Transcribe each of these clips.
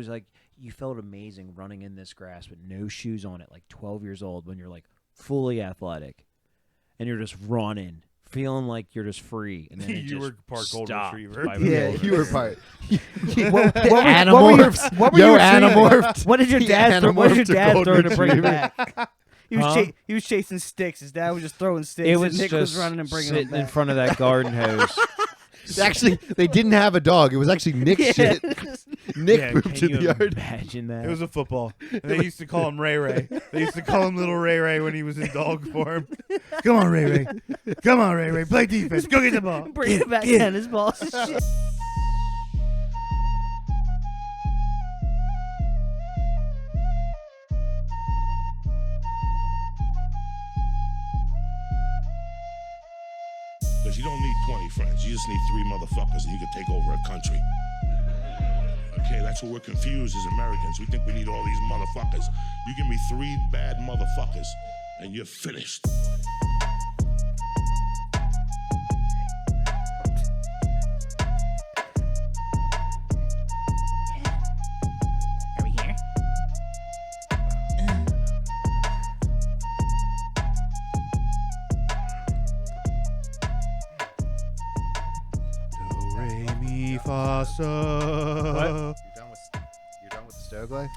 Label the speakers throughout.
Speaker 1: was like you felt amazing running in this grass with no shoes on at like 12 years old when you're like fully athletic, and you're just running, feeling like you're just free. And then
Speaker 2: you were part golden retriever.
Speaker 3: Yeah, you were part.
Speaker 1: Animorph.
Speaker 3: What were you Animorph?
Speaker 4: What did your dad throw? What did your dad throw to bring it
Speaker 3: retriever.
Speaker 4: back? He was chasing sticks. His dad was just throwing sticks.
Speaker 1: It was
Speaker 4: and Nick
Speaker 1: just
Speaker 4: was running and bringing them
Speaker 1: sitting
Speaker 4: back.
Speaker 1: in front of that garden hose.
Speaker 3: Actually, they didn't have a dog. It was actually Nick's shit. Nick moved to the yard.
Speaker 1: Imagine that.
Speaker 2: It was a football. And they used to call him Ray Ray. They used to call him Little Ray Ray when he was in dog form. Come on, Ray Ray. Come on, Ray Ray. Play defense. Go get the ball.
Speaker 4: Bring it back tennis balls and shit.
Speaker 5: Because you don't need 20 friends. You just need 3 motherfuckers and you can take over a country. Okay, that's what we're confused as Americans. We think we need all these motherfuckers. You give me 3 bad motherfuckers and you're finished.
Speaker 4: Are we here?
Speaker 2: Do, re, mi, fa, so.
Speaker 3: You're done with the stove life?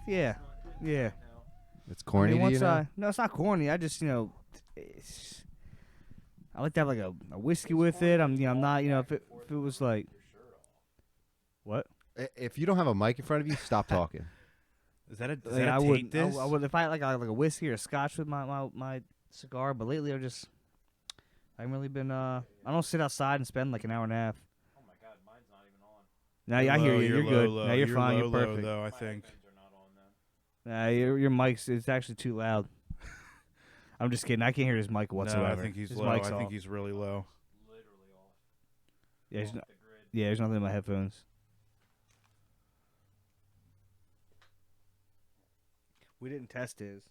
Speaker 4: Yeah.
Speaker 3: It's corny to you now?
Speaker 4: No, it's not corny. I just, I like to have like a whiskey with it. I'm not, if it was like, what?
Speaker 3: If you don't have a mic in front of you, stop talking.
Speaker 2: Is that a, does
Speaker 4: Like,
Speaker 2: that
Speaker 4: I
Speaker 2: taint
Speaker 4: would,
Speaker 2: this?
Speaker 4: I would if I had like a whiskey or a scotch with my cigar. But lately, I haven't really been. I don't sit outside and spend like an hour and a half.
Speaker 1: Oh my God, mine's not even on.
Speaker 4: Nah, I hear you. You're good.
Speaker 2: Low.
Speaker 4: Now you're fine. You're
Speaker 2: low,
Speaker 4: perfect.
Speaker 2: though, I think.
Speaker 4: Nah, your mic's it's actually too loud. I'm just kidding. I can't hear his mic whatsoever.
Speaker 2: No, I think he's
Speaker 4: his
Speaker 2: low.
Speaker 4: mic's
Speaker 2: I think
Speaker 4: off.
Speaker 2: he's really low.
Speaker 1: Literally off.
Speaker 4: Yeah, there's nothing in my headphones. We didn't test his.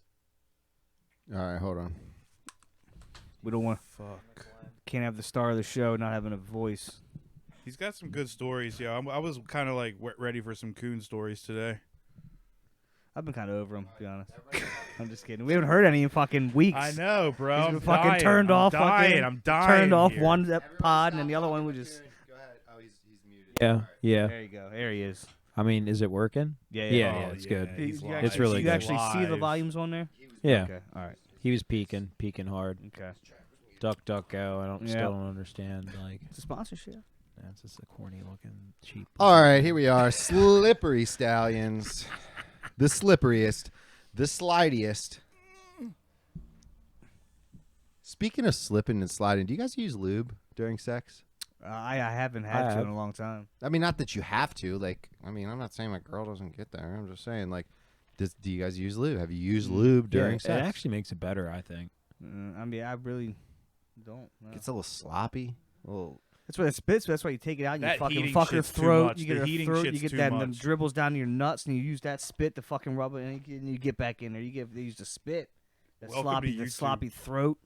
Speaker 3: All right, hold on.
Speaker 4: We don't want.
Speaker 2: Fuck.
Speaker 4: Can't have the star of the show not having a voice.
Speaker 2: He's got some good stories. Yeah, I was kind of like ready for some coon stories today.
Speaker 4: I've been kind of over him, to be honest. I'm just kidding. We haven't heard any in fucking weeks.
Speaker 2: I know, bro.
Speaker 4: He's been
Speaker 2: I'm
Speaker 4: fucking
Speaker 2: dying.
Speaker 4: turned
Speaker 2: I'm
Speaker 4: off.
Speaker 2: Dying.
Speaker 4: Fucking
Speaker 2: I'm dying.
Speaker 4: turned off
Speaker 2: here.
Speaker 4: one pod, and then the other one would just.
Speaker 3: Go ahead. Oh, he's muted.
Speaker 1: Yeah.
Speaker 4: There you go. There he is.
Speaker 1: I mean, is it working?
Speaker 4: Yeah.
Speaker 1: Yeah,
Speaker 2: Oh,
Speaker 1: it's good.
Speaker 2: he's
Speaker 4: You
Speaker 2: live.
Speaker 1: It's really
Speaker 4: you
Speaker 1: good.
Speaker 4: actually see the
Speaker 2: Live.
Speaker 4: volumes on there?
Speaker 1: Yeah.
Speaker 4: Okay. All right.
Speaker 1: He was peeking hard.
Speaker 4: Okay.
Speaker 1: Duck, go. I
Speaker 4: Yeah.
Speaker 1: still don't understand. Like,
Speaker 4: It's a sponsorship.
Speaker 1: that's just a corny looking cheap.
Speaker 3: All right, here we are. Slippery Stallions. The slipperiest. The slidiest. Speaking of slipping and sliding, do you guys use lube during sex?
Speaker 4: I haven't had
Speaker 1: I
Speaker 4: to
Speaker 1: have.
Speaker 4: in a long time.
Speaker 3: I mean, not that you have to. Like, I mean, I'm not saying my girl doesn't get there. I'm just saying, like, do you guys use lube? Have you used lube during
Speaker 1: It
Speaker 3: sex?
Speaker 1: actually makes it better, I think.
Speaker 4: I mean, I really don't. No.
Speaker 3: Gets a little sloppy. A little.
Speaker 4: That's what it spits. That's why you take it out and you
Speaker 2: That
Speaker 4: fucking
Speaker 2: heating
Speaker 4: fuck her
Speaker 2: shit's too
Speaker 4: throat.
Speaker 2: much.
Speaker 4: You
Speaker 2: The
Speaker 4: get her
Speaker 2: heating
Speaker 4: throat. You
Speaker 2: shit's
Speaker 4: get
Speaker 2: too
Speaker 4: that and
Speaker 2: much.
Speaker 4: then dribbles down to your nuts, and you use that spit to fucking rub it, and you get back in there. They use the spit. That
Speaker 2: Welcome to YouTube.
Speaker 4: sloppy throat.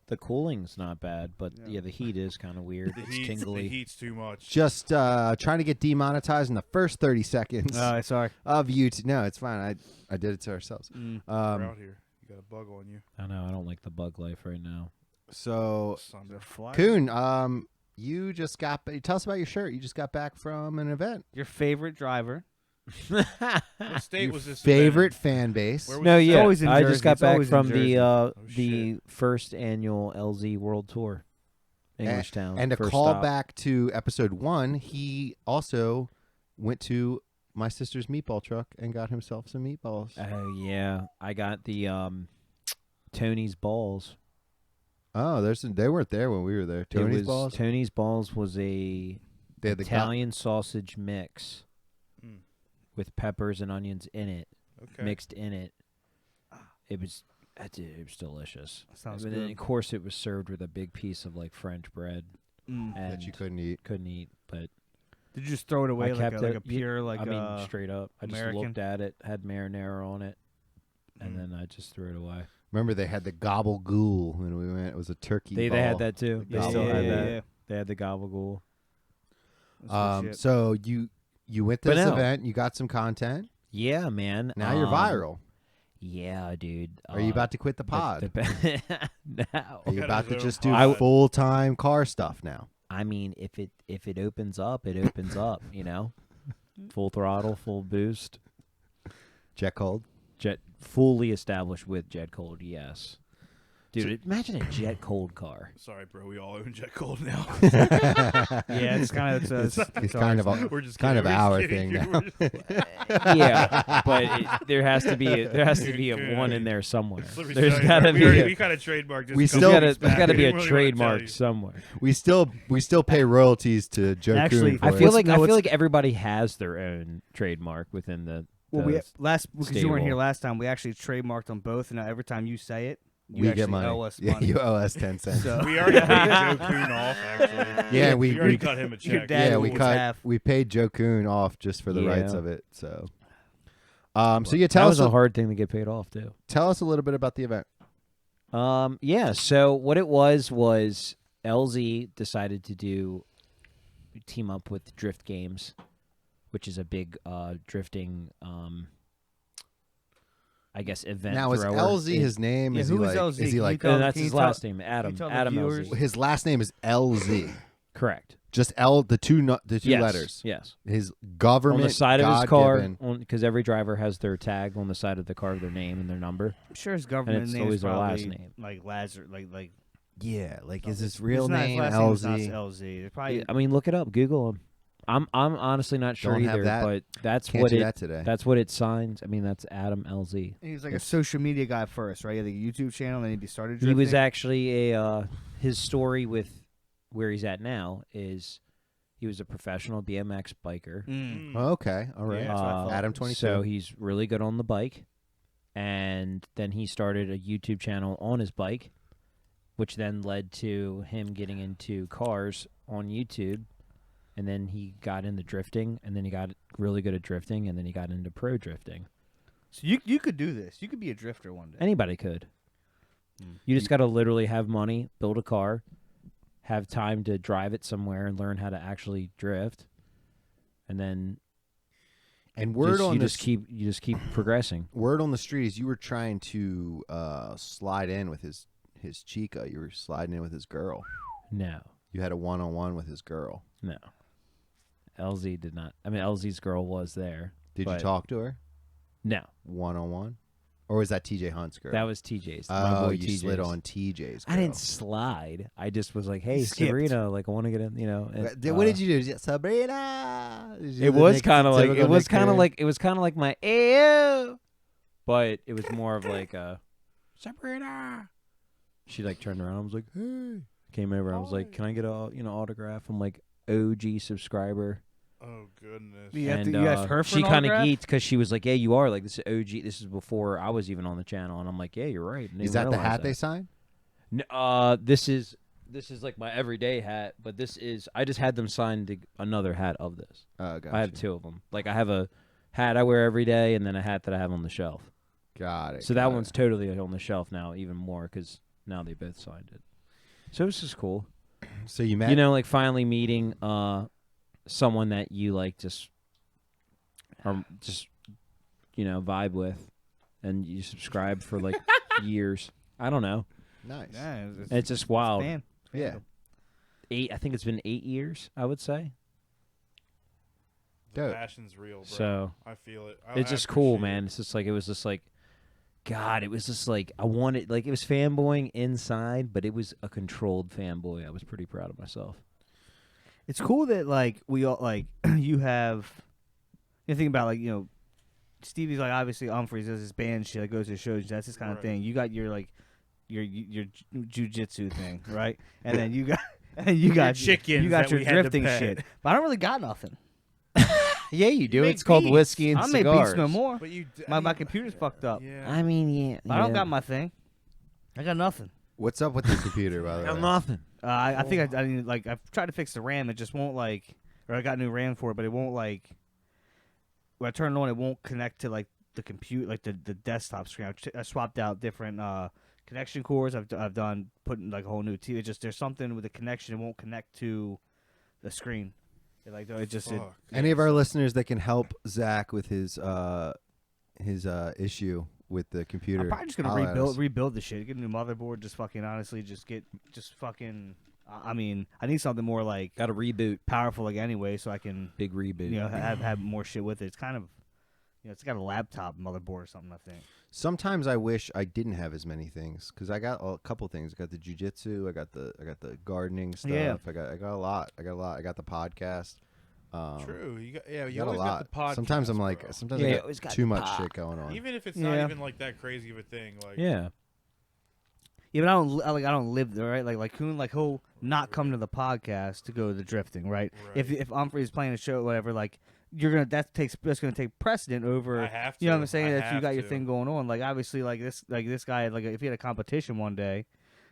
Speaker 1: The cooling's not bad, but yeah, the heat is kind of weird.
Speaker 2: The
Speaker 1: It's
Speaker 2: heat,
Speaker 1: tingly.
Speaker 2: the heat's too much.
Speaker 3: Just trying to get demonetized in the first 30 seconds
Speaker 4: Sorry.
Speaker 3: of YouTube. No, it's fine. I did it to ourselves.
Speaker 2: We're out here. You got a bug on you.
Speaker 1: I know. I don't like the bug life right now.
Speaker 3: So,
Speaker 2: Sunday.
Speaker 3: Kuhn, you just got. Tell us about your shirt. You just got back from an event.
Speaker 4: Your favorite driver.
Speaker 2: What state
Speaker 3: Your
Speaker 2: was this?
Speaker 3: favorite fan base.
Speaker 2: Where was
Speaker 1: No,
Speaker 2: this
Speaker 1: yeah.
Speaker 4: always in
Speaker 1: I
Speaker 4: Jersey.
Speaker 1: just got
Speaker 4: It's
Speaker 1: back
Speaker 4: always in
Speaker 1: from
Speaker 4: Jersey.
Speaker 1: the first annual LZ World Tour, English Town.
Speaker 3: And to
Speaker 1: first
Speaker 3: call
Speaker 1: stop.
Speaker 3: back to episode 1, he also went to my sister's meatball truck and got himself some meatballs.
Speaker 1: Oh yeah, I got the Tony's balls.
Speaker 3: Oh, they weren't there when we were there. Tony's balls.
Speaker 1: Tony's balls was a
Speaker 3: They had the
Speaker 1: Italian sausage mix
Speaker 2: Mm.
Speaker 1: with peppers and onions in it,
Speaker 2: Okay.
Speaker 1: mixed in it. It was delicious.
Speaker 4: Sounds
Speaker 1: And then,
Speaker 4: good.
Speaker 1: of course, it was served with a big piece of like French bread, and
Speaker 3: that you couldn't eat.
Speaker 1: couldn't eat. But
Speaker 4: Did you just throw it away
Speaker 1: I
Speaker 4: like
Speaker 1: kept
Speaker 4: a, like
Speaker 1: it.
Speaker 4: a pure like?
Speaker 1: I mean, straight up. I just
Speaker 4: American?
Speaker 1: looked at it, had marinara on it, and
Speaker 2: Mm.
Speaker 1: then I just threw it away.
Speaker 3: Remember, they had the gobble ghoul when we went. It was a turkey.
Speaker 1: They
Speaker 3: ball.
Speaker 1: had that too. They
Speaker 3: Yeah,
Speaker 1: still
Speaker 3: yeah,
Speaker 1: had
Speaker 3: yeah,
Speaker 1: that.
Speaker 4: yeah.
Speaker 1: They had the gabagool.
Speaker 4: That's good shit.
Speaker 3: So you went to
Speaker 1: But
Speaker 3: this
Speaker 1: no.
Speaker 3: event. You got some content.
Speaker 1: Yeah, man.
Speaker 3: Now you're viral.
Speaker 1: Yeah, dude.
Speaker 3: Are you about to quit the pod?
Speaker 1: No.
Speaker 3: Are you
Speaker 2: Got
Speaker 3: about
Speaker 2: his
Speaker 3: to
Speaker 2: own
Speaker 3: just do
Speaker 2: pod.
Speaker 3: full-time car stuff now?
Speaker 1: I mean, if it opens up, it opens up. You know, full throttle, full boost,
Speaker 3: Jet cold.
Speaker 1: jet fully established with jet cold. Yes, dude. Imagine a jet cold car.
Speaker 2: Sorry, bro. We all own Jet Cold now.
Speaker 4: Yeah, it's kind of
Speaker 3: It's kind of a,
Speaker 2: We're just
Speaker 3: kind of
Speaker 2: kidding. We're
Speaker 3: our
Speaker 2: just
Speaker 3: thing
Speaker 2: kidding.
Speaker 3: now.
Speaker 2: We're just-
Speaker 1: Yeah, but there has to be a one in there somewhere.
Speaker 2: Let me
Speaker 1: There's
Speaker 2: tell you,
Speaker 1: got to
Speaker 2: bro,
Speaker 1: be.
Speaker 2: we kind of trademarked this.
Speaker 3: We
Speaker 2: a
Speaker 3: still-
Speaker 2: couple
Speaker 1: There's
Speaker 2: weeks back.
Speaker 1: got to be
Speaker 2: I
Speaker 1: a
Speaker 2: didn't really wanna tell
Speaker 1: trademark
Speaker 2: you.
Speaker 1: somewhere.
Speaker 3: we still pay royalties to Joe
Speaker 4: Actually,
Speaker 3: Kuhn for
Speaker 1: I
Speaker 3: it.
Speaker 1: feel like
Speaker 4: no,
Speaker 1: I feel
Speaker 4: it's-
Speaker 1: like everybody has their own trademark within the.
Speaker 4: Well, we last because you weren't here
Speaker 1: stable.
Speaker 4: last time. We actually trademarked them both, and now every time you say it, you
Speaker 3: we
Speaker 4: actually
Speaker 3: get money.
Speaker 4: owe us
Speaker 3: Yeah,
Speaker 4: money.
Speaker 3: you owe us 10 cents.
Speaker 4: So
Speaker 2: We already paid Joe Kuhn off, actually.
Speaker 3: Yeah, we
Speaker 2: already
Speaker 3: we
Speaker 2: cut him a
Speaker 4: Your
Speaker 2: check.
Speaker 4: dad
Speaker 3: yeah, we
Speaker 4: was
Speaker 3: cut
Speaker 4: half.
Speaker 3: we paid Joe Kuhn off just for the rights
Speaker 1: Yeah.
Speaker 3: of it. So you
Speaker 1: That
Speaker 3: tell
Speaker 1: was
Speaker 3: us
Speaker 1: a hard thing to get paid off too.
Speaker 3: tell us a little bit about the event.
Speaker 1: Yeah. So what it was LZ decided to team up with Drift Games, which is a big drifting, I guess, event.
Speaker 3: Now is
Speaker 1: thrower.
Speaker 3: LZ his name?
Speaker 4: Yeah,
Speaker 3: is
Speaker 4: who
Speaker 3: he
Speaker 4: is
Speaker 3: like,
Speaker 4: LZ?
Speaker 3: Is he
Speaker 4: Can you
Speaker 3: like
Speaker 4: tell-
Speaker 1: And that's
Speaker 4: can you
Speaker 1: his
Speaker 4: tell-
Speaker 1: last name, Adam.
Speaker 4: tell the
Speaker 1: Adam
Speaker 4: viewers?
Speaker 1: LZ.
Speaker 3: his last name is LZ?
Speaker 1: Correct.
Speaker 3: Just L, the two
Speaker 1: Yes,
Speaker 3: letters.
Speaker 1: Yes.
Speaker 3: His government
Speaker 1: On the side of his car,
Speaker 3: God-given-
Speaker 1: because every driver has their tag on the side of the car, their name and their number.
Speaker 4: I'm sure his government
Speaker 1: it's
Speaker 4: name
Speaker 1: always
Speaker 4: is
Speaker 1: our last
Speaker 4: probably
Speaker 1: name.
Speaker 4: like Lazar, like.
Speaker 3: Yeah, like is
Speaker 4: it's-
Speaker 3: his real
Speaker 4: it's not- his
Speaker 3: name
Speaker 4: last name is
Speaker 3: LZ?
Speaker 4: not LZ. It's probably
Speaker 1: I mean, look it up. Google him. I'm honestly not sure
Speaker 3: Don't have
Speaker 1: either,
Speaker 3: that.
Speaker 1: but that's
Speaker 3: Can't
Speaker 1: what
Speaker 3: do
Speaker 1: it.
Speaker 3: that today.
Speaker 1: That's what it signs. I mean, that's Adam LZ.
Speaker 4: he was like a social media guy first, right? He had a YouTube channel, and then he started.
Speaker 1: He was
Speaker 4: drifting.
Speaker 1: actually his story with where he's at now is he was a professional BMX biker.
Speaker 4: Mm.
Speaker 3: Okay, all right.
Speaker 4: Yeah, that's what I thought.
Speaker 3: Adam 22.
Speaker 1: So he's really good on the bike, and then he started a YouTube channel on his bike, which then led to him getting into cars on YouTube, and then he got into drifting, and then he got really good at drifting, and then he got into pro drifting.
Speaker 4: So you could do this. You could be a drifter one day.
Speaker 1: Anybody could. You just got to literally have money, build a car, have time to drive it somewhere, and learn how to actually drift, and then
Speaker 3: and word on
Speaker 1: you
Speaker 3: the
Speaker 1: just keep progressing.
Speaker 3: word on the street is you were trying to slide in with his chica. You were sliding in with his girl.
Speaker 1: No,
Speaker 3: You had a one-on-one with his girl.
Speaker 1: no. LZ did not. I mean, LZ's girl was there.
Speaker 3: Did you
Speaker 1: but
Speaker 3: talk to her
Speaker 1: No,
Speaker 3: one-on-one, or was that TJ Hunt's girl?
Speaker 1: that was TJ's. My
Speaker 3: oh,
Speaker 1: boy
Speaker 3: you
Speaker 1: TJ's.
Speaker 3: slid on TJ's. Girl.
Speaker 1: I didn't slide. I just was like, "Hey,
Speaker 4: skipped.
Speaker 1: Sabrina, like I want to get in." You know.
Speaker 3: What did you do, Sabrina? Did you
Speaker 1: It
Speaker 3: do the
Speaker 1: was
Speaker 3: Nick-
Speaker 1: kind of like
Speaker 3: typical
Speaker 1: it was
Speaker 3: Nick
Speaker 1: kind of
Speaker 3: Fury?
Speaker 1: like it was kind of like my ew, but it was more of like a Sabrina. She like turned around. I was like, "Hey," came over. I was like, "Can I get a autograph?" I'm like OG subscriber.
Speaker 2: Oh, goodness.
Speaker 4: You have
Speaker 1: And
Speaker 4: to- you asked her for
Speaker 1: she
Speaker 4: an
Speaker 1: kind of
Speaker 4: autograph?
Speaker 1: geeked because she was like, "Yeah, you are like this is OG. This is before I was even on the channel." And I'm like, "Yeah, you're right."
Speaker 3: Is that the hat they signed?
Speaker 1: This is like my everyday hat, but this is I just had them sign another hat of this.
Speaker 3: Oh, gotcha.
Speaker 1: I have two of them. Like I have a hat I wear every day, and then a hat that I have on the shelf.
Speaker 3: Got it.
Speaker 1: So that
Speaker 3: got
Speaker 1: one's
Speaker 3: it.
Speaker 1: totally on the shelf now, even more because now they both signed it. So this is cool.
Speaker 3: So you met.
Speaker 1: You know, like finally meeting someone that you like just vibe with, and you subscribe for like years. I don't know.
Speaker 3: nice.
Speaker 4: Yeah,
Speaker 1: It's just wild.
Speaker 4: fan.
Speaker 3: Yeah.
Speaker 1: I think it's been 8 years. I would say.
Speaker 2: The
Speaker 3: Dope.
Speaker 2: passion's real, bro.
Speaker 1: So
Speaker 2: I feel it.
Speaker 1: it's just cool, man. It's just like it was just like, God, it was just like I wanted, like it was fanboying inside, but it was a controlled fanboy. I was pretty proud of myself.
Speaker 4: It's cool that like we all like you have. You think about like Stevie's like obviously Humphreys does his band shit, like, goes to shows. That's his kind of
Speaker 2: Right.
Speaker 4: thing. You got your like your jujitsu thing, right? And then you got you got
Speaker 2: chickens
Speaker 4: You got
Speaker 2: that
Speaker 4: your
Speaker 2: we had to
Speaker 4: drifting
Speaker 2: pet.
Speaker 4: shit. But I don't really got nothing.
Speaker 1: Yeah, you do.
Speaker 2: make
Speaker 1: It's called
Speaker 2: beats.
Speaker 1: whiskey and
Speaker 4: I don't make
Speaker 1: cigars.
Speaker 4: beats no more.
Speaker 2: But you,
Speaker 4: My computer's fucked up.
Speaker 2: Yeah.
Speaker 1: I mean, yeah.
Speaker 4: I don't got my thing. I got nothing.
Speaker 3: What's up with the computer, by the way?
Speaker 1: nothing.
Speaker 4: I think I need, like I've tried to fix the RAM. It just won't like, or I got new RAM for it, but it won't like. When I turn it on, it won't connect to like the computer, like the desktop screen. I swapped out different connection cords. I've done putting like a whole new TV. It's just there's something with the connection. It won't connect to the screen. Like it just it,
Speaker 2: Fuck.
Speaker 3: Any of our listeners that can help Zach with his issue with the computer?
Speaker 4: I'm probably just gonna
Speaker 3: holler at us.
Speaker 4: rebuild the shit. Get a new motherboard. Just fucking honestly, just fucking. I mean, I need something more like
Speaker 1: Got to reboot.
Speaker 4: powerful, like anyway, so I can
Speaker 1: Big reboot.
Speaker 4: have more shit with it. It's kind of, it's got a laptop motherboard or something. I think.
Speaker 3: Sometimes I wish I didn't have as many things because I got a couple things. I got the jujitsu. I got the gardening stuff.
Speaker 4: Yeah.
Speaker 3: I got a lot. I got the podcast.
Speaker 2: True. You
Speaker 3: You
Speaker 2: always got the podcast.
Speaker 3: Sometimes I'm like,
Speaker 2: bro.
Speaker 3: sometimes
Speaker 1: Yeah,
Speaker 3: I
Speaker 1: you
Speaker 3: got
Speaker 1: always got
Speaker 3: too
Speaker 1: the
Speaker 3: much
Speaker 1: pod.
Speaker 3: shit going on.
Speaker 2: even if it's
Speaker 4: Yeah.
Speaker 2: not even like that crazy of a thing. Like
Speaker 1: Yeah.
Speaker 4: Yeah, but I don't live there, right? Like Kuhn, like he'll not come to the podcast to go to the drifting, right?
Speaker 2: Right.
Speaker 4: If Humphrey's playing a show, or whatever, like that's gonna take precedent over.
Speaker 2: I have to.
Speaker 4: You know what I'm saying?
Speaker 2: I
Speaker 4: That you
Speaker 2: have
Speaker 4: got your
Speaker 2: to.
Speaker 4: thing going on. Like obviously, like this guy, like if he had a competition one day,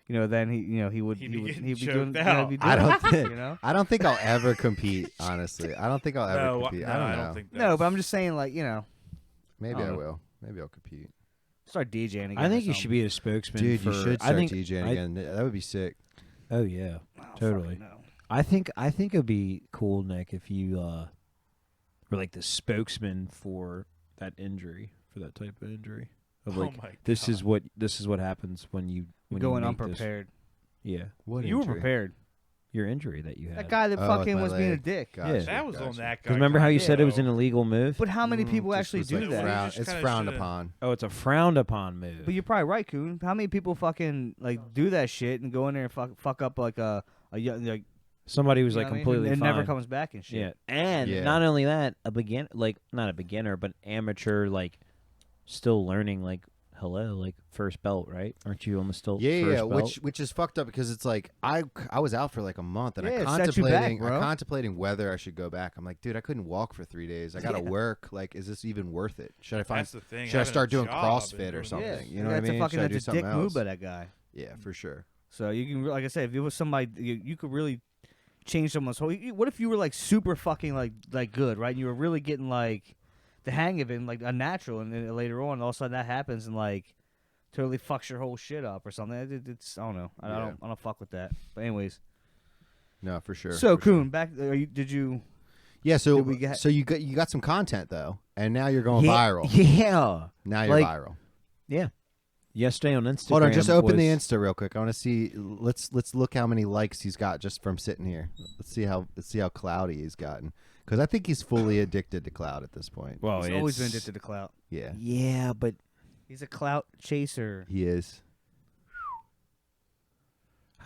Speaker 4: then he would
Speaker 2: He'd be
Speaker 4: he'd
Speaker 2: getting
Speaker 4: be
Speaker 2: choked
Speaker 4: doing.
Speaker 2: out.
Speaker 4: He'd be
Speaker 3: I
Speaker 4: doing
Speaker 3: don't
Speaker 4: it,
Speaker 3: think.
Speaker 4: you know.
Speaker 3: I don't think I'll ever compete. Honestly, I don't think I'll ever
Speaker 2: No,
Speaker 3: compete.
Speaker 2: no,
Speaker 3: I don't know.
Speaker 2: think
Speaker 4: No, but I'm just saying, like
Speaker 3: Maybe
Speaker 4: I
Speaker 3: I
Speaker 4: don't know.
Speaker 3: will. Maybe I'll compete.
Speaker 4: start DJing again.
Speaker 1: I think
Speaker 4: or
Speaker 1: you should be a spokesman.
Speaker 3: Dude,
Speaker 1: for,
Speaker 3: you should
Speaker 1: I
Speaker 3: start
Speaker 1: think,
Speaker 3: DJing again. That would be sick.
Speaker 1: Oh yeah,
Speaker 4: something. Oh,
Speaker 1: totally.
Speaker 4: fucking no.
Speaker 1: I think it'd be cool, Nick, if you were like the spokesman for that injury, for that type of injury. Of like,
Speaker 2: oh my
Speaker 1: this is
Speaker 2: God.
Speaker 1: what happens when you
Speaker 4: Going
Speaker 1: make this-
Speaker 4: unprepared.
Speaker 1: Yeah,
Speaker 3: What
Speaker 4: You were
Speaker 3: injury?
Speaker 4: prepared.
Speaker 1: your injury that you had.
Speaker 4: That guy that
Speaker 3: Oh,
Speaker 4: fucking
Speaker 3: with my
Speaker 4: was being a
Speaker 3: leg.
Speaker 4: dick.
Speaker 3: Gotcha,
Speaker 2: That was on
Speaker 3: gotcha.
Speaker 2: that guy.
Speaker 1: 'Cause remember how you
Speaker 2: kinda,
Speaker 1: said it was
Speaker 2: though.
Speaker 1: an illegal move?
Speaker 4: But how many people
Speaker 3: Just
Speaker 4: actually
Speaker 3: was
Speaker 4: do
Speaker 3: like
Speaker 4: that?
Speaker 2: frown-
Speaker 3: frown-
Speaker 2: just
Speaker 3: it's
Speaker 2: kinda
Speaker 3: frowned
Speaker 2: should've-
Speaker 3: upon.
Speaker 1: Oh, it's a frowned upon move.
Speaker 4: But you're probably right, Kuhn. How many people fucking like do that shit and go in there and fuck up like a young like
Speaker 1: Somebody was
Speaker 4: you
Speaker 1: like
Speaker 4: know what I mean?
Speaker 1: completely
Speaker 4: and
Speaker 1: fine.
Speaker 4: never comes back and shit.
Speaker 1: Yeah, and
Speaker 3: Yeah.
Speaker 1: not only that, not a beginner, but amateur, like still learning. Like, hello, like first belt, right? Aren't you almost still
Speaker 3: Yeah,
Speaker 1: first
Speaker 3: yeah,
Speaker 1: belt?
Speaker 3: which is fucked up because it's like I was out for like a month and
Speaker 4: Yeah,
Speaker 3: I
Speaker 4: it sets you back,
Speaker 3: contemplating
Speaker 4: bro.
Speaker 3: whether I should go back. I'm like, dude, I couldn't walk for 3 days. I got to
Speaker 4: Yeah.
Speaker 3: work. Like, is this even worth it? Should I find?
Speaker 2: That's the thing.
Speaker 3: Should I
Speaker 2: having a
Speaker 3: start doing
Speaker 2: job and
Speaker 3: CrossFit or
Speaker 2: doing
Speaker 3: something?
Speaker 2: this.
Speaker 3: You know what I
Speaker 4: that's
Speaker 3: mean?
Speaker 4: A fucking,
Speaker 3: Should I do
Speaker 4: that's a
Speaker 3: something
Speaker 4: dick
Speaker 3: else?
Speaker 4: move by that guy.
Speaker 3: Yeah, for sure.
Speaker 4: So you can, like I said, if it was somebody, you could really change someone's whole. What if you were like super fucking like good, right? And you were really getting like the hang of it, and, like a natural, and then later on, all of a sudden that happens, and like totally fucks your whole shit up or something. It's I don't know. I
Speaker 3: Yeah.
Speaker 4: don't fuck with that. But anyways,
Speaker 3: No, for sure.
Speaker 4: so
Speaker 3: for sure.
Speaker 4: Kuhn, back. Did you?
Speaker 3: Yeah, so
Speaker 4: Did we get-
Speaker 3: so you got some content though, and now you're going
Speaker 1: yeah,
Speaker 3: viral.
Speaker 1: Yeah,
Speaker 3: Now you're
Speaker 1: Like,
Speaker 3: viral.
Speaker 1: yeah. Yesterday on Instagram.
Speaker 3: Hold on, just open the
Speaker 1: was-
Speaker 3: Insta real quick. I want to see. Let's look how many likes he's got just from sitting here. Let's see how cloudy he's gotten. Because I think he's fully addicted to cloud at this point.
Speaker 1: Well,
Speaker 4: He's always been
Speaker 1: it's-
Speaker 4: addicted to clout.
Speaker 3: Yeah,
Speaker 1: Yeah, but
Speaker 4: He's a clout chaser.
Speaker 3: he is.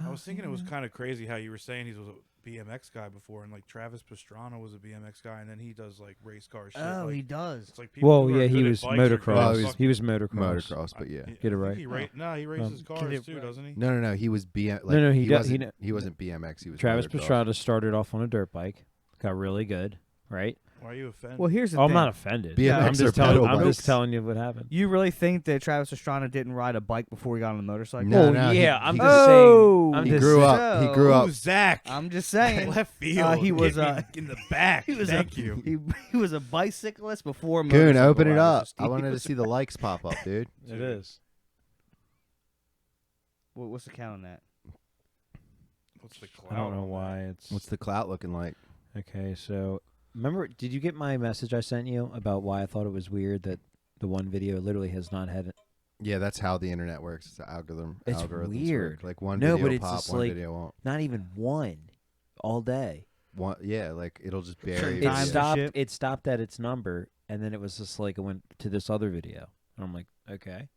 Speaker 2: I was thinking it was kind of crazy how you were saying he was a BMX guy before, and like Travis Pastrana was a BMX guy, and then he does like race car shit.
Speaker 4: Oh,
Speaker 2: like,
Speaker 4: he does.
Speaker 2: it's like people
Speaker 1: well,
Speaker 2: who are
Speaker 1: yeah, he
Speaker 2: good at
Speaker 1: was
Speaker 2: bikes are good
Speaker 1: motocross.
Speaker 2: at
Speaker 3: he's
Speaker 1: He was
Speaker 2: fucking-
Speaker 1: motocross.
Speaker 3: Motocross, but yeah.
Speaker 2: I
Speaker 1: Get it
Speaker 2: think
Speaker 1: right.
Speaker 2: He no, he races
Speaker 4: get
Speaker 2: cars
Speaker 4: it
Speaker 2: too,
Speaker 4: right.
Speaker 2: doesn't he?
Speaker 3: No. He was BM. Like,
Speaker 1: No, he does-
Speaker 3: wasn't. He wasn't BMX. He was
Speaker 1: Travis
Speaker 3: motocross.
Speaker 1: Pastrana started off on a dirt bike, got really good, right?
Speaker 2: Why are you offended?
Speaker 4: Well, here's the
Speaker 1: Oh, I'm
Speaker 4: thing.
Speaker 1: not offended.
Speaker 3: BMX
Speaker 1: I'm
Speaker 3: or
Speaker 1: just telling.
Speaker 3: pedal
Speaker 1: I'm
Speaker 3: bikes?
Speaker 1: just telling you what happened.
Speaker 4: You really think that Travis Pastrana didn't ride a bike before he got on the motorcycle?
Speaker 3: No,
Speaker 1: Oh,
Speaker 3: no, he-
Speaker 1: yeah, I'm
Speaker 3: he-
Speaker 1: just
Speaker 4: Oh!
Speaker 1: saying. I'm
Speaker 3: He
Speaker 1: just
Speaker 3: grew
Speaker 1: saying-
Speaker 3: up. He grew up.
Speaker 2: Ooh, Zach.
Speaker 4: I'm just saying.
Speaker 2: Left field.
Speaker 4: he was,
Speaker 2: Hit me in the back.
Speaker 4: he was
Speaker 2: Thank
Speaker 4: a,
Speaker 2: you.
Speaker 4: He was a bicyclist before
Speaker 3: Goon,
Speaker 4: motorcycle
Speaker 3: open it up.
Speaker 4: riders.
Speaker 3: I wanted to see the likes pop up, dude.
Speaker 1: It is.
Speaker 4: What's the count on that?
Speaker 2: What's the cloud?
Speaker 1: I don't know
Speaker 2: on
Speaker 1: why it's.
Speaker 3: What's the clout looking like?
Speaker 1: Okay, so remember, did you get my message I sent you about why I thought it was weird that the one video literally has not had?
Speaker 3: Yeah, that's how the internet works. It's an algorithm.
Speaker 1: It's
Speaker 3: algorithms
Speaker 1: weird.
Speaker 3: Work. Like one
Speaker 1: No,
Speaker 3: video
Speaker 1: but it's
Speaker 3: pop,
Speaker 1: just
Speaker 3: one
Speaker 1: like-
Speaker 3: video won't.
Speaker 1: Not even one, all day.
Speaker 3: One, yeah, like it'll just bury.
Speaker 4: Certain
Speaker 3: the
Speaker 1: It
Speaker 4: times
Speaker 3: video.
Speaker 4: and
Speaker 1: stopped.
Speaker 4: shit.
Speaker 1: It stopped at its number, and then it was just like it went to this other video, and I'm like, okay,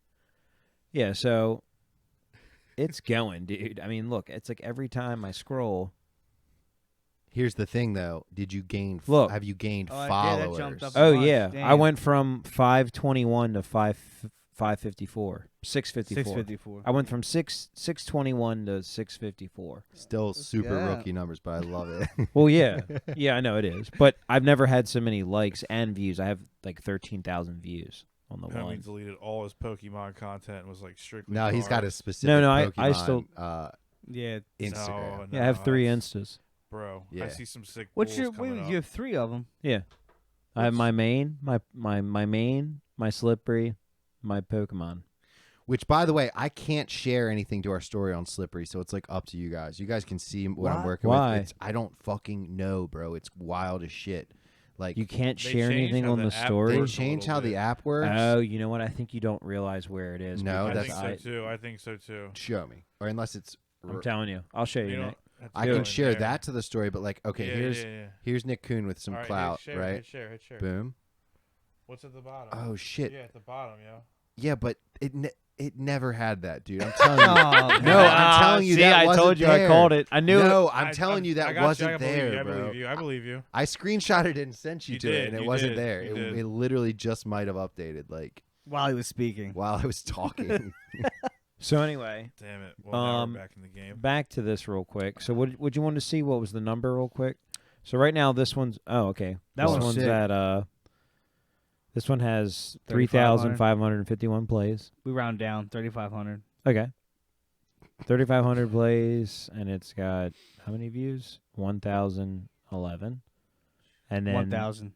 Speaker 1: yeah. So it's going, dude. I mean, look, it's like every time I scroll.
Speaker 3: Here's the thing, though. Did you gain?
Speaker 1: Look.
Speaker 3: Have you gained
Speaker 4: Oh, I did. That
Speaker 3: followers?
Speaker 4: jumped up.
Speaker 1: Oh
Speaker 4: bunch,
Speaker 1: yeah, I
Speaker 4: damn.
Speaker 1: went from 521 to 554, 654.
Speaker 4: 654.
Speaker 1: I went from 621 to 654.
Speaker 3: Still super
Speaker 4: Yeah.
Speaker 3: rookie numbers, but I love it.
Speaker 1: Well, yeah, yeah, I know it is, but I've never had so many likes and views. I have like 13,000 views on the
Speaker 2: Homie
Speaker 1: one.
Speaker 2: deleted all his Pokemon content and was like strictly.
Speaker 3: no, he's got a
Speaker 2: cars.
Speaker 3: specific.
Speaker 1: No, I
Speaker 3: Pokemon,
Speaker 1: still-
Speaker 4: Yeah.
Speaker 3: Instagram.
Speaker 2: No,
Speaker 1: Yeah, I have
Speaker 2: no,
Speaker 1: 3
Speaker 2: that's-
Speaker 1: Instas.
Speaker 2: Bro,
Speaker 3: Yeah.
Speaker 2: I see some sick.
Speaker 4: What's
Speaker 2: pools
Speaker 4: your?
Speaker 2: coming
Speaker 4: Wait,
Speaker 2: up.
Speaker 4: you have 3 of them.
Speaker 1: Yeah, I have
Speaker 2: What's-
Speaker 1: my main, my main, my Slippery, my Pokemon.
Speaker 3: Which, by the way, I can't share anything to our story on Slippery, so it's like up to you guys. You guys can see what I'm working
Speaker 1: Why?
Speaker 3: with. I don't fucking know, bro. It's wild as shit. Like
Speaker 1: You can't
Speaker 2: They
Speaker 1: share
Speaker 2: changed
Speaker 1: anything
Speaker 2: how
Speaker 1: on
Speaker 2: the
Speaker 1: the
Speaker 2: app
Speaker 1: story.
Speaker 3: they
Speaker 2: works a
Speaker 3: change
Speaker 2: little
Speaker 3: how the
Speaker 2: bit.
Speaker 3: app works.
Speaker 1: Oh, you know what? I think you don't realize where it is.
Speaker 3: No,
Speaker 2: I
Speaker 1: because
Speaker 2: think
Speaker 3: that's-
Speaker 2: so too. I think so too.
Speaker 3: Show me, or unless it's.
Speaker 1: I'm telling you. I'll show you,
Speaker 2: You
Speaker 1: Nick.
Speaker 2: don't have to
Speaker 3: I
Speaker 2: go
Speaker 3: can
Speaker 2: in
Speaker 3: share
Speaker 2: there.
Speaker 3: that to the story, but like, okay,
Speaker 2: Yeah.
Speaker 3: here's Nick Kuhn with some
Speaker 2: All right,
Speaker 3: clout,
Speaker 2: hit share,
Speaker 3: right?
Speaker 2: Hit share. Hit share.
Speaker 3: Boom.
Speaker 2: What's at the bottom?
Speaker 3: Oh shit.
Speaker 2: Yeah, at the bottom, yo.
Speaker 3: Yeah, but it never had that, dude. I'm telling you.
Speaker 4: Oh,
Speaker 3: No, I'm telling you
Speaker 1: see,
Speaker 3: that
Speaker 1: I
Speaker 3: wasn't
Speaker 1: told you
Speaker 3: there.
Speaker 1: I called it. I knew it.
Speaker 3: No, I'm telling you
Speaker 2: I
Speaker 3: that
Speaker 2: got
Speaker 3: wasn't
Speaker 2: you. I believe
Speaker 3: there,
Speaker 2: you. I
Speaker 3: bro.
Speaker 2: believe you. I believe you.
Speaker 3: I screenshotted it and sent you
Speaker 2: You
Speaker 3: to
Speaker 2: did,
Speaker 3: it, and it
Speaker 2: you
Speaker 3: wasn't
Speaker 2: did,
Speaker 3: there.
Speaker 2: you did.
Speaker 3: It literally just might have updated, like
Speaker 4: while he was speaking.
Speaker 3: while I was talking.
Speaker 1: So anyway,
Speaker 2: Damn it. Well, now
Speaker 1: Um,
Speaker 2: we're back in the game.
Speaker 1: back to this real quick. So would you want to see what was the number real quick? So right now this one's okay.
Speaker 4: That
Speaker 1: this
Speaker 4: one's
Speaker 1: one's
Speaker 4: sick.
Speaker 1: at this one has
Speaker 4: 3,500.
Speaker 1: 3,551 plays.
Speaker 4: We round down 3,500.
Speaker 1: Okay. 3,500 plays, and it's got how many views? 1,011. And then
Speaker 4: 1,000.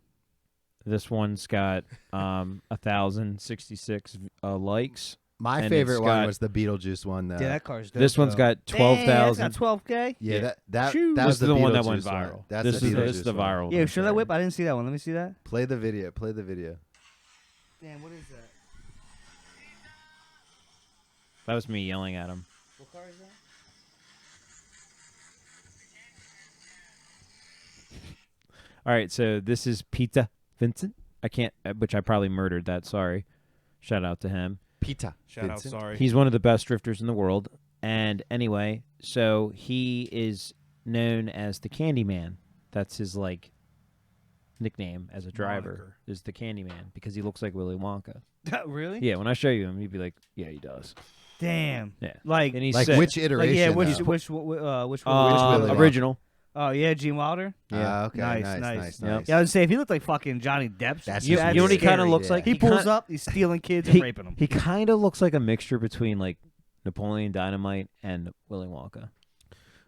Speaker 1: this one's got 1,066 likes.
Speaker 3: My
Speaker 1: And
Speaker 3: favorite
Speaker 1: it's
Speaker 3: one
Speaker 1: got-
Speaker 3: was the Beetlejuice one, though.
Speaker 4: Yeah, that car's dope.
Speaker 1: This one's
Speaker 4: though.
Speaker 1: got
Speaker 4: Dang,
Speaker 1: 12,000.
Speaker 4: that's got 12K.
Speaker 3: yeah,
Speaker 1: Yeah.
Speaker 3: that
Speaker 4: Shoo.
Speaker 3: that
Speaker 1: This
Speaker 3: was
Speaker 1: is
Speaker 3: the
Speaker 1: the one that went
Speaker 3: Beetlejuice
Speaker 1: viral.
Speaker 3: one. That's
Speaker 1: This
Speaker 3: the
Speaker 1: is
Speaker 3: Beetlejuice
Speaker 1: this is the
Speaker 3: one.
Speaker 1: viral.
Speaker 4: Yeah,
Speaker 1: one.
Speaker 4: show that whip. I didn't see that one. Let me see that.
Speaker 3: Play the video. Play the video.
Speaker 4: Damn, what is that?
Speaker 1: That was me yelling at him.
Speaker 4: What car is that?
Speaker 1: All right, so this is Pizza Vincent. I can't, which I probably murdered that. Sorry. Shout out to him.
Speaker 3: Pita.
Speaker 2: Shout out,
Speaker 3: Vincent.
Speaker 2: sorry.
Speaker 1: He's one of the best drifters in the world. And anyway, so he is known as the Candyman. That's his like nickname as a driver.
Speaker 2: Moniker.
Speaker 1: Is the Candyman because he looks like Willy Wonka.
Speaker 4: Really?
Speaker 1: Yeah, when I show you him, you'd be like, yeah, he does.
Speaker 4: Damn.
Speaker 1: Yeah.
Speaker 4: Like,
Speaker 1: And he's
Speaker 3: Like
Speaker 1: sick.
Speaker 3: which iteration?
Speaker 4: yeah, which
Speaker 3: though?
Speaker 4: which one?
Speaker 3: Willy Wonka?
Speaker 1: original.
Speaker 4: Oh yeah, Gene Wilder.
Speaker 3: Ah, okay,
Speaker 4: Nice,
Speaker 3: nice,
Speaker 4: nice.
Speaker 3: nice,
Speaker 1: Yep.
Speaker 3: nice.
Speaker 4: Yeah, I would say if he looked like fucking Johnny Depp,
Speaker 3: That's
Speaker 1: You,
Speaker 3: just
Speaker 1: you know what he
Speaker 3: weird.
Speaker 1: kind of
Speaker 3: Scary,
Speaker 1: looks
Speaker 3: yeah.
Speaker 1: like?
Speaker 4: he
Speaker 1: He
Speaker 4: pulls
Speaker 1: ki-
Speaker 4: up, he's stealing kids and raping them.
Speaker 1: He kind of looks like a mixture between like Napoleon Dynamite and Willy Wonka.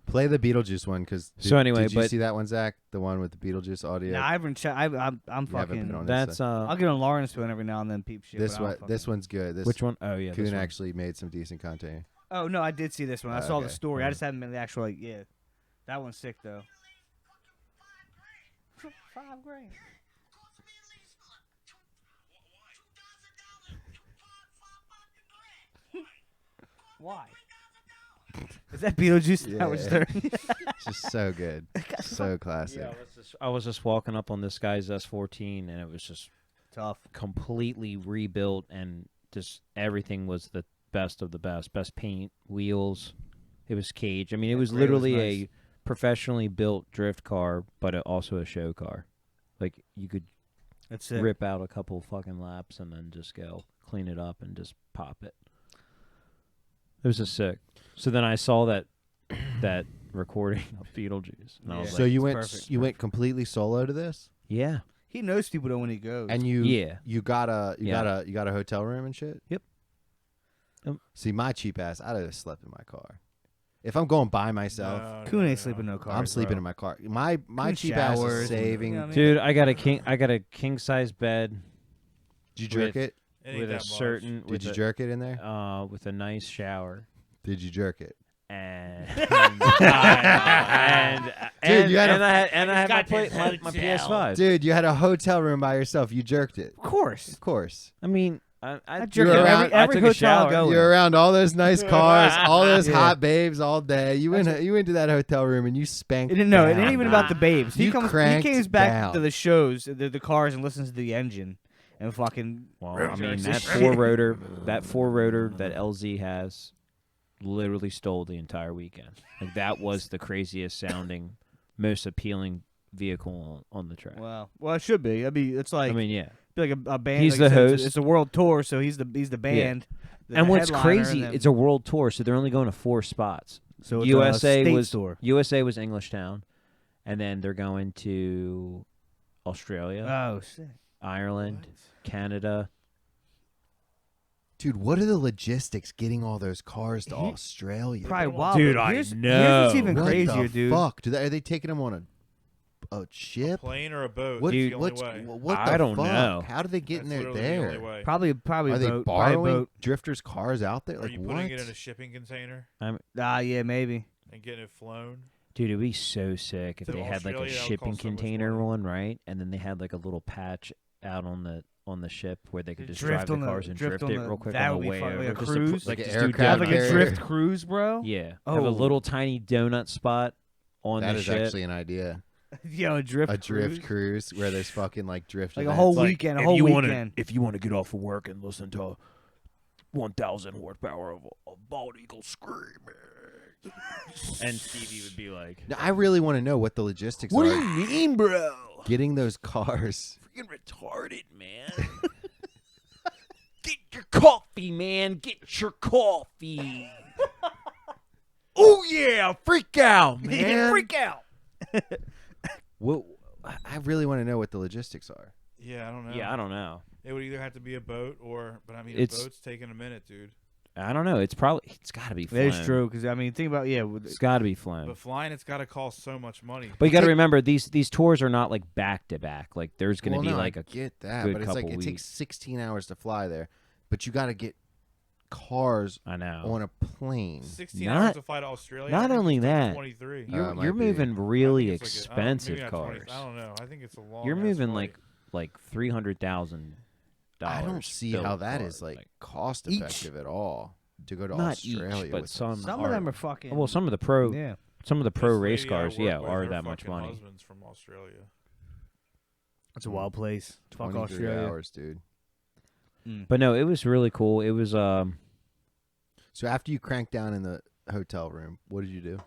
Speaker 3: Play the Beetlejuice one, because
Speaker 1: So anyway,
Speaker 3: did you
Speaker 1: but-
Speaker 3: see that one, Zach? The one with the Beetlejuice audio.
Speaker 4: Nah, I haven't checked. I'm
Speaker 3: You haven't
Speaker 4: fucking.
Speaker 3: been on it.
Speaker 1: That's
Speaker 4: I'll get on Lawrence to it every now and then. Peep shit.
Speaker 3: this
Speaker 4: but I
Speaker 3: one.
Speaker 4: don't
Speaker 3: This
Speaker 4: fucking-
Speaker 3: one's good. This
Speaker 1: which one? Oh yeah,
Speaker 3: Kuhn
Speaker 1: this one.
Speaker 3: actually made some decent content.
Speaker 4: Oh no, I did see this one. I saw the
Speaker 3: Okay.
Speaker 4: story. I
Speaker 3: Yeah.
Speaker 4: just haven't been the actual like. Yeah, that one's sick though. $5 grand. Why? Is that Beetlejuice? That was
Speaker 3: Yeah.
Speaker 4: there.
Speaker 3: It's just so good, so classic.
Speaker 1: Yeah, I was just walking up on this guy's S14, and it was just
Speaker 4: Tough.
Speaker 1: completely rebuilt, and just everything was the best of the best paint, wheels. It was cage. I mean, it was
Speaker 4: gray was
Speaker 1: literally
Speaker 4: nice.
Speaker 1: a professionally built drift car, but also a show car. Like you could
Speaker 4: That's it.
Speaker 1: rip out a couple fucking laps and then just go clean it up and just pop it. It was just sick. So then I saw that recording of Beetlejuice, and I was
Speaker 4: Yeah.
Speaker 3: So
Speaker 1: like,
Speaker 3: you
Speaker 4: it's
Speaker 3: went
Speaker 4: perfect,
Speaker 3: you went completely solo to this,
Speaker 1: yeah,
Speaker 4: He knows people though when he goes.
Speaker 3: and you
Speaker 1: Yeah.
Speaker 3: you got a
Speaker 1: Yeah.
Speaker 3: you got a hotel room and shit.
Speaker 1: Yep.
Speaker 3: See, my cheap ass, I'd have slept in my car. If I'm going by myself,
Speaker 4: Kuhn ain't sleeping in no car.
Speaker 3: I'm sleeping in my car. My
Speaker 4: Kuhn
Speaker 3: cheap ass
Speaker 4: showers,
Speaker 3: is saving.
Speaker 4: you know what I mean?
Speaker 1: dude, I got a king size bed
Speaker 3: Did you jerk
Speaker 1: with-
Speaker 3: it?
Speaker 1: with a certain
Speaker 3: Did you jerk it in there?
Speaker 1: with a nice shower.
Speaker 3: Did you jerk it?
Speaker 1: And
Speaker 3: Dude, you had
Speaker 1: and
Speaker 3: a-
Speaker 1: I had my PS5.
Speaker 3: Dude, you had a hotel room by yourself. You jerked it.
Speaker 4: Of course.
Speaker 3: Of course.
Speaker 1: I mean, I
Speaker 4: I
Speaker 1: took
Speaker 4: jerk
Speaker 3: You
Speaker 4: it
Speaker 3: were
Speaker 4: every,
Speaker 3: around-
Speaker 1: I
Speaker 4: every
Speaker 1: took a
Speaker 4: hotel I
Speaker 1: shower.
Speaker 4: go in.
Speaker 3: You're around all those nice cars, all those
Speaker 4: Yeah.
Speaker 3: hot babes all day. You went to that hotel room and you spanked.
Speaker 4: It didn't know. It
Speaker 3: down.
Speaker 4: ain't even about the babes. He
Speaker 3: You
Speaker 4: comes. He
Speaker 3: cranked
Speaker 4: comes back
Speaker 3: down.
Speaker 4: to the shows, the cars, and listens to the engine, and fucking.
Speaker 1: Well, I mean
Speaker 4: jerks
Speaker 1: that
Speaker 4: his shit.
Speaker 1: four rotor that LZ has, literally stole the entire weekend. Like that was the craziest sounding, most appealing vehicle on the track.
Speaker 4: Well, it should be. It's like
Speaker 1: I mean, yeah.
Speaker 4: be like a band.
Speaker 1: He's
Speaker 4: like
Speaker 1: the
Speaker 4: you said,
Speaker 1: host.
Speaker 4: It's a world tour, so he's the band.
Speaker 1: And what's
Speaker 4: headliner,
Speaker 1: crazy,
Speaker 4: and then-
Speaker 1: it's a world tour, so they're only going to 4 spots.
Speaker 4: so it's
Speaker 1: USA
Speaker 4: a state
Speaker 1: was
Speaker 4: tour.
Speaker 1: USA was Englishtown, and then they're going to Australia,
Speaker 4: Oh shit!
Speaker 1: Ireland, Canada.
Speaker 3: Dude, what are the logistics getting all those cars to Australia?
Speaker 4: Probably
Speaker 3: bro?
Speaker 4: wild.
Speaker 1: Dude,
Speaker 4: but
Speaker 1: I
Speaker 4: here's
Speaker 1: know.
Speaker 4: what's even
Speaker 3: What
Speaker 4: crazier,
Speaker 3: the
Speaker 4: dude.
Speaker 3: Fuck, are they taking them on a ship?
Speaker 2: Plane or a boat?
Speaker 3: What?
Speaker 2: That's the only
Speaker 3: What's
Speaker 2: way.
Speaker 3: what
Speaker 1: I
Speaker 3: the
Speaker 1: don't
Speaker 3: fuck?
Speaker 1: know.
Speaker 3: How do they get in
Speaker 2: That's
Speaker 3: there?
Speaker 2: literally the only
Speaker 3: There
Speaker 2: way.
Speaker 4: Probably
Speaker 3: are they
Speaker 4: boat. Probably
Speaker 3: borrowing
Speaker 4: boat.
Speaker 3: drifters' cars out there?
Speaker 2: Are
Speaker 3: Like
Speaker 2: you
Speaker 3: what?
Speaker 2: putting it in a shipping container
Speaker 4: Yeah, maybe.
Speaker 2: and getting it flown?
Speaker 1: Dude, it'd be so sick if
Speaker 2: To
Speaker 1: they had like a
Speaker 2: Australia, that would
Speaker 1: shipping
Speaker 2: cost so much
Speaker 1: container
Speaker 2: money.
Speaker 1: one, right? And then they had like a little patch out on the ship where they could just
Speaker 4: Drift
Speaker 1: drive the
Speaker 4: on the-
Speaker 1: cars and
Speaker 4: drift
Speaker 1: drift
Speaker 4: on
Speaker 1: it
Speaker 4: the-
Speaker 1: real quick
Speaker 4: that
Speaker 1: on
Speaker 4: would
Speaker 1: the
Speaker 4: be
Speaker 1: way
Speaker 4: fun,
Speaker 1: over.
Speaker 4: like a
Speaker 1: just to
Speaker 4: cruise?
Speaker 1: put,
Speaker 3: Like an
Speaker 1: just do
Speaker 3: aircraft
Speaker 4: Have
Speaker 1: down
Speaker 4: like
Speaker 3: carrier.
Speaker 4: a drift cruise, bro.
Speaker 1: Yeah,
Speaker 4: Oh.
Speaker 1: have a little tiny donut spot on
Speaker 3: That
Speaker 1: the
Speaker 3: is
Speaker 1: ship.
Speaker 3: actually an idea.
Speaker 4: A drift
Speaker 3: A drift cruise where there's fucking like drift
Speaker 4: Like a
Speaker 3: events.
Speaker 4: whole weekend, a whole weekend.
Speaker 1: if you want to get off of work and listen to 1,000 horsepower of bald eagle screaming, and Stevie would be like,
Speaker 3: Now, I really want to know what the logistics are.
Speaker 1: mean, bro?
Speaker 3: Getting those cars.
Speaker 1: Freaking retarded, man. Get your coffee, man. Get your coffee. Oh yeah, freak out, man.
Speaker 4: Freak out.
Speaker 3: What? I really want to know what the logistics are.
Speaker 2: Yeah, I don't know.
Speaker 1: Yeah, I don't know.
Speaker 2: It would either have to be a boat or, but I mean,
Speaker 1: It's-
Speaker 2: a boat's taking a minute, dude.
Speaker 1: I don't know. It's got to be flown.
Speaker 4: That's true. Because I mean, think about
Speaker 1: It's got to be flown.
Speaker 2: But flying, it's got to cost so much money.
Speaker 1: But you got to remember these tours are not like back to back. Like there's going to
Speaker 3: Well,
Speaker 1: be
Speaker 3: no,
Speaker 1: like
Speaker 3: I
Speaker 1: a
Speaker 3: get that,
Speaker 1: good
Speaker 3: but it's like
Speaker 1: couple
Speaker 3: it takes
Speaker 1: weeks.
Speaker 3: 16 hours to fly there, but you got to get cars
Speaker 1: I know.
Speaker 3: on a plane.
Speaker 2: 16
Speaker 1: Not-
Speaker 2: hours to fly to Australia.
Speaker 1: not
Speaker 2: I think
Speaker 1: only
Speaker 2: it's like
Speaker 1: that,
Speaker 2: 23.
Speaker 1: You're
Speaker 3: might
Speaker 1: you're
Speaker 3: be.
Speaker 1: moving
Speaker 2: I
Speaker 1: really
Speaker 2: think it's like
Speaker 1: expensive
Speaker 2: maybe not 20
Speaker 1: cars.
Speaker 2: I don't know. I think it's a long.
Speaker 1: You're
Speaker 2: ass
Speaker 1: moving
Speaker 2: flight.
Speaker 1: like $300,000.
Speaker 3: I don't see how
Speaker 1: filled
Speaker 3: that
Speaker 1: cars,
Speaker 3: is like
Speaker 1: like,
Speaker 3: cost
Speaker 1: each.
Speaker 3: effective at all to go to
Speaker 1: not
Speaker 3: Australia.
Speaker 1: each, but
Speaker 3: with
Speaker 1: some
Speaker 4: some
Speaker 1: are,
Speaker 4: of them are fucking.
Speaker 1: Well, some of the pro
Speaker 4: Yeah.
Speaker 1: some of the pro
Speaker 2: This
Speaker 1: race
Speaker 2: lady I
Speaker 1: cars,
Speaker 2: work
Speaker 1: yeah,
Speaker 2: with,
Speaker 1: are
Speaker 2: her
Speaker 1: that much
Speaker 2: fucking
Speaker 1: money.
Speaker 2: husband's from Australia.
Speaker 4: It's a wild place. Fuck
Speaker 3: 23
Speaker 4: Australia.
Speaker 3: hours, dude.
Speaker 1: But no, it was really cool. It was
Speaker 3: So after you cranked down in the hotel room, what did you do?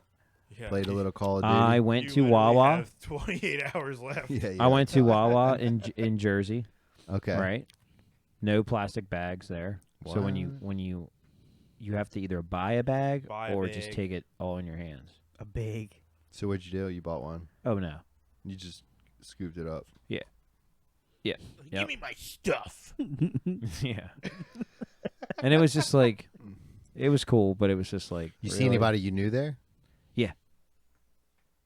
Speaker 2: Yeah.
Speaker 3: Played a little Call of Duty.
Speaker 1: I
Speaker 2: You
Speaker 1: went to
Speaker 2: literally
Speaker 1: Wawa.
Speaker 2: have 28 hours left.
Speaker 3: yeah, yeah.
Speaker 1: I went to Wawa in Jersey,
Speaker 3: Okay.
Speaker 1: right? No plastic bags there. So when
Speaker 3: What?
Speaker 1: you have to either buy a bag
Speaker 2: Buy a
Speaker 1: or just
Speaker 2: bag.
Speaker 1: take it all in your hands.
Speaker 4: A big.
Speaker 3: So what'd you do? You bought one.
Speaker 1: Oh no.
Speaker 3: You just scooped it up.
Speaker 1: Yeah. Yep.
Speaker 2: Give me my stuff.
Speaker 1: Yeah. And it was just like it was cool, but it was just like
Speaker 3: You see
Speaker 1: really?
Speaker 3: anybody you knew there?
Speaker 1: Yeah.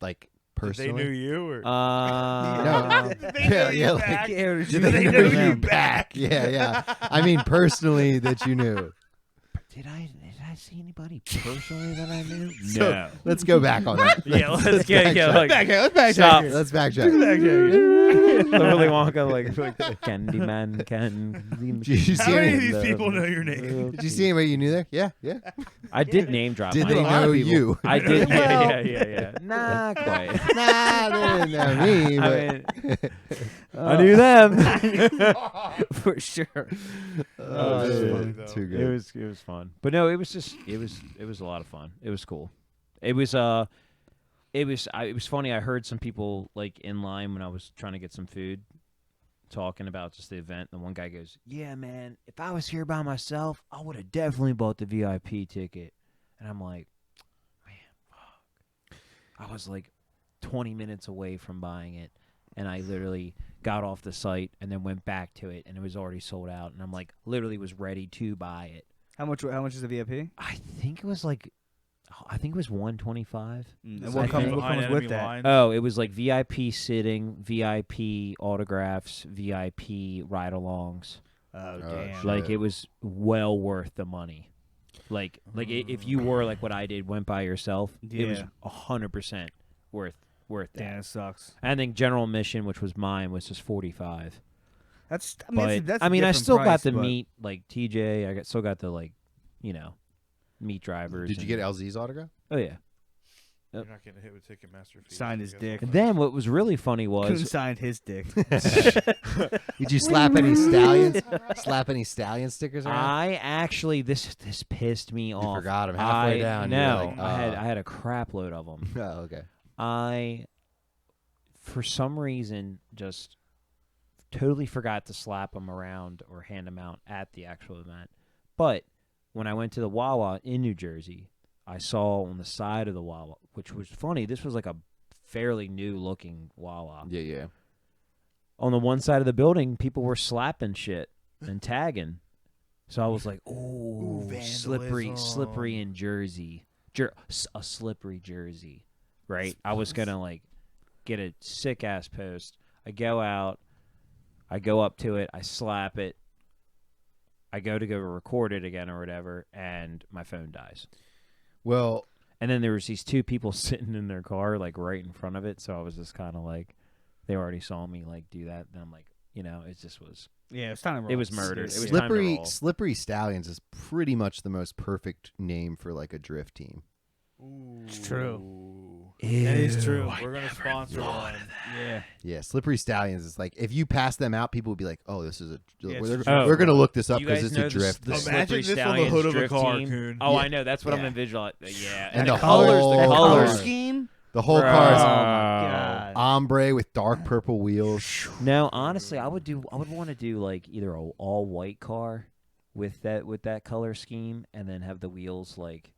Speaker 3: Like
Speaker 2: Did
Speaker 3: personally?
Speaker 2: they knew you or?
Speaker 3: No.
Speaker 2: They
Speaker 3: Yeah,
Speaker 2: knew
Speaker 3: yeah,
Speaker 2: you
Speaker 3: like-
Speaker 2: back.
Speaker 3: Did
Speaker 2: They
Speaker 3: they
Speaker 2: knew
Speaker 3: know
Speaker 2: you
Speaker 3: them?
Speaker 2: back.
Speaker 3: Yeah, yeah. I mean personally that you knew.
Speaker 1: Did I see anybody personally that I knew?
Speaker 3: So,
Speaker 1: no.
Speaker 3: Let's go back on that.
Speaker 1: Yeah, let's get
Speaker 3: backtrack.
Speaker 1: like
Speaker 2: Let's back
Speaker 1: stop.
Speaker 3: Let's backtrack.
Speaker 1: Willy Wonka like Candyman can.
Speaker 3: Did you see
Speaker 2: How many of
Speaker 3: any-
Speaker 2: these people know your name?
Speaker 3: Did you see anybody you knew there? Yeah, yeah.
Speaker 1: I did name drop.
Speaker 3: Did
Speaker 1: I
Speaker 3: they
Speaker 1: knew a lot of
Speaker 3: know
Speaker 1: people.
Speaker 3: you?
Speaker 1: I did.
Speaker 3: Well-
Speaker 1: Yeah. Not quite.
Speaker 3: Nah, they didn't know me. But
Speaker 1: I mean, I knew them for sure.
Speaker 3: oh,
Speaker 2: that's
Speaker 3: shit.
Speaker 2: funny, though.
Speaker 3: Too good.
Speaker 1: It was fun, but no, it was just it was a lot of fun. It was cool. It was funny. I heard some people like in line when I was trying to get some food talking about just the event. And one guy goes, "Yeah, man, if I was here by myself, I would have definitely bought the VIP ticket." And I'm like, "Man, fuck." I was like 20 minutes away from buying it, and I literally got off the site and then went back to it, and it was already sold out. And I'm like, literally was ready to buy it.
Speaker 4: How much is the VIP?
Speaker 1: I think it was like, I think it was $125.
Speaker 4: And
Speaker 2: Is
Speaker 4: what
Speaker 2: it
Speaker 1: comes-
Speaker 4: comes,
Speaker 1: what
Speaker 2: behind
Speaker 4: with
Speaker 2: enemy
Speaker 4: that?
Speaker 2: lines?
Speaker 1: Oh, it was like VIP sitting, VIP autographs, VIP ride-alongs.
Speaker 4: Oh,
Speaker 3: Oh,
Speaker 4: damn.
Speaker 3: shit.
Speaker 1: Like it was well worth the money. Like if you were like what I did, went by yourself, it was
Speaker 4: Yeah.
Speaker 1: 100% worth that.
Speaker 4: Damn, it sucks.
Speaker 1: And then general admission, which was mine, was just $45.
Speaker 4: That's. I mean,
Speaker 1: But
Speaker 4: that's
Speaker 1: I mean, I
Speaker 4: different
Speaker 1: still
Speaker 4: price,
Speaker 1: got to
Speaker 4: but-
Speaker 1: meet like TJ. Still got to like, meet drivers.
Speaker 3: Did you get LZ's autograph?
Speaker 1: Oh yeah.
Speaker 2: You're not getting hit with Ticketmaster fees.
Speaker 4: Signed
Speaker 2: I
Speaker 4: his
Speaker 2: guess
Speaker 4: dick.
Speaker 2: I'll
Speaker 1: And then what was really funny
Speaker 4: Couldn't
Speaker 1: was
Speaker 4: sign his dick.
Speaker 3: Did you slap any stallions? Slap any stallion stickers around?
Speaker 1: I actually this pissed me
Speaker 3: You
Speaker 1: off.
Speaker 3: forgot 'em halfway down, you were
Speaker 1: No,
Speaker 3: like,
Speaker 1: I had a crap load of them.
Speaker 3: Oh, okay.
Speaker 1: I, for some reason, just totally forgot to slap them around or hand them out at the actual event. But when I went to the Wawa in New Jersey, I saw on the side of the Wawa, which was funny. This was like a fairly new looking Wawa.
Speaker 3: Yeah, yeah.
Speaker 1: On the one side of the building, people were slapping shit and tagging. So I was like, "Oh, slippery
Speaker 2: vandalism.
Speaker 1: in Jersey, a slippery Jersey." Right? I was gonna like get a sick ass post. I go out, I go up to it, I slap it, I go record it again or whatever, and my phone dies.
Speaker 3: Well,
Speaker 1: and then there was these two people sitting in their car like right in front of it, so I was just kind of like, they already saw me like do that, and I'm like, it just was.
Speaker 4: Yeah, it's time to roll.
Speaker 1: It was murder. It was time to roll.
Speaker 3: Slippery Stallions is pretty much the most perfect name for like a drift team.
Speaker 2: Ooh.
Speaker 4: It's true.
Speaker 2: That is true. We're gonna sponsor one.
Speaker 4: Yeah.
Speaker 3: Yeah, Slippery Stallions is like, if you pass them out, people would be like, "Oh, this is a."
Speaker 2: Yeah,
Speaker 3: we're gonna look this up
Speaker 1: You
Speaker 3: because
Speaker 1: guys
Speaker 3: it's
Speaker 1: know
Speaker 3: a drift.
Speaker 1: the
Speaker 3: thing.
Speaker 2: Imagine
Speaker 1: Slippery
Speaker 2: this on the
Speaker 1: Stallions
Speaker 2: hood of a
Speaker 1: drift
Speaker 2: car,
Speaker 1: team.
Speaker 2: Coon.
Speaker 1: Oh,
Speaker 3: Yeah.
Speaker 1: I know. That's what I'm
Speaker 3: Yeah.
Speaker 1: visualizing. Yeah,
Speaker 3: And
Speaker 1: the
Speaker 3: the
Speaker 1: colors.
Speaker 3: whole
Speaker 1: The
Speaker 4: color
Speaker 1: colors.
Speaker 4: scheme.
Speaker 3: The whole
Speaker 1: Bro.
Speaker 3: car is
Speaker 4: Oh my god.
Speaker 3: ombre with dark purple wheels.
Speaker 1: No, honestly, I would want to do like either a all white car with that color scheme, and then have the wheels like,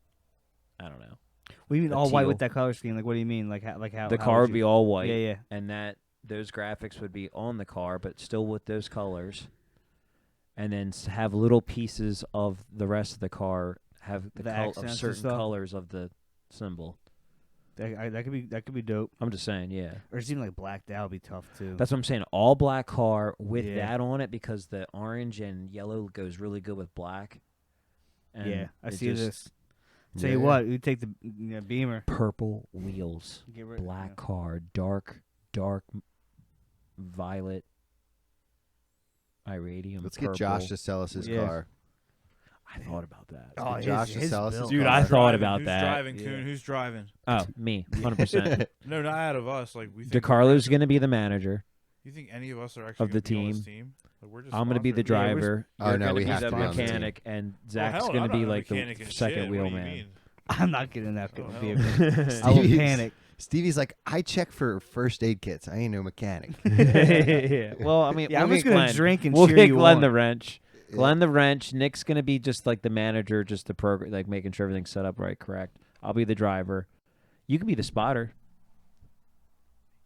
Speaker 1: I don't know.
Speaker 4: What do you mean
Speaker 1: a
Speaker 4: all white with
Speaker 1: teal.
Speaker 4: that color scheme? Like, what do you mean? Like how?
Speaker 1: The
Speaker 4: how
Speaker 1: car
Speaker 4: would
Speaker 1: would be
Speaker 4: you-
Speaker 1: all white.
Speaker 4: Yeah, yeah.
Speaker 1: And those graphics would be on the car, but still with those colors. And then have little pieces of the rest of the car have
Speaker 4: The
Speaker 1: of
Speaker 4: accents and
Speaker 1: certain
Speaker 4: stuff?
Speaker 1: colors of the symbol.
Speaker 4: That could be dope.
Speaker 1: I'm just saying, yeah.
Speaker 4: Or it's even like blacked out would be tough too.
Speaker 1: That's what I'm saying. All black car with
Speaker 4: Yeah.
Speaker 1: that on it, because the orange and yellow goes really good with black. And
Speaker 4: yeah, I
Speaker 1: it
Speaker 4: see
Speaker 1: just-
Speaker 4: this. Tell you what, you take the Beamer.
Speaker 1: Purple wheels,
Speaker 4: Get rid-
Speaker 1: black
Speaker 4: yeah.
Speaker 1: car, dark violet, iridium.
Speaker 3: Let's get
Speaker 1: purple.
Speaker 3: Josh to sell us his
Speaker 4: Yeah.
Speaker 3: car.
Speaker 1: I thought about that.
Speaker 4: Oh,
Speaker 3: Get Josh to
Speaker 4: his
Speaker 3: sell us his
Speaker 4: build.
Speaker 1: Dude,
Speaker 3: car.
Speaker 1: I
Speaker 2: Who's
Speaker 1: thought
Speaker 2: driving?
Speaker 1: about
Speaker 2: Who's
Speaker 1: that.
Speaker 2: driving,
Speaker 4: Yeah.
Speaker 2: Coon? Who's driving?
Speaker 1: Oh, me, 100%.
Speaker 2: No, not out of us. Like we. Think
Speaker 1: DeCarlo's going to be the manager.
Speaker 2: You think any of us are actually
Speaker 1: of the
Speaker 2: gonna be on this
Speaker 1: team.
Speaker 2: team? Like, we're just
Speaker 1: I'm going to be the
Speaker 2: sponsored. Yeah, we're-
Speaker 1: driver.
Speaker 3: Oh,
Speaker 1: You're
Speaker 3: no,
Speaker 1: gonna
Speaker 3: we
Speaker 1: be
Speaker 3: have
Speaker 1: the
Speaker 3: to be on the team.
Speaker 1: mechanic, and
Speaker 2: Well,
Speaker 1: Zach's
Speaker 2: hell,
Speaker 1: going
Speaker 2: I'm
Speaker 1: to be
Speaker 2: not a
Speaker 1: like the
Speaker 2: mechanic and
Speaker 1: second
Speaker 2: shit.
Speaker 1: wheel
Speaker 2: What do you
Speaker 1: man.
Speaker 2: mean?
Speaker 4: I'm not getting that
Speaker 2: Oh, hell.
Speaker 4: vehicle. I will
Speaker 3: Stevie's-
Speaker 4: panic.
Speaker 3: Stevie's like, I check for first aid kits. I ain't no mechanic.
Speaker 1: Yeah. Well, I mean,
Speaker 4: Yeah, I'm
Speaker 1: we'll
Speaker 4: just
Speaker 1: get
Speaker 4: gonna
Speaker 1: Glenn.
Speaker 4: drink and
Speaker 1: we'll
Speaker 4: cheer
Speaker 1: get
Speaker 4: you
Speaker 1: Glenn
Speaker 4: on.
Speaker 1: the wrench.
Speaker 3: Yeah.
Speaker 1: Glenn the wrench. Nick's gonna be just like the manager, just the program, like making sure everything's set up right, correct. I'll be the driver. You can be the spotter.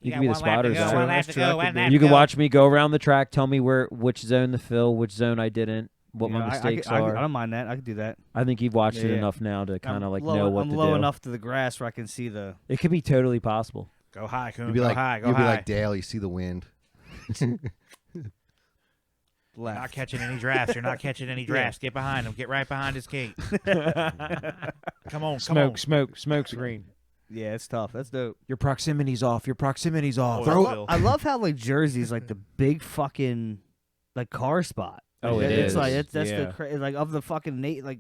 Speaker 1: You can be the spotter. Zach.
Speaker 4: That's true, I could be.
Speaker 1: You can watch me go around the track, tell me which zone to fill, which zone I didn't, what
Speaker 4: You know,
Speaker 1: my mistakes
Speaker 4: I
Speaker 1: are.
Speaker 4: don't mind that. I could do that.
Speaker 1: I think you've watched
Speaker 4: Yeah,
Speaker 1: it
Speaker 4: yeah.
Speaker 1: enough now to kind of like
Speaker 4: low,
Speaker 1: know what
Speaker 4: I'm
Speaker 1: to
Speaker 4: low
Speaker 1: do.
Speaker 4: enough to the grass where I can see the.
Speaker 1: It could be totally possible.
Speaker 2: Go high, Coon.
Speaker 3: You'd be
Speaker 2: go
Speaker 3: like,
Speaker 2: high. Go
Speaker 3: you'd
Speaker 2: high.
Speaker 3: be like Dale. You see the wind.
Speaker 4: Left.
Speaker 2: Not catching any drafts. You're not catching any drafts. Get behind him. Get right behind his gate. Come on, come on.
Speaker 1: Smoke screen.
Speaker 4: Yeah, it's tough. That's dope.
Speaker 1: Your proximity's off. Your proximity's off.
Speaker 2: Oh,
Speaker 4: Bro, I love how like Jersey's like the big fucking like car spot.
Speaker 1: Oh,
Speaker 4: Like,
Speaker 1: it
Speaker 4: it's
Speaker 1: is.
Speaker 4: like that's
Speaker 1: Yeah.
Speaker 4: the like of the fucking like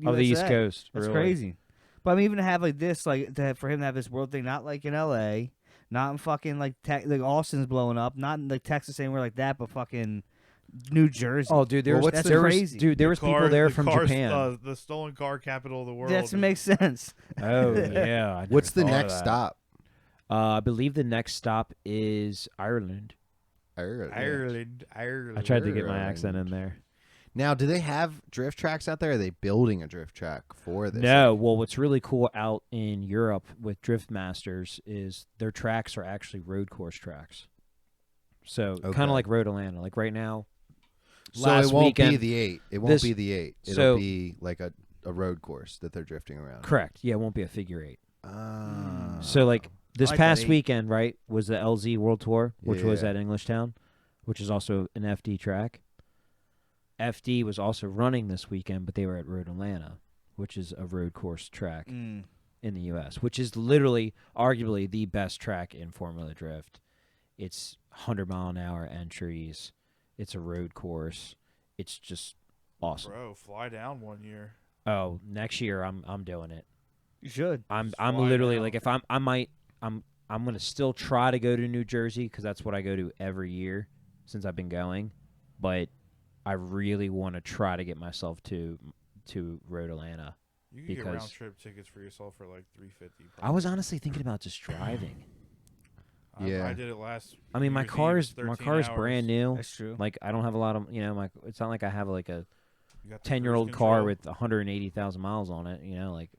Speaker 1: Of the East
Speaker 4: USA.
Speaker 1: Coast.
Speaker 4: That's
Speaker 1: really.
Speaker 4: crazy. But I mean, even to have like this, like for him to have this world thing, not like in L.A., not in fucking like Austin's blowing up, not in like Texas anywhere like that, but fucking New Jersey.
Speaker 1: Oh, dude,
Speaker 3: Well, what's
Speaker 4: that's
Speaker 1: there was
Speaker 4: crazy.
Speaker 1: dude, there was people there from Japan.
Speaker 2: The stolen car capital of the world.
Speaker 4: that makes sense.
Speaker 1: Oh yeah. I never
Speaker 3: What's the
Speaker 1: thought of
Speaker 3: next
Speaker 1: that.
Speaker 3: stop?
Speaker 1: I believe the next stop is Ireland.
Speaker 2: Ireland.
Speaker 1: I tried to get my accent in there.
Speaker 3: Now, do they have drift tracks out there? Or are they building a drift track for this?
Speaker 1: No, well, what's really cool out in Europe with Drift Masters is their tracks are actually road course tracks. So
Speaker 3: Okay.
Speaker 1: kind of like Road Atlanta. Like right now,
Speaker 3: So
Speaker 1: last
Speaker 3: it won't
Speaker 1: weekend,
Speaker 3: be the 8. It won't
Speaker 1: this-
Speaker 3: be the 8. It'll
Speaker 1: so-
Speaker 3: be like a road course that they're drifting around.
Speaker 1: correct. Yeah, it won't be a figure 8.
Speaker 3: Ah.
Speaker 1: So like this
Speaker 4: like that
Speaker 1: past
Speaker 4: 8.
Speaker 1: weekend, right, was the LZ World Tour, which was
Speaker 3: Yeah.
Speaker 1: at Englishtown, which is also an FD track. FD was also running this weekend, but they were at Road Atlanta, which is a road course track in the U.S., which is literally, arguably, the best track in Formula Drift. It's 100-mile-an-hour entries. It's a road course. It's just awesome.
Speaker 2: Bro, fly down one year.
Speaker 1: Oh, next year I'm doing it.
Speaker 4: You should.
Speaker 1: I'm
Speaker 2: Just fly
Speaker 1: literally
Speaker 2: down.
Speaker 1: like if I'm gonna still try to go to New Jersey because that's what I go to every year since I've been going, but I really want to try to get myself to Road Atlanta.
Speaker 2: You can get
Speaker 1: Because-
Speaker 2: round trip tickets for yourself for like $350.
Speaker 1: I was honestly thinking about just driving.
Speaker 3: Yeah.
Speaker 2: I did it last.
Speaker 1: I mean, my
Speaker 2: New Year's Eve,
Speaker 1: car
Speaker 2: it's
Speaker 1: is
Speaker 2: 13
Speaker 1: brand
Speaker 2: hours.
Speaker 1: new.
Speaker 4: That's true.
Speaker 1: Like I don't have a lot of it's not like I have like a
Speaker 2: You got the
Speaker 1: 10-year-old
Speaker 2: cruise
Speaker 1: car
Speaker 2: control.
Speaker 1: with 180,000 miles on it. Like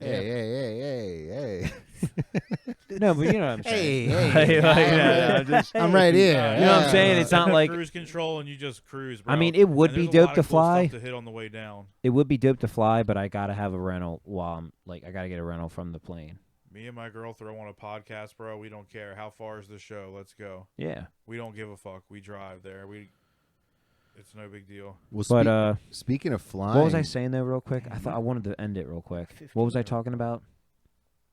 Speaker 3: Hey.
Speaker 1: no, but you know what I'm saying.
Speaker 3: Hey. I'm right here.
Speaker 1: You know what I'm saying? It's not like
Speaker 2: cruise control and you just cruise. Bro.
Speaker 1: I mean, it would
Speaker 2: And
Speaker 1: be
Speaker 2: there's a lot
Speaker 1: dope to
Speaker 2: of cool stuff
Speaker 1: fly.
Speaker 2: to hit on the way down.
Speaker 1: It would be dope to fly, but I gotta have a rental while I gotta get a rental from the plane.
Speaker 2: Me and my girl throw on a podcast, bro. We don't care. How far is the show? Let's go.
Speaker 1: Yeah.
Speaker 2: We don't give a fuck. We drive there. It's no big deal.
Speaker 3: Well,
Speaker 1: But
Speaker 3: speaking of flying,
Speaker 1: what was I saying though, real quick? I thought I wanted to end it real quick.
Speaker 4: 15
Speaker 1: What was I
Speaker 4: minutes.
Speaker 1: talking about?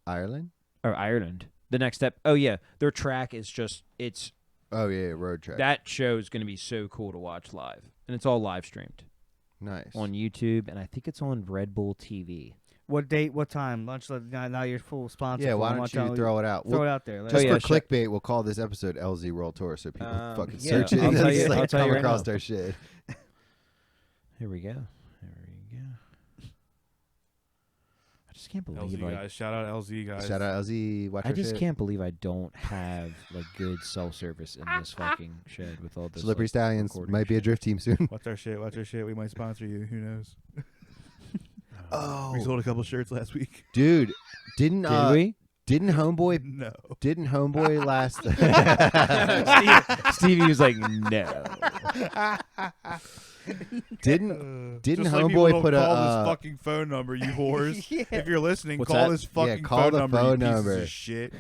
Speaker 3: Ireland?
Speaker 1: Or Ireland. The next step. Oh yeah, their track is just it's
Speaker 3: Oh yeah, road track.
Speaker 1: that show is going to be so cool to watch live, and it's all live streamed
Speaker 3: nice.
Speaker 1: on YouTube, and I think it's on Red Bull TV.
Speaker 4: What date? What time? Lunch. Now you're full sponsor.
Speaker 3: Yeah,
Speaker 4: for
Speaker 3: why
Speaker 4: it.
Speaker 3: don't
Speaker 4: Watch
Speaker 3: you
Speaker 4: out.
Speaker 3: throw it out?
Speaker 4: Throw
Speaker 3: We'll-
Speaker 4: it out there.
Speaker 3: just
Speaker 1: Oh, yeah,
Speaker 3: for clickbait, we'll call this episode LZ World Tour, so people fucking
Speaker 1: yeah,
Speaker 3: search it
Speaker 1: I'll
Speaker 3: and
Speaker 1: tell you-
Speaker 3: then
Speaker 1: I'll tell you
Speaker 3: come
Speaker 1: right
Speaker 3: across
Speaker 1: now.
Speaker 3: their shit.
Speaker 1: Here we go. I just can't believe
Speaker 2: LZ
Speaker 1: like
Speaker 2: guys. Shout out LZ guys.
Speaker 3: Shout out LZ. Watch
Speaker 1: I
Speaker 3: our
Speaker 1: just
Speaker 3: shit.
Speaker 1: can't believe I don't have like good cell service in this fucking shed with all this.
Speaker 3: Slippery
Speaker 1: like,
Speaker 3: Stallions
Speaker 1: recording
Speaker 3: might be a
Speaker 1: shit.
Speaker 3: drift team soon.
Speaker 2: Watch our shit. Watch our shit. We might sponsor you. Who knows?
Speaker 3: Oh,
Speaker 2: We sold a couple shirts last week.
Speaker 3: dude, didn't
Speaker 1: Did we?
Speaker 3: didn't homeboy
Speaker 2: No.
Speaker 3: last?
Speaker 1: Stevie was like, no.
Speaker 3: didn't
Speaker 2: Just like people
Speaker 3: homeboy
Speaker 2: don't
Speaker 3: put
Speaker 2: call
Speaker 3: a
Speaker 2: this fucking phone number, you whores.
Speaker 4: Yeah.
Speaker 2: If you're listening,
Speaker 1: What's
Speaker 2: call
Speaker 1: that?
Speaker 2: this fucking
Speaker 3: call
Speaker 2: phone
Speaker 3: the
Speaker 2: number.
Speaker 3: phone
Speaker 2: you pieces
Speaker 3: number.
Speaker 2: of shit.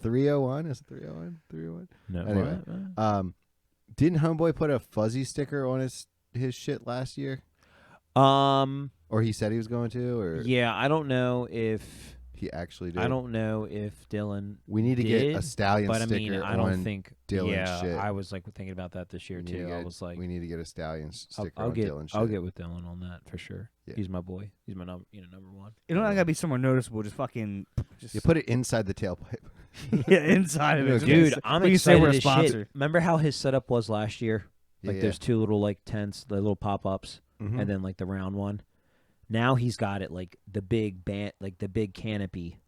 Speaker 3: 301? Is it 301? 301?
Speaker 1: No.
Speaker 3: Anyway.
Speaker 1: what?
Speaker 3: Didn't homeboy put a fuzzy sticker on his shit last year? Or he said he was going to, or
Speaker 1: Yeah, I don't know if
Speaker 3: he actually did?
Speaker 1: I don't know if Dylan.
Speaker 3: We need to get a
Speaker 1: did,
Speaker 3: stallion
Speaker 1: but I
Speaker 3: sticker
Speaker 1: mean, I
Speaker 3: on
Speaker 1: don't think.
Speaker 3: Dylan's
Speaker 1: yeah,
Speaker 3: shit.
Speaker 1: I was like thinking about that this year
Speaker 3: We need to
Speaker 1: too. I
Speaker 3: get-
Speaker 1: was like,
Speaker 3: we need to get a stallion sticker
Speaker 1: I'll
Speaker 3: on
Speaker 1: get
Speaker 3: Dylan's shit.
Speaker 1: I'll get with Dylan on that for sure.
Speaker 3: Yeah.
Speaker 1: He's my boy. He's my number one.
Speaker 4: You don't gotta be somewhere noticeable. Just fucking. Just
Speaker 3: You put it inside the tailpipe.
Speaker 4: yeah, inside of it.
Speaker 3: Okay.
Speaker 1: Dude,
Speaker 4: Just-
Speaker 1: I'm
Speaker 4: when you say
Speaker 1: excited
Speaker 4: we're a
Speaker 1: as
Speaker 4: sponsor.
Speaker 1: shit. Remember how his setup was last year? Like
Speaker 3: Yeah,
Speaker 1: those two little like tents, the little pop ups,
Speaker 3: Mhm.
Speaker 1: and then like the round one. Now he's got it like the big like the big canopy